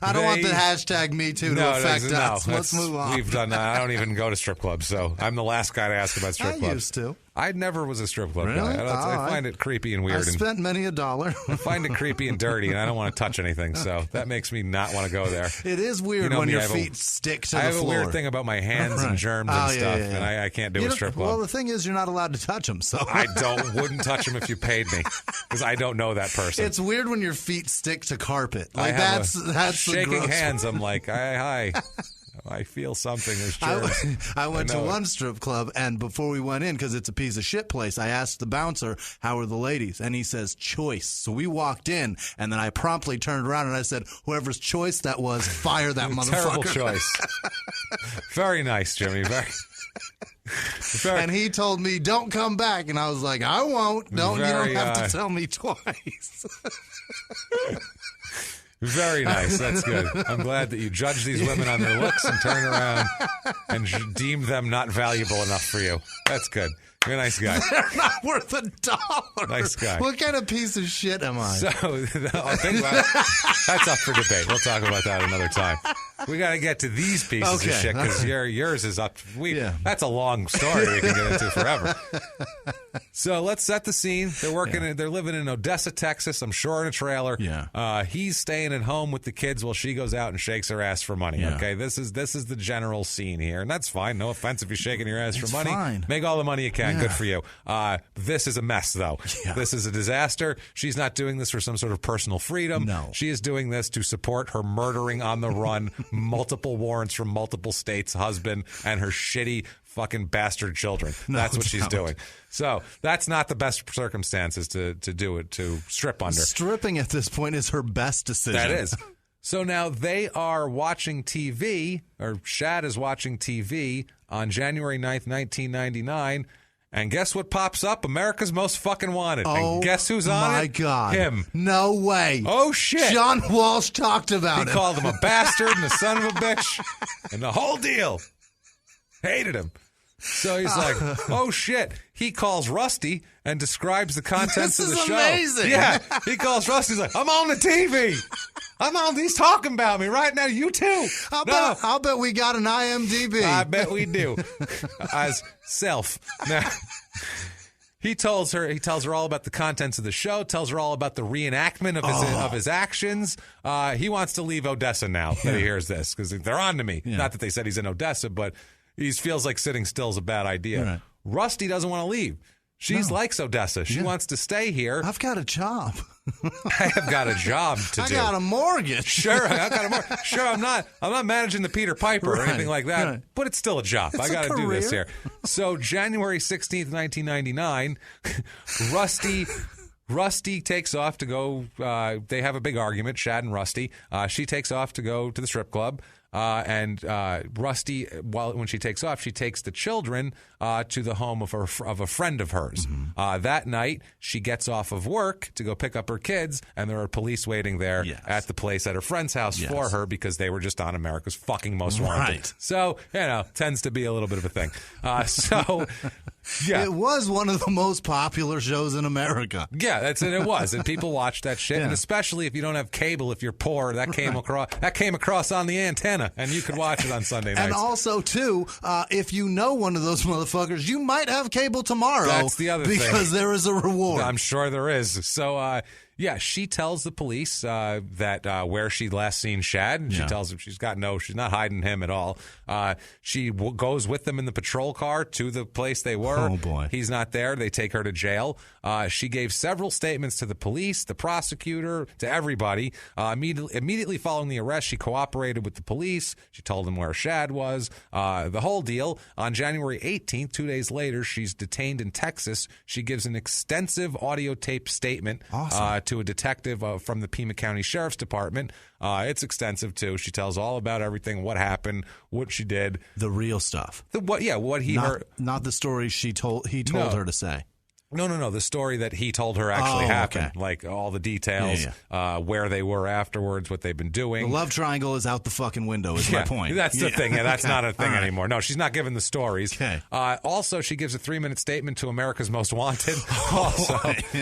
I don't want the hashtag Me Too to affect us. Let's move on. We've done that. I don't even go to strip clubs, so I'm the last guy to ask about strip clubs. I used to. I never was a strip club really? guy. I find it creepy and weird. I spent many $1. I find it creepy and dirty, and I don't want to touch anything, so that makes me not want to go there. It is weird when your feet stick to the floor. I have a weird thing about my hands and germs and stuff, and I can't do a strip club. Well, the thing is, you're not allowed to touch them, so. I wouldn't touch them if you paid me, because I don't know that person. It's weird when your feet stick to carpet. Like that's shaking the hands. I'm like, hi. I feel something. There's germs. I went to one strip club, and before we went in, because it's a piece of shit place, I asked the bouncer, how are the ladies? And he says, choice. So we walked in, and then I promptly turned around and I said, whoever's choice that was, fire that motherfucker. Terrible choice. Very nice, Jimmy. Very. And he told me, don't come back. And I was like, I won't. You don't have to tell me twice. Very nice. That's good. I'm glad that you judge these women on their looks and turn around and deem them not valuable enough for you. That's good. You're a nice guy. They're not worth $1. Nice guy. What kind of piece of shit am I? So, think about it. That's up for debate. We'll talk about that another time. We got to get to these pieces of shit, because yours is up. That's a long story we can get into forever. So let's set the scene. They're working. They're living in Odessa, Texas. I'm sure in a trailer. Yeah. He's staying at home with the kids while she goes out and shakes her ass for money. Yeah. Okay. This is the general scene here, and that's fine. No offense if you're shaking your ass for money. Fine. Make all the money you can. Good for you. This is a mess, though. Yeah. This is a disaster. She's not doing this for some sort of personal freedom. No. She is doing this to support her murdering on the run, multiple warrants from multiple states husband and her shitty fucking bastard children. That's what she's doing. So that's not the best circumstances to do it, to strip under. Stripping at this point is her best decision. That is. So now they are watching TV, or Shad is watching TV on January 9th, 1999. And guess what pops up? America's Most Fucking Wanted. And guess who's on it? My God. Him. No way. Oh, shit. John Walsh talked about it. He called him a bastard and a son of a bitch and the whole deal. Hated him. So he's like, oh, shit. He calls Rusty and describes the contents of the show. This is amazing. Yeah. He calls Rusty. He's like, I'm on the TV. He's talking about me right now. You too. I'll bet we got an IMDb. I bet we do. As self. Now, he tells her all about the contents of the show, tells her all about the reenactment of his actions. He wants to leave Odessa now that he hears this, because they're on to me. Yeah. Not that they said he's in Odessa, but he feels like sitting still is a bad idea. Right. Rusty doesn't want to leave. She likes Odessa. She wants to stay here. I've got a job. I have got a job to do. I got a mortgage. Sure, I got a mortgage. Sure, I'm not managing the Peter Piper or anything like that, but it's still a job. I got to do this here. So January 16th, 1999, Rusty takes off to go. They have a big argument, Shad and Rusty. She takes off to go to the strip club. and Rusty, when she takes off, she takes the children to the home of a friend of hers. That night, she gets off of work to go pick up her kids, and there are police waiting there at the place at her friend's house for her because they were just on America's fucking Most Wanted. Right. So, tends to be a little bit of a thing. Yeah. It was one of the most popular shows in America. Yeah, it was. And people watched that shit. And especially if you don't have cable, if you're poor, that came across on the antenna, and you could watch it on Sunday nights. And also, too, if you know one of those motherfuckers, you might have cable tomorrow. That's the other thing. Because there is a reward. I'm sure there is. So, she tells the police that where she last seen Shad. She tells them she's not hiding him at all. She goes with them in the patrol car to the place they were. Oh, boy. He's not there. They take her to jail. She gave several statements to the police, the prosecutor, to everybody. Immediately following the arrest, she cooperated with the police. She told them where Shad was. The whole deal. On January 18th, 2 days later, she's detained in Texas. She gives an extensive audio tape statement to a detective from the Pima County Sheriff's Department. It's extensive, too. She tells all about everything, what happened, what she did. The real stuff. What he heard. Not the story he told her to say. No. The story that he told her actually happened. Okay. Like all the details, where they were afterwards, what they've been doing. The love triangle is out the fucking window is my point. That's the thing. Yeah, that's not a thing anymore. No, she's not giving the stories. Okay. Also, she gives a 3-minute statement to America's Most Wanted, also,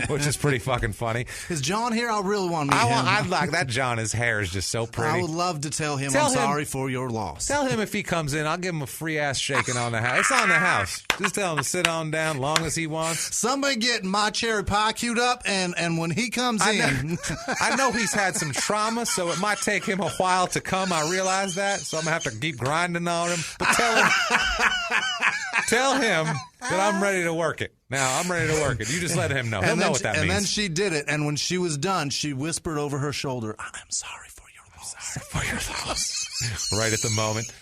which is pretty fucking funny. Is John here? I really want to meet him. I'd like that John. His hair is just so pretty. I would love to tell him I'm sorry for your loss. Tell him if he comes in, I'll give him a free ass shaking on the house. It's on the house. Just tell him to sit on down long as he wants. Somebody get my cherry pie queued up, and when he comes in... I know he's had some trauma, so it might take him a while to come. I realize that, so I'm going to have to keep grinding on him. But tell him that I'm ready to work it. Now, I'm ready to work it. You just let him know. He'll know what that means. And then she did it, and when she was done, she whispered over her shoulder, I'm sorry for your loss. I'm sorry for your loss. Right at the moment.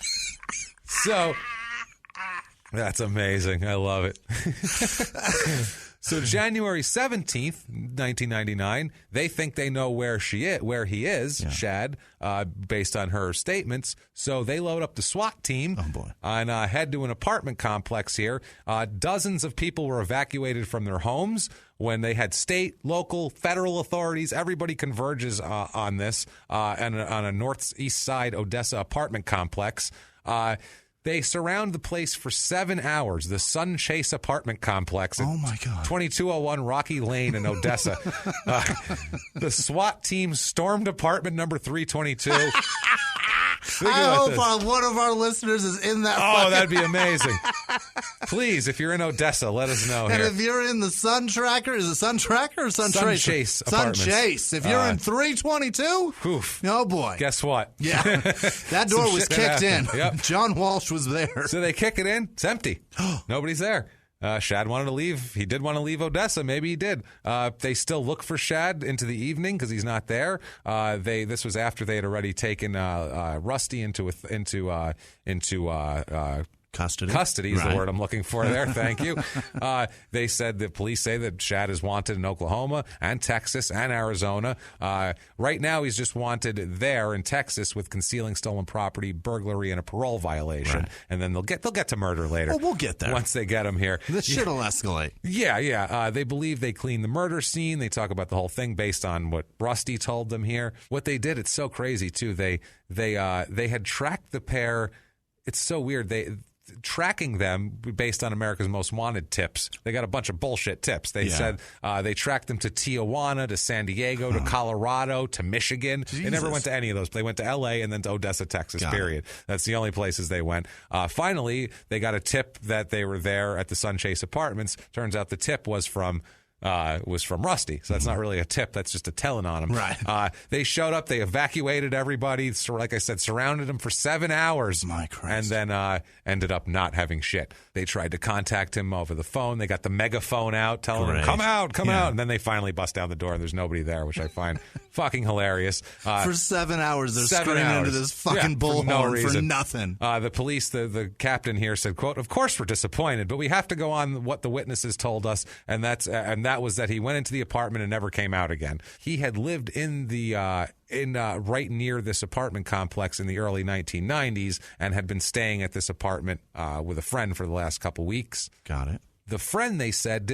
So... that's amazing. I love it. So January 17th, 1999, they think they know where he is, Shad, based on her statements. So they load up the SWAT team and head to an apartment complex here. Dozens of people were evacuated from their homes. When they had state, local, federal authorities, everybody converges on this on a northeast side Odessa apartment complex. They surround the place for 7 hours, the Sun Chase apartment complex at 2201 Rocky Lane in Odessa. The SWAT team stormed apartment number 322. I hope one of our listeners is in that. Oh, that'd be amazing. Please, if you're in Odessa, let us know. And here. if you're in the Sun Tracker, is it Sun Tracker or Sun Tracer? Chase apartments. Sun Chase. If you're in 322, oh boy. Guess what? Yeah, that door was kicked in. Yep. John Walsh was there. So they kick it in. It's empty. Nobody's there. Shad wanted to leave. He did want to leave Odessa. Maybe he did. They still look for Shad into the evening because he's not there. This was after they had already taken Rusty into Custody is the word I'm looking for there. Thank you. The police say that Shad is wanted in Oklahoma and Texas and Arizona. Right now, he's just wanted there in Texas with concealing stolen property, burglary, and a parole violation. Right. And then they'll get to murder later. Well, we'll get there once they get him here. This shit'll escalate. Yeah. They believe they cleaned the murder scene. They talk about the whole thing based on what Rusty told them here. What they did, it's so crazy too. They had tracked the pair. It's so weird. Tracking them based on America's Most Wanted tips. They got a bunch of bullshit tips. They said they tracked them to Tijuana, to San Diego, to Colorado, to Michigan. Jesus. They never went to any of those. They went to L.A. and then to Odessa, Texas, period. That's the only places they went. Finally, they got a tip that they were there at the Sun Chase Apartments. Turns out the tip was from Rusty. So that's not really a tip. That's just a telling on him. Right. They showed up. They evacuated everybody. So, like I said, surrounded him for 7 hours. My Christ. And then ended up not having shit. They tried to contact him over the phone. They got the megaphone out telling him, come out. And then they finally bust down the door and there's nobody there, which I find fucking hilarious. For 7 hours, they're screaming into this fucking bullhorn for nothing. The police, the captain here said, quote, "Of course we're disappointed, but we have to go on what the witnesses told us, and that's that was that he went into the apartment and never came out again. He had lived in the right near this apartment complex in the early 1990s and had been staying at this apartment with a friend for the last couple weeks. Got it. The friend, they said,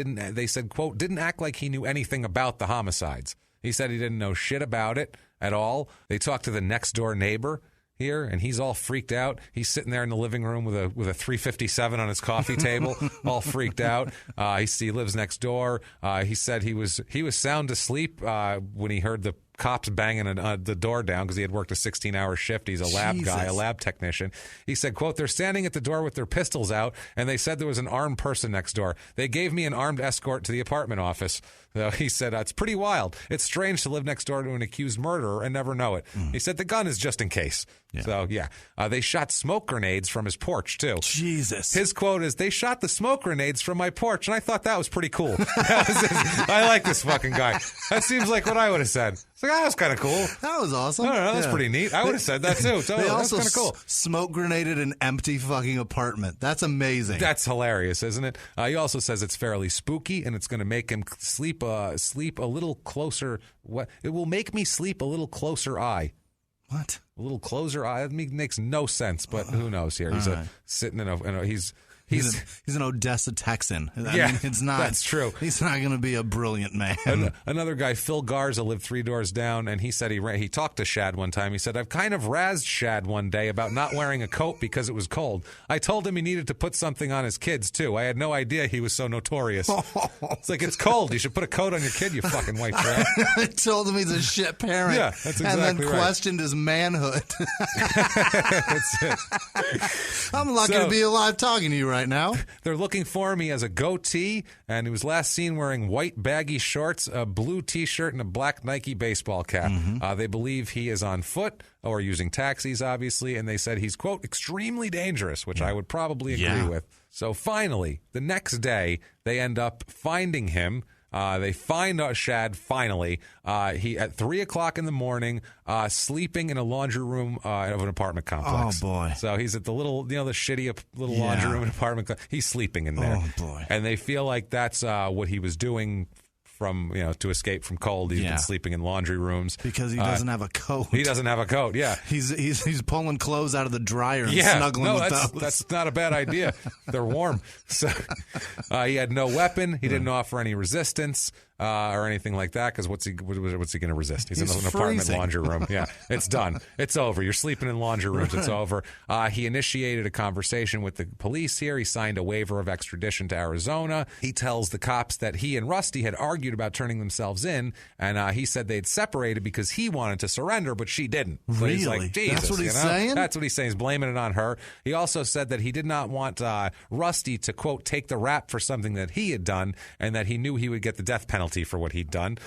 quote, didn't act like he knew anything about the homicides. He said he didn't know shit about it at all. They talked to the next door neighbor here, and he's all freaked out. He's sitting there in the living room with a 357 on his coffee table, all freaked out. He lives next door. He said he was sound asleep when he heard the cops banging the door down because he had worked a 16-hour shift. He's a lab guy, a lab technician. He said, quote, they're standing at the door with their pistols out, and they said there was an armed person next door. They gave me an armed escort to the apartment office. So he said, it's pretty wild. It's strange to live next door to an accused murderer and never know it. He said the gun is just in case. Yeah. So, yeah. They shot smoke grenades from his porch, too. Jesus. His quote is, they shot the smoke grenades from my porch, and I thought that was pretty cool. I like this fucking guy. That seems like what I would have said. It's like, that was kind of cool. That was awesome. I don't know. That's pretty neat. I would have said that, too. They also kind of cool. smoke grenaded an empty fucking apartment. That's amazing. That's hilarious, isn't it? He also says it's fairly spooky, and it's going to make him sleep a little closer. What? It will make me sleep a little closer eye. What? A little closer eye. That makes no sense, but who knows here? He's sitting in a He's an Odessa Texan. I mean, it's not. That's true. He's not going to be a brilliant man. Another guy, Phil Garza, lived 3 doors down, and he said he talked to Shad one time. He said, I've kind of razzed Shad one day about not wearing a coat because it was cold. I told him he needed to put something on his kids, too. I had no idea he was so notorious. It's like, it's cold. You should put a coat on your kid, you fucking white trash. I told him he's a shit parent. Yeah, that's exactly right. And then right. questioned his manhood. That's it. I'm lucky to be alive talking to you right now. They're looking for him. He has a goatee, and he was last seen wearing white baggy shorts, a blue T-shirt, and a black Nike baseball cap. They believe he is on foot or using taxis, obviously, and they said he's, quote, extremely dangerous, which I would probably agree with. So finally, the next day, they end up finding him. They find Shad finally. He at 3 o'clock in the morning, sleeping in a laundry room of an apartment complex. Oh boy! So he's at the little, the shitty little laundry room in an apartment. He's sleeping in there. Oh boy! And they feel like that's what he was doing from to escape from cold. He's been sleeping in laundry rooms because he doesn't have a coat. He doesn't have a coat. Yeah, he's pulling clothes out of the dryer and snuggling with those. That's not a bad idea. They're warm. So he had no weapon. He didn't offer any resistance or anything like that because what's he going to resist? He's in an apartment laundry room. Yeah, it's done. It's over. You're sleeping in laundry rooms. It's over. He initiated a conversation with the police here. He signed a waiver of extradition to Arizona. He tells the cops that he and Rusty had argued about turning themselves in, and he said they'd separated because he wanted to surrender, but she didn't. So really? He's like, Jesus, that's what he's saying? That's what he's saying. He's blaming it on her. He also said that he did not want Rusty to, quote, take the rap for something that he had done, and that he knew he would get the death penalty for what he'd done.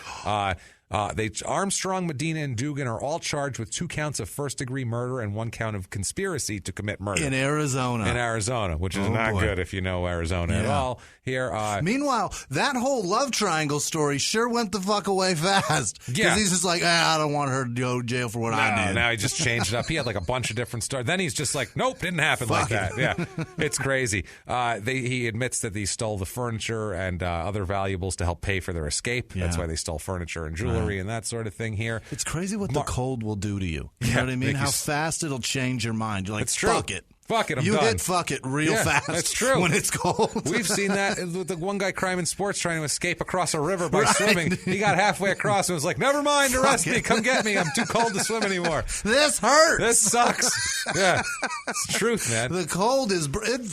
Armstrong, Medina, and Dugan are all charged with 2 counts of first-degree murder and 1 count of conspiracy to commit murder. In Arizona. Which is not good if you know Arizona at all. Here. Meanwhile, that whole love triangle story sure went the fuck away fast. Yeah. Because he's just like, I don't want her to go to jail for what I did. Now he just changed it up. He had like a bunch of different stories. Then he's just like, nope, didn't happen like that. Yeah, it's crazy. He admits that he stole the furniture and other valuables to help pay for their escape. Yeah. That's why they stole furniture and jewelry and that sort of thing here. It's crazy what the cold will do to you. You know what I mean? How fast it'll change your mind. You're like, fuck it. Fuck it, I'm done. You hit fuck it real fast. That's true. When it's cold. We've seen that with the one guy, Crime in Sports, trying to escape across a river by swimming. He got halfway across and was like, never mind, arrest me. Come get me. I'm too cold to swim anymore. This hurts. This sucks. Yeah. It's the truth, man. The cold it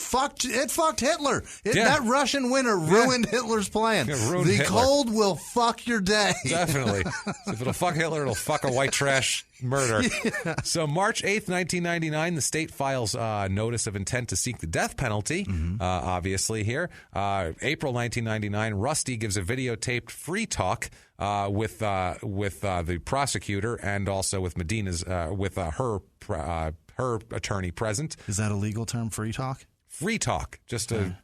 fucked Hitler. That Russian winter ruined Hitler's plan. The cold will fuck your day. Definitely. If it'll fuck Hitler, it'll fuck a white trash murder. Yeah. So March 8th, 1999, the state files notice of intent to seek the death penalty, obviously here. April 1999, Rusty gives a videotaped free talk with the prosecutor and also with Medina's her attorney present. Is that a legal term, free talk? Free talk, just a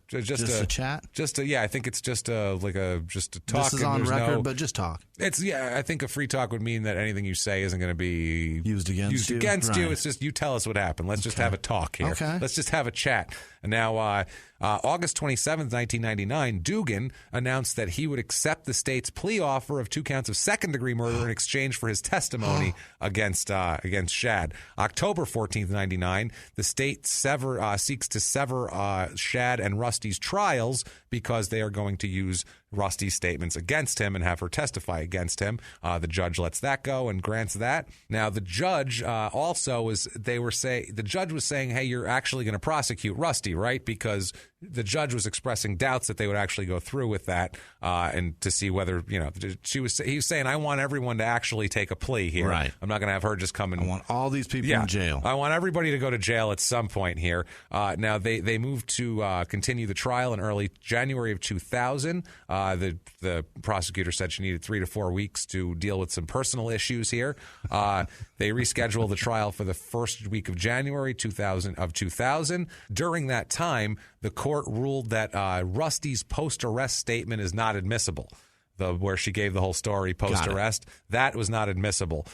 chat. I think it's just a talk. This is on record, but just talk. I think a free talk would mean that anything you say isn't going to be used against you. It's just you tell us what happened. Let's just have a talk here. Okay. Let's just have a chat. And now August 27th, 1999, Dugan announced that he would accept the state's plea offer of 2 counts of second-degree murder in exchange for his testimony against Shad. October 14th, 1999, the state seeks to sever Shad and Rusty's trials because they are going to use Rusty's statements against him and have her testify against him. The judge lets that go and grants that. Now, the judge the judge was saying, hey, you're actually going to prosecute Rusty, right? Because the judge was expressing doubts that they would actually go through with that and to see whether, he was saying, I want everyone to actually take a plea here. Right. I'm not going to have her just come and... I want all these people in jail. I want everybody to go to jail at some point here. Now, they moved to continue the trial in early January of 2000. The prosecutor said she needed 3 to 4 weeks to deal with some personal issues here. They rescheduled the trial for the first week of January 2000. During that time, the court ruled that Rusty's post-arrest statement is not admissible. Where she gave the whole story post-arrest, that was not admissible.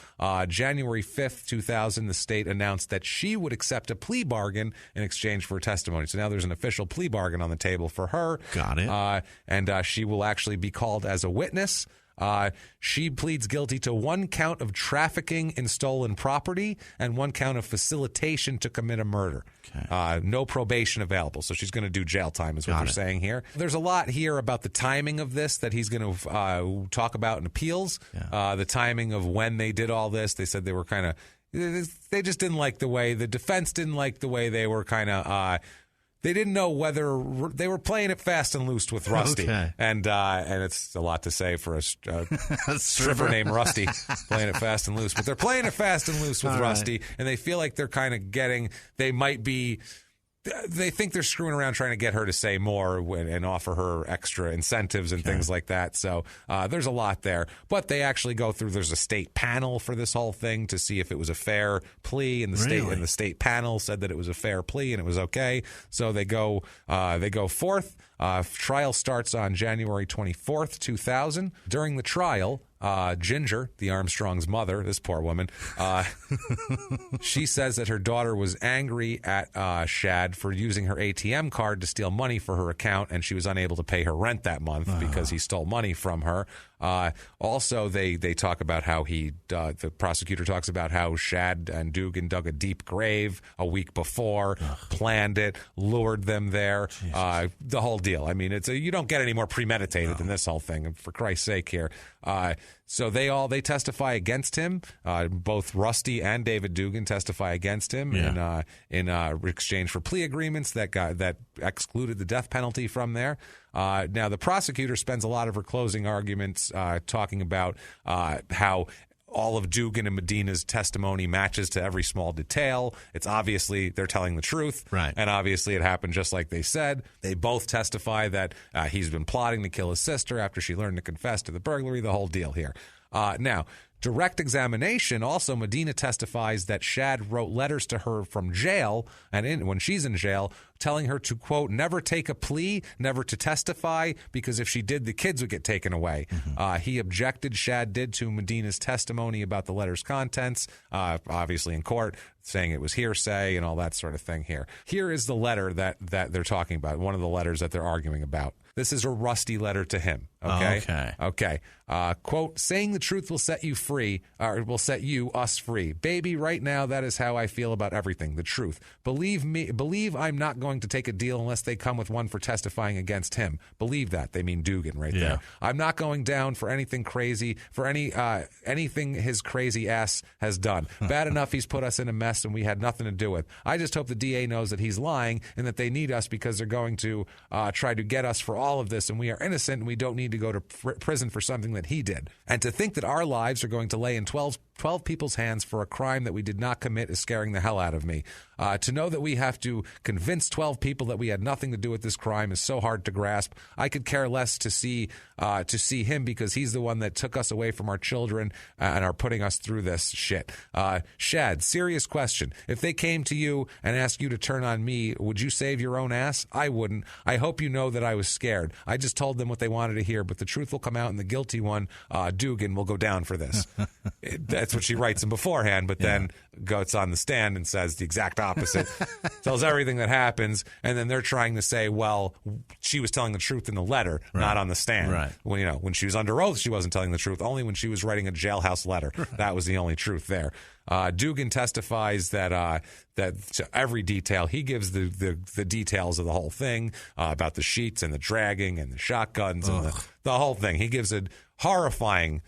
January 5th, 2000, the state announced that she would accept a plea bargain in exchange for testimony. So now there's an official plea bargain on the table for her. Got it. And she will actually be called as a witness. She pleads guilty to 1 count of trafficking in stolen property and 1 count of facilitation to commit a murder. Okay. No probation available, so she's going to do jail time is what they're saying here. There's a lot here about the timing of this that he's going to talk about in appeals. Yeah. The timing of when they did all this. They said they were kind of... They just didn't like the way... The defense didn't like the way they were kind of... They didn't know whether they were playing it fast and loose with Rusty. Okay. And it's a lot to say for a stripper named Rusty playing it fast and loose. But they're playing it fast and loose with all Rusty, right. And they feel like they're kind of they think they're screwing around trying to get her to say more and offer her extra incentives and things like that. So there's a lot there. But they actually go through, there's a state panel for this whole thing to see if it was a fair plea. And the state panel said that it was a fair plea and it was okay. So they go forth. Trial starts on January 24th, 2000. During the trial, Ginger, the Armstrong's mother, this poor woman, she says that her daughter was angry at Shad for using her ATM card to steal money for her account, and she was unable to pay her rent that month because he stole money from her. Also, they talk about how the prosecutor talks about how Shad and Dugan dug a deep grave a week before, planned it, lured them there, the whole deal. I mean, you don't get any more premeditated than this whole thing, for Christ's sake here. So they testify against him. Both Rusty and David Dugan testify against him in exchange for plea agreements that excluded the death penalty from there. Now, the prosecutor spends a lot of her closing arguments talking about how all of Dugan and Medina's testimony matches to every small detail. It's obviously they're telling the truth. Right. And obviously it happened just like they said. They both testify that he's been plotting to kill his sister after she learned to confess to the burglary, the whole deal here. Now, direct examination, also Medina testifies that Shad wrote letters to her from jail and when she's in jail, telling her to, quote, never take a plea, never to testify, because if she did, the kids would get taken away. He objected, Shad did, to Medina's testimony about the letter's contents, obviously in court, saying it was hearsay and all that sort of thing here. Here is the letter that they're talking about, one of the letters that they're arguing about. This is a Rusty letter to him. Okay. Quote, saying the truth will set you free, or will set us free. Baby, right now, that is how I feel about everything, the truth. Believe I'm not going to take a deal unless they come with one for testifying against him. Believe that. They mean Dugan right there. I'm not going down for anything crazy, for anything his crazy ass has done. Bad enough he's put us in a mess and we had nothing to do with. I just hope the DA knows that he's lying and that they need us because they're going to try to get us for all of this, and we are innocent and we don't need to go to prison for something that he did. And to think that our lives are going to lay in 12 people's hands for a crime that we did not commit is scaring the hell out of me. To know that we have to convince 12 people that we had nothing to do with this crime is so hard to grasp. I could care less to see him because he's the one that took us away from our children and are putting us through this shit. Shad, serious question. question. If they came to you and asked you to turn on me, would you save your own ass? I wouldn't. I hope you know that I was scared. I just told them what they wanted to hear, but the truth will come out and the guilty one, Dugan, will go down for this. That's what she writes him beforehand, but then goes on the stand and says the exact opposite. Tells everything that happens, and then they're trying to say, well, she was telling the truth in the letter, not on the stand. Right. When she was under oath, she wasn't telling the truth. Only when she was writing a jailhouse letter. That was the only truth there. Dugan testifies that every detail, he gives the details of the whole thing, about the sheets and the dragging and the shotguns and the whole thing. He gives a horrifying,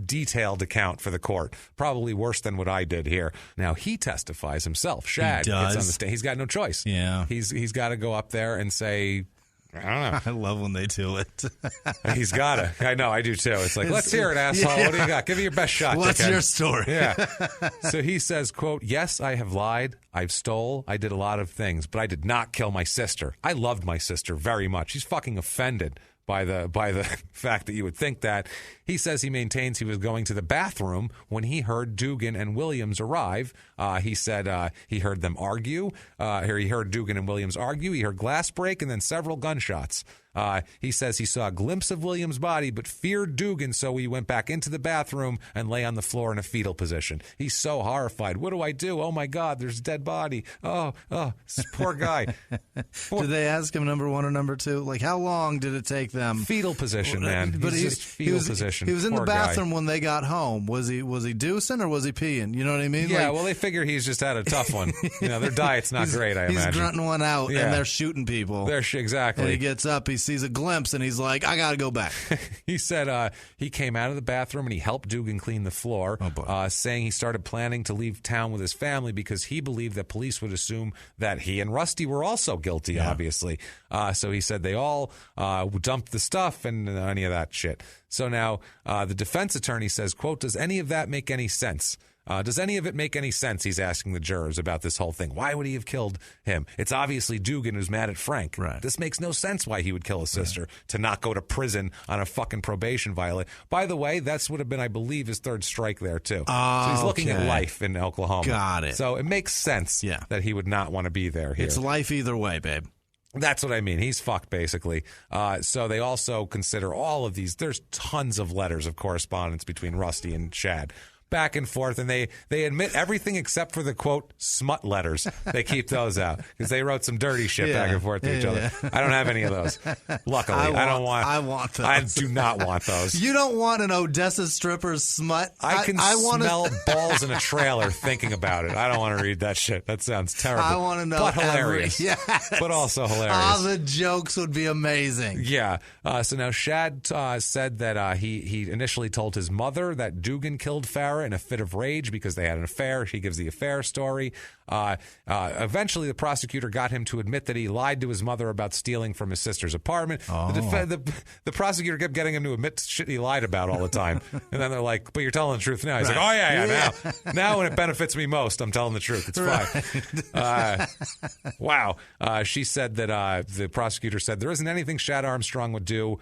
detailed account for the court, probably worse than what I did here. Now, he testifies himself. Shad gets on the stand. He's got no choice. Yeah. He's got to go up there and say, I don't know. I love when they do it. He's got to. I know, I do too. It's like, let's hear it, asshole. Yeah. What do you got? Give me your best shot. What's dickhead. Your story? Yeah. So he says, quote, yes, I have lied. I've stole. I did a lot of things, but I did not kill my sister. I loved my sister very much. He's fucking offended by the fact that you would think that. He says he maintains he was going to the bathroom when he heard Dugan and Williams arrive. He said he heard them argue. He heard Dugan and Williams argue. He heard glass break and then several gunshots. He says he saw a glimpse of Williams' body but feared Dugan, so he went back into the bathroom and lay on the floor in a fetal position. He's so horrified. What do I do? Oh, my God, there's a dead body. Oh, this poor guy. Did they ask him number one or number two? Like, how long did it take them? Fetal position, man. But he's just fetal position. He was in the bathroom when they got home. Was he deucing or was he peeing? You know what I mean? Yeah, well, they figure he's just had a tough one. Their diet's not great, I imagine. He's grunting one out, and they're shooting people. Exactly. And he gets up, he sees a glimpse, and he's like, I got to go back. He said he came out of the bathroom and he helped Dugan clean the floor, saying he started planning to leave town with his family because he believed that police would assume that he and Rusty were also guilty, obviously. So he said they all dumped the stuff and any of that shit. So now the defense attorney says, quote, does any of that make any sense? Does any of it make any sense? He's asking the jurors about this whole thing. Why would he have killed him? It's obviously Dugan who's mad at Frank. Right. This makes no sense why he would kill his sister to not go to prison on a fucking probation violation. By the way, that's would have been, I believe, his third strike there, too. So he's looking at life in Oklahoma. Got it. So it makes sense that he would not want to be there here. It's life either way, babe. That's what I mean. He's fucked, basically. So they also consider all of these. There's tons of letters of correspondence between Rusty and Shad. Back and forth, and they admit everything except for the, quote, smut letters. They keep those out because they wrote some dirty shit back and forth to each other. I don't have any of those. Luckily, I want those. I do not want those. You don't want an Odessa stripper's smut? I can smell balls in a trailer thinking about it. I don't want to read that shit. That sounds terrible. I want to know. But hilarious. But also hilarious. The jokes would be amazing. Yeah. So now Shad said that he initially told his mother that Dugan killed Farrah in a fit of rage because they had an affair. She gives the affair story. Eventually, the prosecutor got him to admit that he lied to his mother about stealing from his sister's apartment. The prosecutor kept getting him to admit shit he lied about all the time. And then they're like, but you're telling the truth now. He's like, oh, yeah. Now when it benefits me most, I'm telling the truth. It's fine. Wow. She said that the prosecutor said there isn't anything Shad Armstrong wouldn't do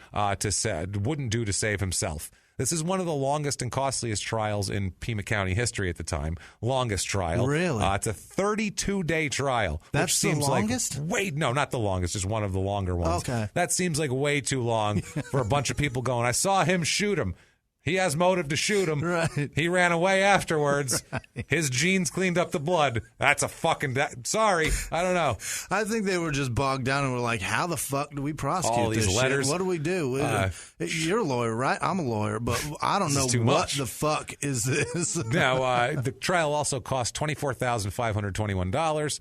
to save himself. This is one of the longest and costliest trials in Pima County history at the time. Longest trial. Really? It's a 32-day trial. That's which seems the longest? No, not the longest. Just one of the longer ones. Okay. That seems like way too long for a bunch of people going, I saw him shoot him. He has motive to shoot him. Right. He ran away afterwards. Right. His jeans cleaned up the blood. That's a fucking... sorry. I don't know. I think they were just bogged down and were like, how the fuck do we prosecute all these this letters? Shit? What do we do? You're a lawyer, right? I'm a lawyer, but I don't know what the fuck is this. Now, the trial also cost $24,521.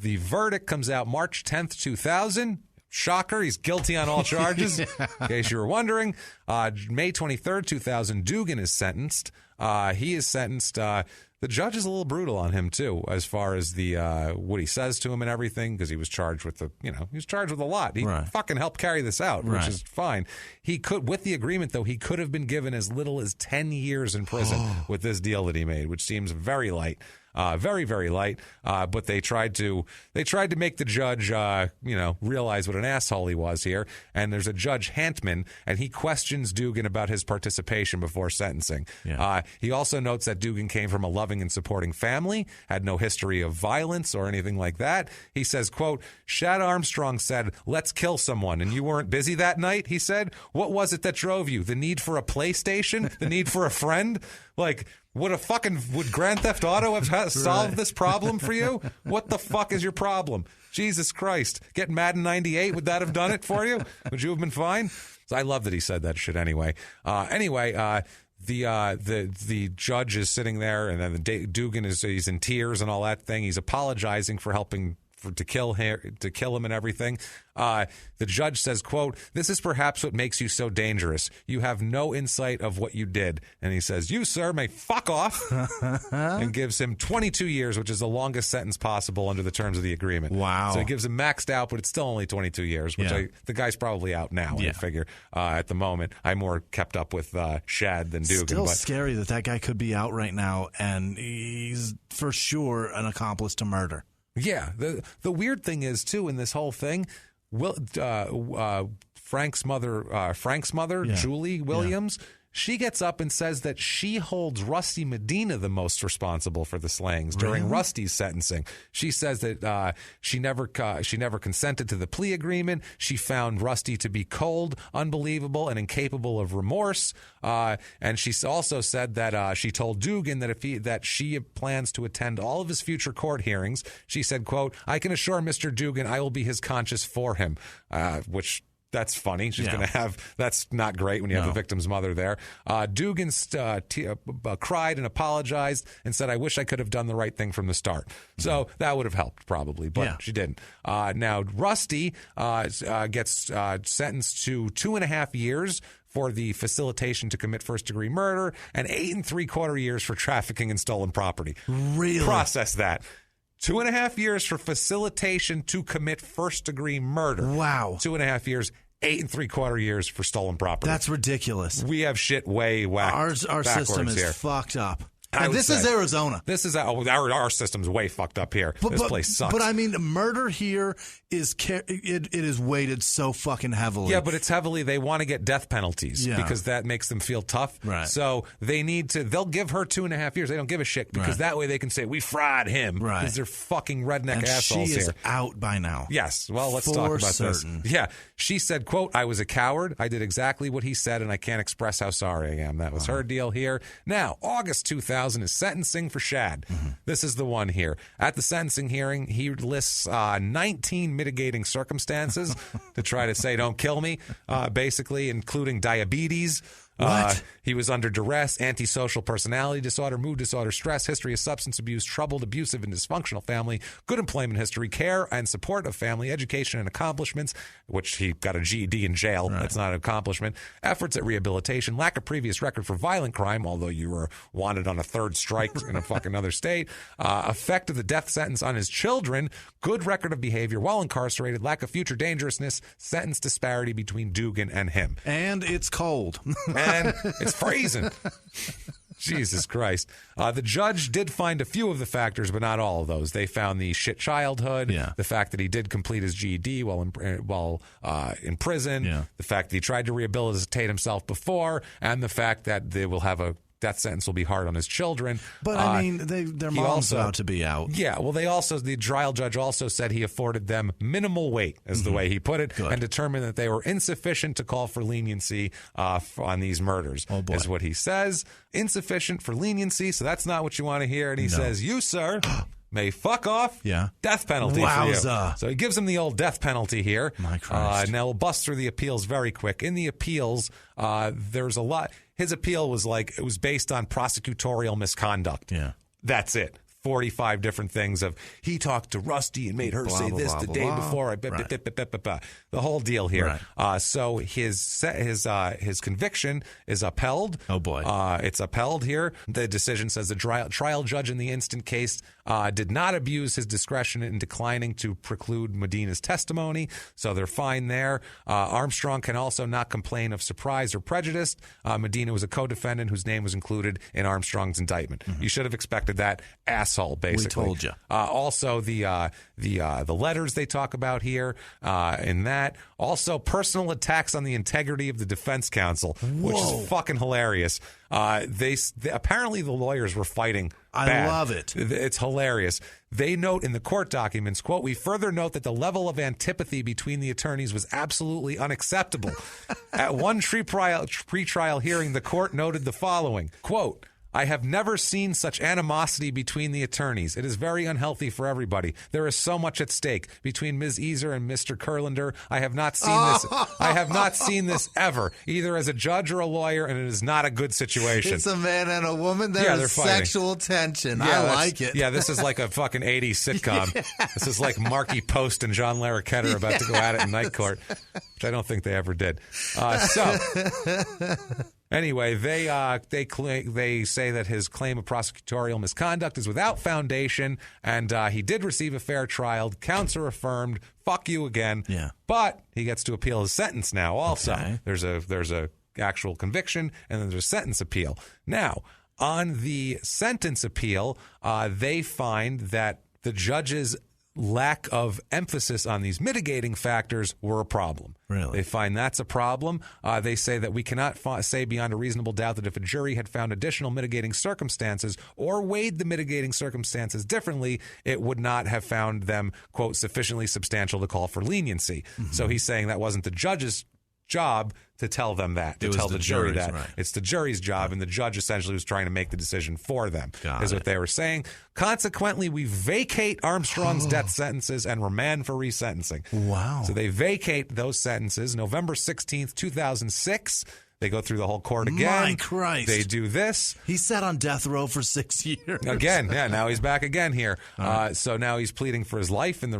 The verdict comes out March 10th, 2000. Shocker, he's guilty on all charges, in case you were wondering. May 23rd, 2000, Dugan is sentenced. He is sentenced. The judge is a little brutal on him, too, as far as the what he says to him and everything, because he was charged with he was charged with a lot. He fucking helped carry this out, which is fine. He could, with the agreement, though, he could have been given as little as 10 years in prison with this deal that he made, which seems very light. very, very light. But they tried to make the judge, realize what an asshole he was here. And there's a Judge Hantman, and he questions Dugan about his participation before sentencing. Yeah. He also notes that Dugan came from a loving and supporting family, had no history of violence or anything like that. He says, quote, Shad Armstrong said, let's kill someone, and you weren't busy that night, he said. What was it that drove you? The need for a PlayStation? The need for a friend? Like, would Grand Theft Auto have solved this problem for you? What the fuck is your problem? Jesus Christ. Getting Madden 98, would that have done it for you? Would you have been fine? So I love that he said that shit anyway. The judge is sitting there, and then Dugan he's in tears and all that thing. He's apologizing for helping to kill him and everything. The judge says, quote, this is perhaps what makes you so dangerous. You have no insight of what you did. And he says, you, sir, may fuck off, and gives him 22 years, which is the longest sentence possible under the terms of the agreement. Wow. So he gives him maxed out, but it's still only 22 years, which the guy's probably out now, I figure, at the moment. I more kept up with Shad than Dugan. Still scary that guy could be out right now, and he's for sure an accomplice to murder. Yeah. The weird thing is, too, in this whole thing, Frank's mother, Julie Williams, she gets up and says that she holds Rusty Medina the most responsible for the slayings during Rusty's sentencing. She says that she never consented to the plea agreement. She found Rusty to be cold, unbelievable, and incapable of remorse. And she also said that she told Dugan that she plans to attend all of his future court hearings. She said, quote, I can assure Mr. Dugan I will be his conscience for him, which... That's funny. She's going to have... That's not great when you have the victim's mother there. Dugan cried and apologized and said, I wish I could have done the right thing from the start. So that would have helped probably, but she didn't. Now, Rusty gets sentenced to 2.5 years for the facilitation to commit first-degree murder and 8 3/4 years for trafficking in stolen property. Really? Process that. 2.5 years for facilitation to commit first-degree murder. Wow. 2.5 years, 8 3/4 years for stolen property. That's ridiculous. We have shit way whacked. Our system is here. Fucked up. And this is Arizona. This is our system's way fucked up here. This place sucks. But I mean, murder here is it is weighted so fucking heavily. Yeah, but it's heavily. They want to get death penalties because that makes them feel tough. Right. So they need to. They'll give her 2.5 years. They don't give a shit because that way they can say we fried him. Right. Because they're fucking redneck assholes here. She is here. out by now. Yes. Well, let's talk about certain. this. Yeah. She said, "quote I was a coward. I did exactly what he said, and I can't express how sorry I am." That was her deal here. Now, August 2000 is sentencing for Shad. This is the one here. At the sentencing hearing, he lists 19 mitigating circumstances to try to say, don't kill me, basically, including diabetes. He was under duress, antisocial personality disorder, mood disorder, stress, history of substance abuse, troubled, abusive, and dysfunctional family, good employment history, care and support of family, education and accomplishments, which he got a GED in jail. That's not an accomplishment. Efforts at rehabilitation, lack of previous record for violent crime, although you were wanted on a third strike in a fucking other state. Effect of the death sentence on his children, good record of behavior while incarcerated, lack of future dangerousness, sentence disparity between Dugan and him. And it's cold. And it's freezing. Jesus Christ. The judge did find a few of the factors, but not all of those. They found the shit childhood, the fact that he did complete his GED while in prison, the fact that he tried to rehabilitate himself before, and the fact that they will have a death sentence will be hard on his children. But, I mean, their mom's about to be out. Yeah, well, the trial judge also said he afforded them minimal weight, is the way he put it, and determined that they were insufficient to call for leniency on these murders, is what he says. Insufficient for leniency, so that's not what you want to hear. And he says, you, sir... may fuck off. Death penalty for you. So he gives him the old death penalty here. My Christ. Now we'll bust through the appeals very quick. In the appeals, there's a lot. His appeal was it was based on prosecutorial misconduct. That's it. 45 different things of he talked to Rusty and made her say this the day before. The whole deal here. So his conviction is upheld. Oh boy, it's upheld here. The decision says the trial judge in the instant case did not abuse his discretion in declining to preclude Medina's testimony, so they're fine there. Armstrong can also not complain of surprise or prejudice. Medina was a co-defendant whose name was included in Armstrong's indictment. You should have expected that, asshole, basically. We told you. Also, the letters they talk about here in that. Also, personal attacks on the integrity of the defense counsel, which is fucking hilarious. They apparently the lawyers were fighting bad. I love it. It's hilarious. They note in the court documents, quote, "We further note that the level of antipathy between the attorneys was absolutely unacceptable." At one pretrial hearing, the court noted the following, quote, "I have never seen such animosity between the attorneys. It is very unhealthy for everybody. There is so much at stake between Ms. Easer and Mr. Kurlander. I have not seen this. I have not seen this ever, either as a judge or a lawyer, and it is not a good situation." It's a man and a woman. There's sexual tension. Yeah, I like it. Yeah, this is like a fucking 80s sitcom. This is like Marky Post and John Larroquette are about to go at it in night court, which I don't think they ever did. Anyway, they say that his claim of prosecutorial misconduct is without foundation, and he did receive a fair trial. Counts are affirmed. Fuck you again. Yeah. But he gets to appeal his sentence now. Also, okay. There's a actual conviction, and then there's a sentence appeal. Now, on the sentence appeal, they find that the judge's lack of emphasis on these mitigating factors were a problem. Really? They find that's a problem. They say that we cannot say beyond a reasonable doubt that if a jury had found additional mitigating circumstances or weighed the mitigating circumstances differently, it would not have found them, quote, sufficiently substantial to call for leniency. Mm-hmm. So he's saying that wasn't the judge's job to tell them that, to tell the jury that. Right. It's the jury's job, right. And the judge essentially was trying to make the decision for them, is what they were saying. Consequently, we vacate Armstrong's death sentences and remand for resentencing. Wow. So they vacate those sentences November 16th, 2006. They go through the whole court again. My Christ. They do this. He sat on death row for 6 years. Again, yeah. Now he's back again here. So now he's pleading for his life in the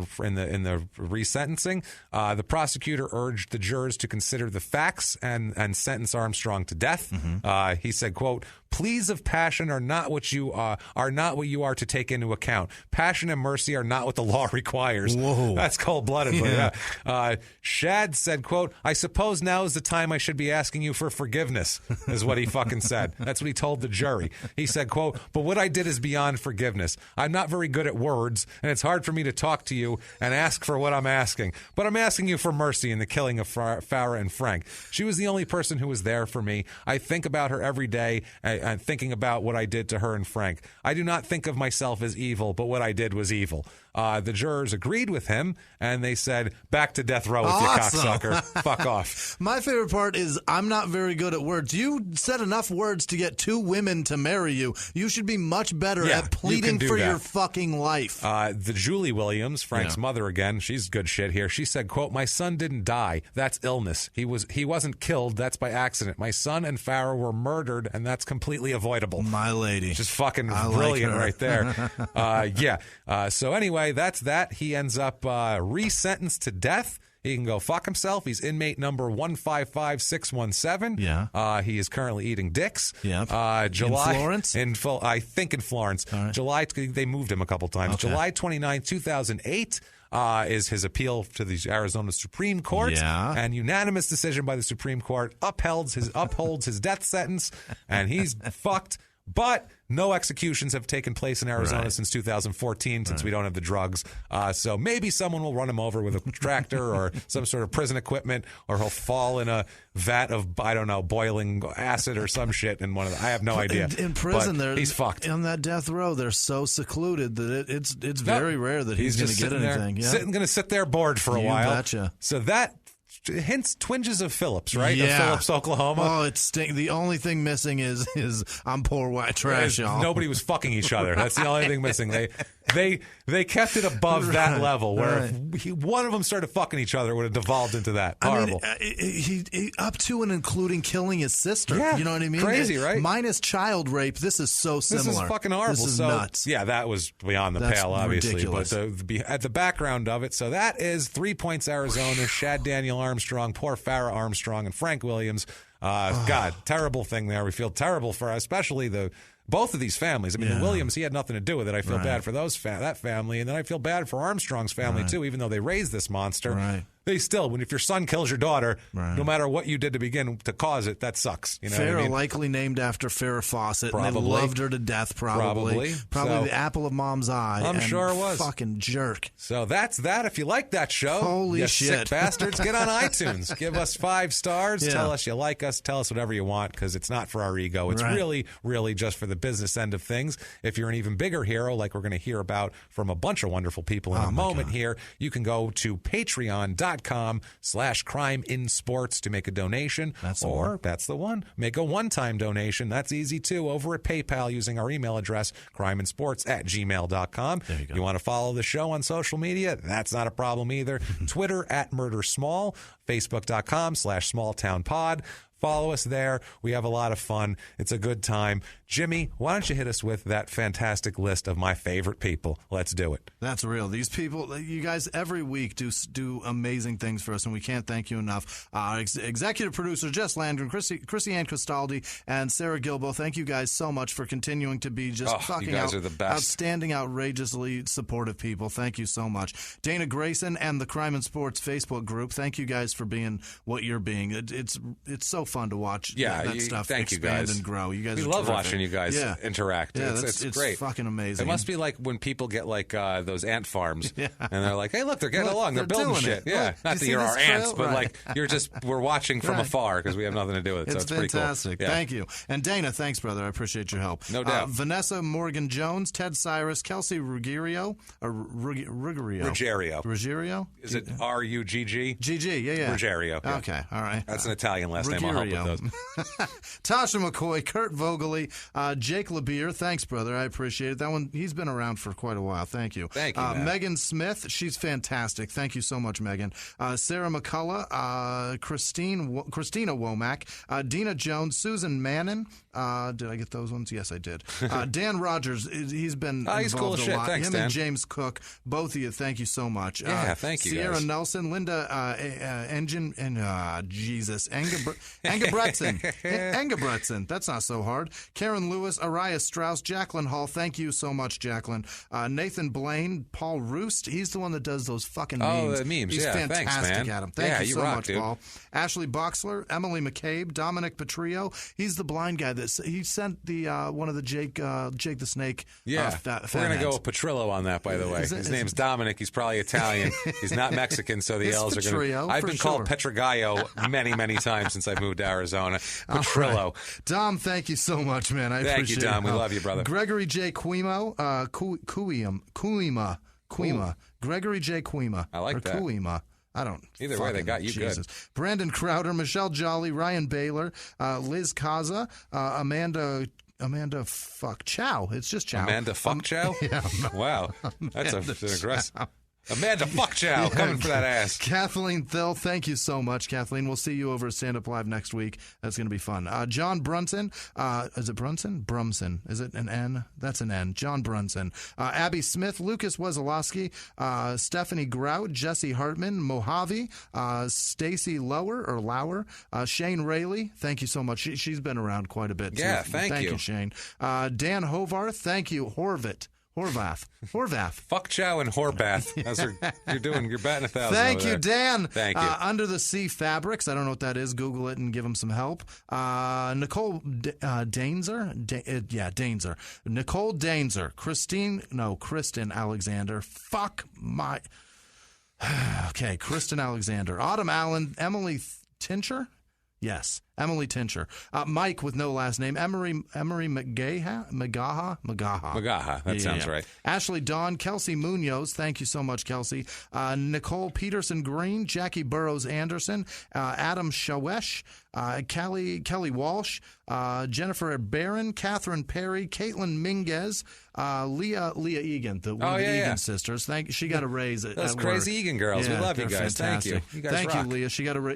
resentencing. The prosecutor urged the jurors to consider the facts and sentence Armstrong to death. Mm-hmm. He said, quote, "Pleas of passion are not what you are what to take into account. Passion and mercy are not what the law requires." Whoa. That's cold-blooded. Yeah. Shad said, quote, "I suppose now is the time I should be asking you for forgiveness," is what he fucking said. That's what he told the jury. He said, quote, "But what I did is beyond forgiveness. I'm not very good at words, and it's hard for me to talk to you and ask for what I'm asking. But I'm asking you for mercy in the killing of Farah and Frank. She was the only person who was there for me. I think about her every day and thinking about what I did to her and Frank. I do not think of myself as evil, but what I did was evil." The jurors agreed with him, and they said, "Back to death row with you, cocksucker. Fuck off." My favorite part is, I'm not very good at words. You said enough words to get 2 women to marry you. You should be much better at pleading for your fucking life. The Julie Williams, Frank's mother again, she's good shit here. She said, quote, "My son didn't die. That's illness. He wasn't killed. That's by accident. My son and Farah were murdered, and that's completely avoidable." My lady. Just fucking brilliant right there. So anyway, that's that. He ends up resentenced to death. He can go fuck himself. He's inmate number 155617. Yeah. He is currently eating dicks. Yeah. July, in Florence? I think in Florence. Right. July, they moved him a couple times. Okay. July 29, 2008 is his appeal to the Arizona Supreme Court. Yeah. And unanimous decision by the Supreme Court upholds his death sentence, and he's fucked. But no executions have taken place in Arizona since 2014, since we don't have the drugs. So maybe someone will run him over with a tractor or some sort of prison equipment, or he'll fall in a vat of, I don't know, boiling acid or some shit in one of the, I have no idea. In prison, he's fucked. On that death row, they're so secluded that it's very rare that he's going to get anything. Going to sit there bored for a while. You betcha. So that hints twinges of Phillips, right? Yeah. Of Phillips, Oklahoma. Oh, it's the only thing missing is I'm poor white trash, y'all. Nobody was fucking each other. That's the only thing missing. They kept it above that level, where if one of them started fucking each other, it would have devolved into that. Horrible. I mean, he up to and including killing his sister. Yeah, you know what I mean? Crazy, right? Minus child rape. This is so similar. This is fucking horrible. This is nuts. Yeah, that was beyond the pale, obviously. Ridiculous. But at the background of it, so that is 3 points Arizona, Shad Daniel Armstrong, poor Farah Armstrong, and Frank Williams. God, terrible thing there. We feel terrible for especially the both of these families. I mean, the Williams, he had nothing to do with it. I feel bad for that family, and then I feel bad for Armstrong's family too, even though they raised this monster. Right. They still, if your son kills your daughter, no matter what you did to begin to cause it, that sucks. You know Farrah what I mean? likely named after Farrah Fawcett. Probably. And they loved her to death, probably. Probably the apple of mom's eye. I'm sure it was. Fucking jerk. So that's that. If you like that show, holy you shit. sick bastards, get on iTunes. Give us 5 stars. Tell us you like us. Tell us whatever you want, because it's not for our ego. It's really, really just for the business end of things. If you're an even bigger hero, like we're going to hear about from a bunch of wonderful people in a moment here, you can go to patreon.com/crimeinsports to make a donation. That's the one. Make a one-time donation. That's easy too. Over at PayPal using our email address, crimeinsports@gmail.com. You want to follow the show on social media? That's not a problem either. Twitter @MurderSmall, Facebook.com/smalltownpod. Follow us there. We have a lot of fun. It's a good time. Jimmy, why don't you hit us with that fantastic list of my favorite people? Let's do it. That's real. These people, you guys, every week do amazing things for us, and we can't thank you enough. Executive producer Jess Landgren, Chrissy Ann Cristaldi, and Sarah Gilbo, thank you guys so much for continuing to be just fucking are the best. Outstanding, outrageously supportive people. Thank you so much. Dana Grayson and the Crime and Sports Facebook group, thank you guys for being what you're being. It's so fun to watch that stuff expand and grow. You guys, we love watching you guys interact. Yeah, it's great. Fucking amazing. It must be like when people get like those ant farms, and they're like, "Hey, look, they're getting along. They're building shit." Yeah, look, not that you're our ants, but like we're watching from afar because we have nothing to do with it. So it's fantastic. Pretty cool. Thank you. And Dana, thanks, brother. I appreciate your help. No doubt. Vanessa Morgan Jones, Ted Cyrus, Kelsey Ruggiero, Ruggiero. Is it RUGG? GG. Yeah. Ruggiero. Yeah. Okay. All right. That's an Italian last name. I'll help with those. Tasha McCoy, Kurt Vogely, Jake LeBeer. Thanks, brother. I appreciate it. That one, he's been around for quite a while. Thank you. Thank you, Megan Smith. She's fantastic. Thank you so much, Megan. Sarah McCullough, Christina Womack, Dina Jones, Susan Mannon. Did I get those ones? Yes, I did. Dan Rogers. He's been involved cool a shit. lot. Thanks, Him Dan. and James Cook. Both of you. Thank you so much. Yeah, thank you, Sierra guys. Nelson, Linda Engine, and Jesus, Engebretson. That's not so hard. Karen Lewis, Araya Strauss, Jacqueline Hall. Thank you so much, Jacqueline. Nathan Blaine, Paul Roost. He's the one that does those fucking memes. The memes. He's fantastic thanks, man. at them. Thank you so rock, much, dude. Paul. Ashley Boxler, Emily McCabe, Dominic Petrillo. He's the blind guy he sent the one of the Jake the Snake. Yeah, we're gonna go with Petrillo on that. By the way, his name's Dominic. He's probably Italian. He's not Mexican, so the L's are going. I've been called Pietragallo many, many times since I moved to Arizona. Petrillo. Right. Dom, thank you so much, man. I appreciate it. Thank you, Dom. We love you, brother. Gregory J. Cuimo, Cuima. Gregory J. Cuima. I like that. Cuima. I don't. Either way, they got you Jesus. good. Brandon Crowder, Michelle Jolly, Ryan Baylor, Liz Kaza, Amanda Fuck Chow. It's just Chow. Amanda Fuck Chow? Yeah. Wow. That's an aggressive. Amanda Fuck Chow coming for that ass. Kathleen Thill, thank you so much, Kathleen. We'll see you over at Stand Up Live next week. That's going to be fun. John Brunson. Is it Brunson? Brumson. Is it an N? That's an N. John Brunson. Abby Smith, Lucas Wazalowski, Stephanie Grout, Jesse Hartman, Mojave, Stacy Lauer, Shane Rayleigh. Thank you so much. She's been around quite a bit. Yeah, too. thank you. Shane. Dan Hovarth, thank you. Horvath. Fuck Chow and Horbath. You're batting 1,000. Thank you, Dan. Thank you. Under the Sea Fabrics. I don't know what that is. Google it and give them some help. Nicole Dainzer. Dainzer. Nicole Dainzer. Kristen Alexander. Fuck my. Okay, Kristen Alexander. Autumn Allen. Emily Tincher. Yes, Emily Tincher. Mike with no last name. Emery Magaha. That sounds right. Ashley Dawn. Kelsey Munoz. Thank you so much, Kelsey. Nicole Peterson Green. Jackie Burrows Anderson. Adam Shawesh. Kelly Walsh. Jennifer Barron. Catherine Perry. Caitlin Minguez. Leah Egan, the Egan sisters. She got a raise at Those at crazy work. Egan girls. We love you guys. Fantastic. Thank you. You guys Thank rock. you, Leah.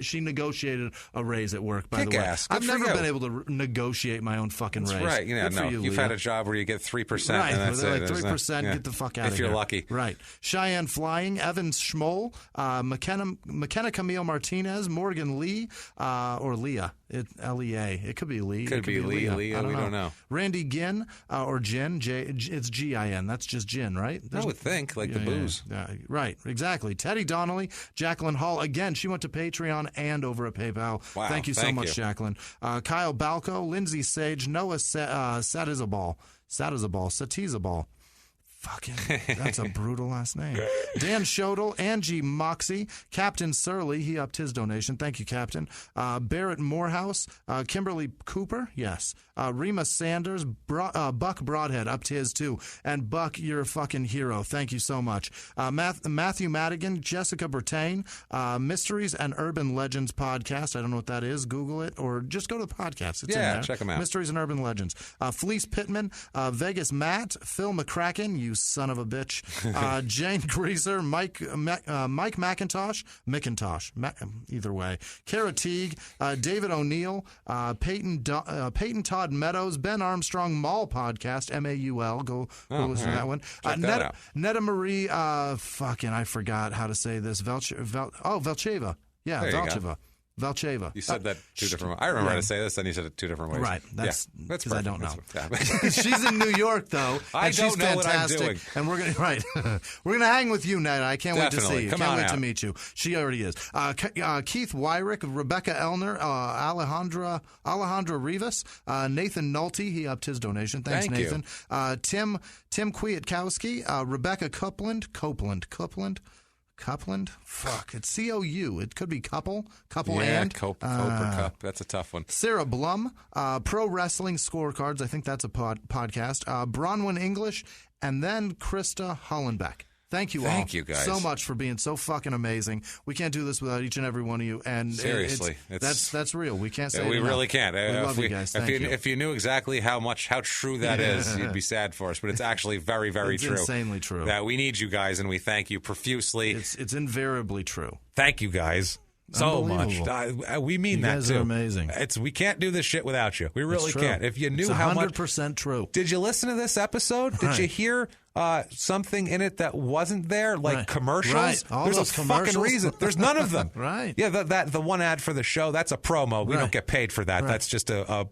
She negotiated a raise at work, by the way. Kick-ass. I've Good for never you. been able to negotiate my own fucking raise. That's right. You've had a job where you get 3%. Right. And that's They're it. like 3%, get the fuck out of here. If you're lucky. Right. Cheyenne Flying, Evan Schmoll, McKenna Camille Martinez, Morgan Lee, or Leah. L-E-A. It could be Lee. Could be Lee. We don't know. Randy Ginn, or Gin. It's G-I-N. That's just gin, right? I would think, like the booze. Right, exactly. Teddy Donnelly, Jacqueline Hall. Again, she went to Patreon and over at PayPal. Wow, thank you so much, Jacqueline. Kyle Balco, Lindsay Sage, Noah Satizabal. Fucking, that's a brutal last name. Dan Shodel, Angie Moxie, Captain Surly, he upped his donation. Thank you, Captain. Barrett Morehouse, Kimberly Cooper, yes. Rima Sanders, Buck Broadhead upped his too. And Buck, you're a fucking hero. Thank you so much. Matthew Madigan, Jessica Bertain, Mysteries and Urban Legends podcast. I don't know what that is. Google it or just go to the podcast. It's in there. Check them out. Mysteries and Urban Legends. Fleece Pittman, Vegas Matt, Phil McCracken, you son of a bitch. Jane Greaser, Mike McIntosh, either way. Kara Teague, David O'Neill, Peyton Todd Meadows, Ben Armstrong Mall podcast, M-A-U-L. Go listen to that one. Netta Marie, I forgot how to say this. Velcheva. Yeah, Velcheva. Valcheva. You said that two different ways. I remember how to say this, and you said it two different ways. Right. That's because I don't know. She's She's in New York, though. I don't know what I'm doing. And we're gonna hang with you, Ned. I can't wait to see you. Can't wait to meet you. She already is. Keith Wyrick, Rebecca Elner, Alejandra Rivas, Nathan Nolte. He upped his donation. Thanks, Nathan. Tim Kwiatkowski, Rebecca Copeland. Fuck, it's C-O-U. It could be couple and. Cope or cup. That's a tough one. Sarah Blum, Pro Wrestling Scorecards. I think that's a podcast. Bronwyn English, and then Krista Hollenbeck. Thank you all. Thank you guys so much for being so fucking amazing. We can't do this without each and every one of you. And seriously, that's real. We can't say it we enough. Really can't. We love you guys. Thank you. If you knew exactly how true that is, you'd be sad for us. But it's actually very, very true. It's insanely true. That we need you guys, and we thank you profusely. It's invariably true. Thank you guys. So much. We mean that too. You guys are amazing. We can't do this shit without you. We really can't. If you knew it's how much 100% true. Did you listen to this episode? Did you hear something in it that wasn't there, like commercials? Right. All There's those a fucking reason. There's none of them. Right. Yeah, the one ad for the show, that's a promo. We don't get paid for that. Right. That's just a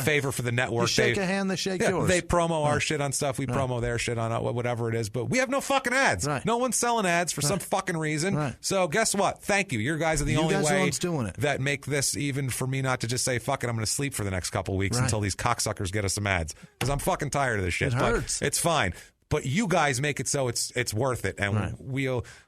favor for the network. You shake a hand, they shake yours. They promo our shit on stuff. We promo their shit on whatever it is. But we have no fucking ads. Right. No one's selling ads for some fucking reason. Right. So guess what? Thank you. You guys are the only way doing it. That make this even for me not to just say, fuck it, I'm going to sleep for the next couple of weeks until these cocksuckers get us some ads. Because I'm fucking tired of this shit. It hurts. But it's fine. But you guys make it so it's worth it, and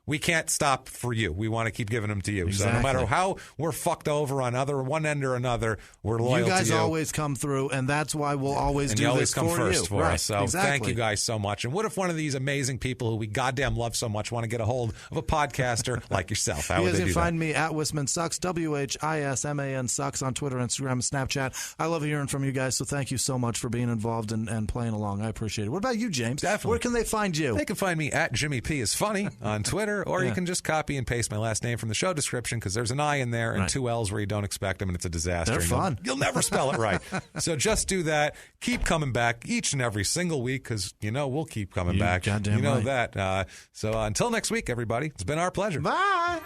we can't stop for you. We want to keep giving them to you. Exactly. So no matter how we're fucked over on one end or another, we're loyal to you. You guys always come through, and that's why we'll always do this for you. And you always come first for us. So exactly. Thank you guys so much. And what if one of these amazing people who we goddamn love so much want to get a hold of a podcaster like yourself? How would they do that? You guys can find me at Whisman Sucks, WHISMAN Sucks on Twitter, Instagram, and Snapchat. I love hearing from you guys, so thank you so much for being involved and playing along. I appreciate it. What about you, James? Definitely. Where can they find you? They can find me at Jimmy P is Funny on Twitter, or you can just copy and paste my last name from the show description, because there's an I in there and two L's where you don't expect them, and it's a disaster. They're fun. You'll never spell it right. So just do that. Keep coming back each and every single week, because we'll keep coming back. Goddamn you know right. that. So until next week, everybody, it's been our pleasure. Bye.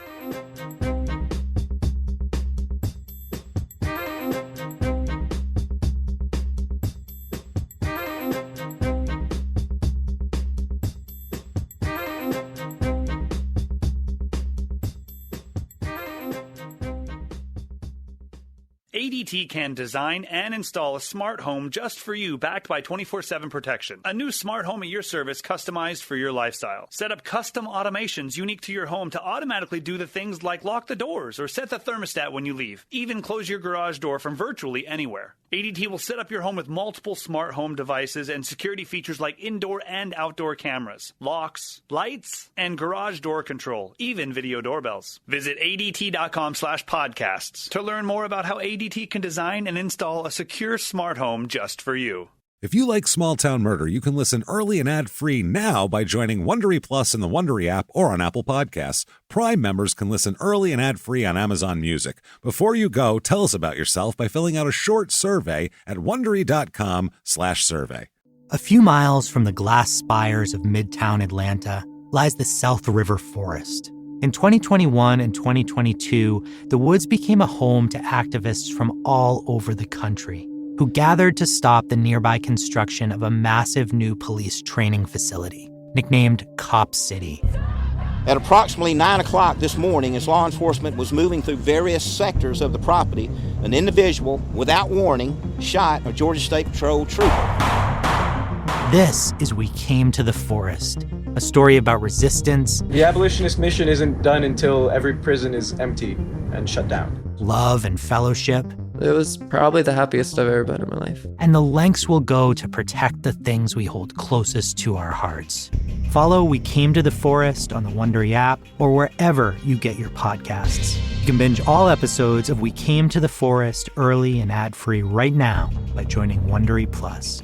ADT can design and install a smart home just for you, backed by 24/7 protection. A new smart home at your service, customized for your lifestyle. Set up custom automations unique to your home to automatically do the things like lock the doors or set the thermostat when you leave. Even close your garage door from virtually anywhere. ADT will set up your home with multiple smart home devices and security features like indoor and outdoor cameras, locks, lights, and garage door control, even video doorbells. Visit ADT.com/podcasts to learn more about how ADT can design and install a secure smart home just for you. If you like Small Town Murder, you can listen early and ad-free now by joining Wondery Plus in the Wondery app or on Apple Podcasts. Prime members can listen early and ad-free on Amazon Music. Before you go, tell us about yourself by filling out a short survey at Wondery.com/survey. A few miles from the glass spires of Midtown Atlanta lies the South River Forest, In 2021 and 2022, the woods became a home to activists from all over the country who gathered to stop the nearby construction of a massive new police training facility, nicknamed Cop City. At approximately 9 o'clock this morning, as law enforcement was moving through various sectors of the property, an individual, without warning, shot a Georgia State Patrol trooper. This is We Came to the Forest, a story about resistance. The abolitionist mission isn't done until every prison is empty and shut down. Love and fellowship. It was probably the happiest I've ever been in my life. And the lengths we'll go to protect the things we hold closest to our hearts. Follow We Came to the Forest on the Wondery app or wherever you get your podcasts. You can binge all episodes of We Came to the Forest early and ad-free right now by joining Wondery Plus.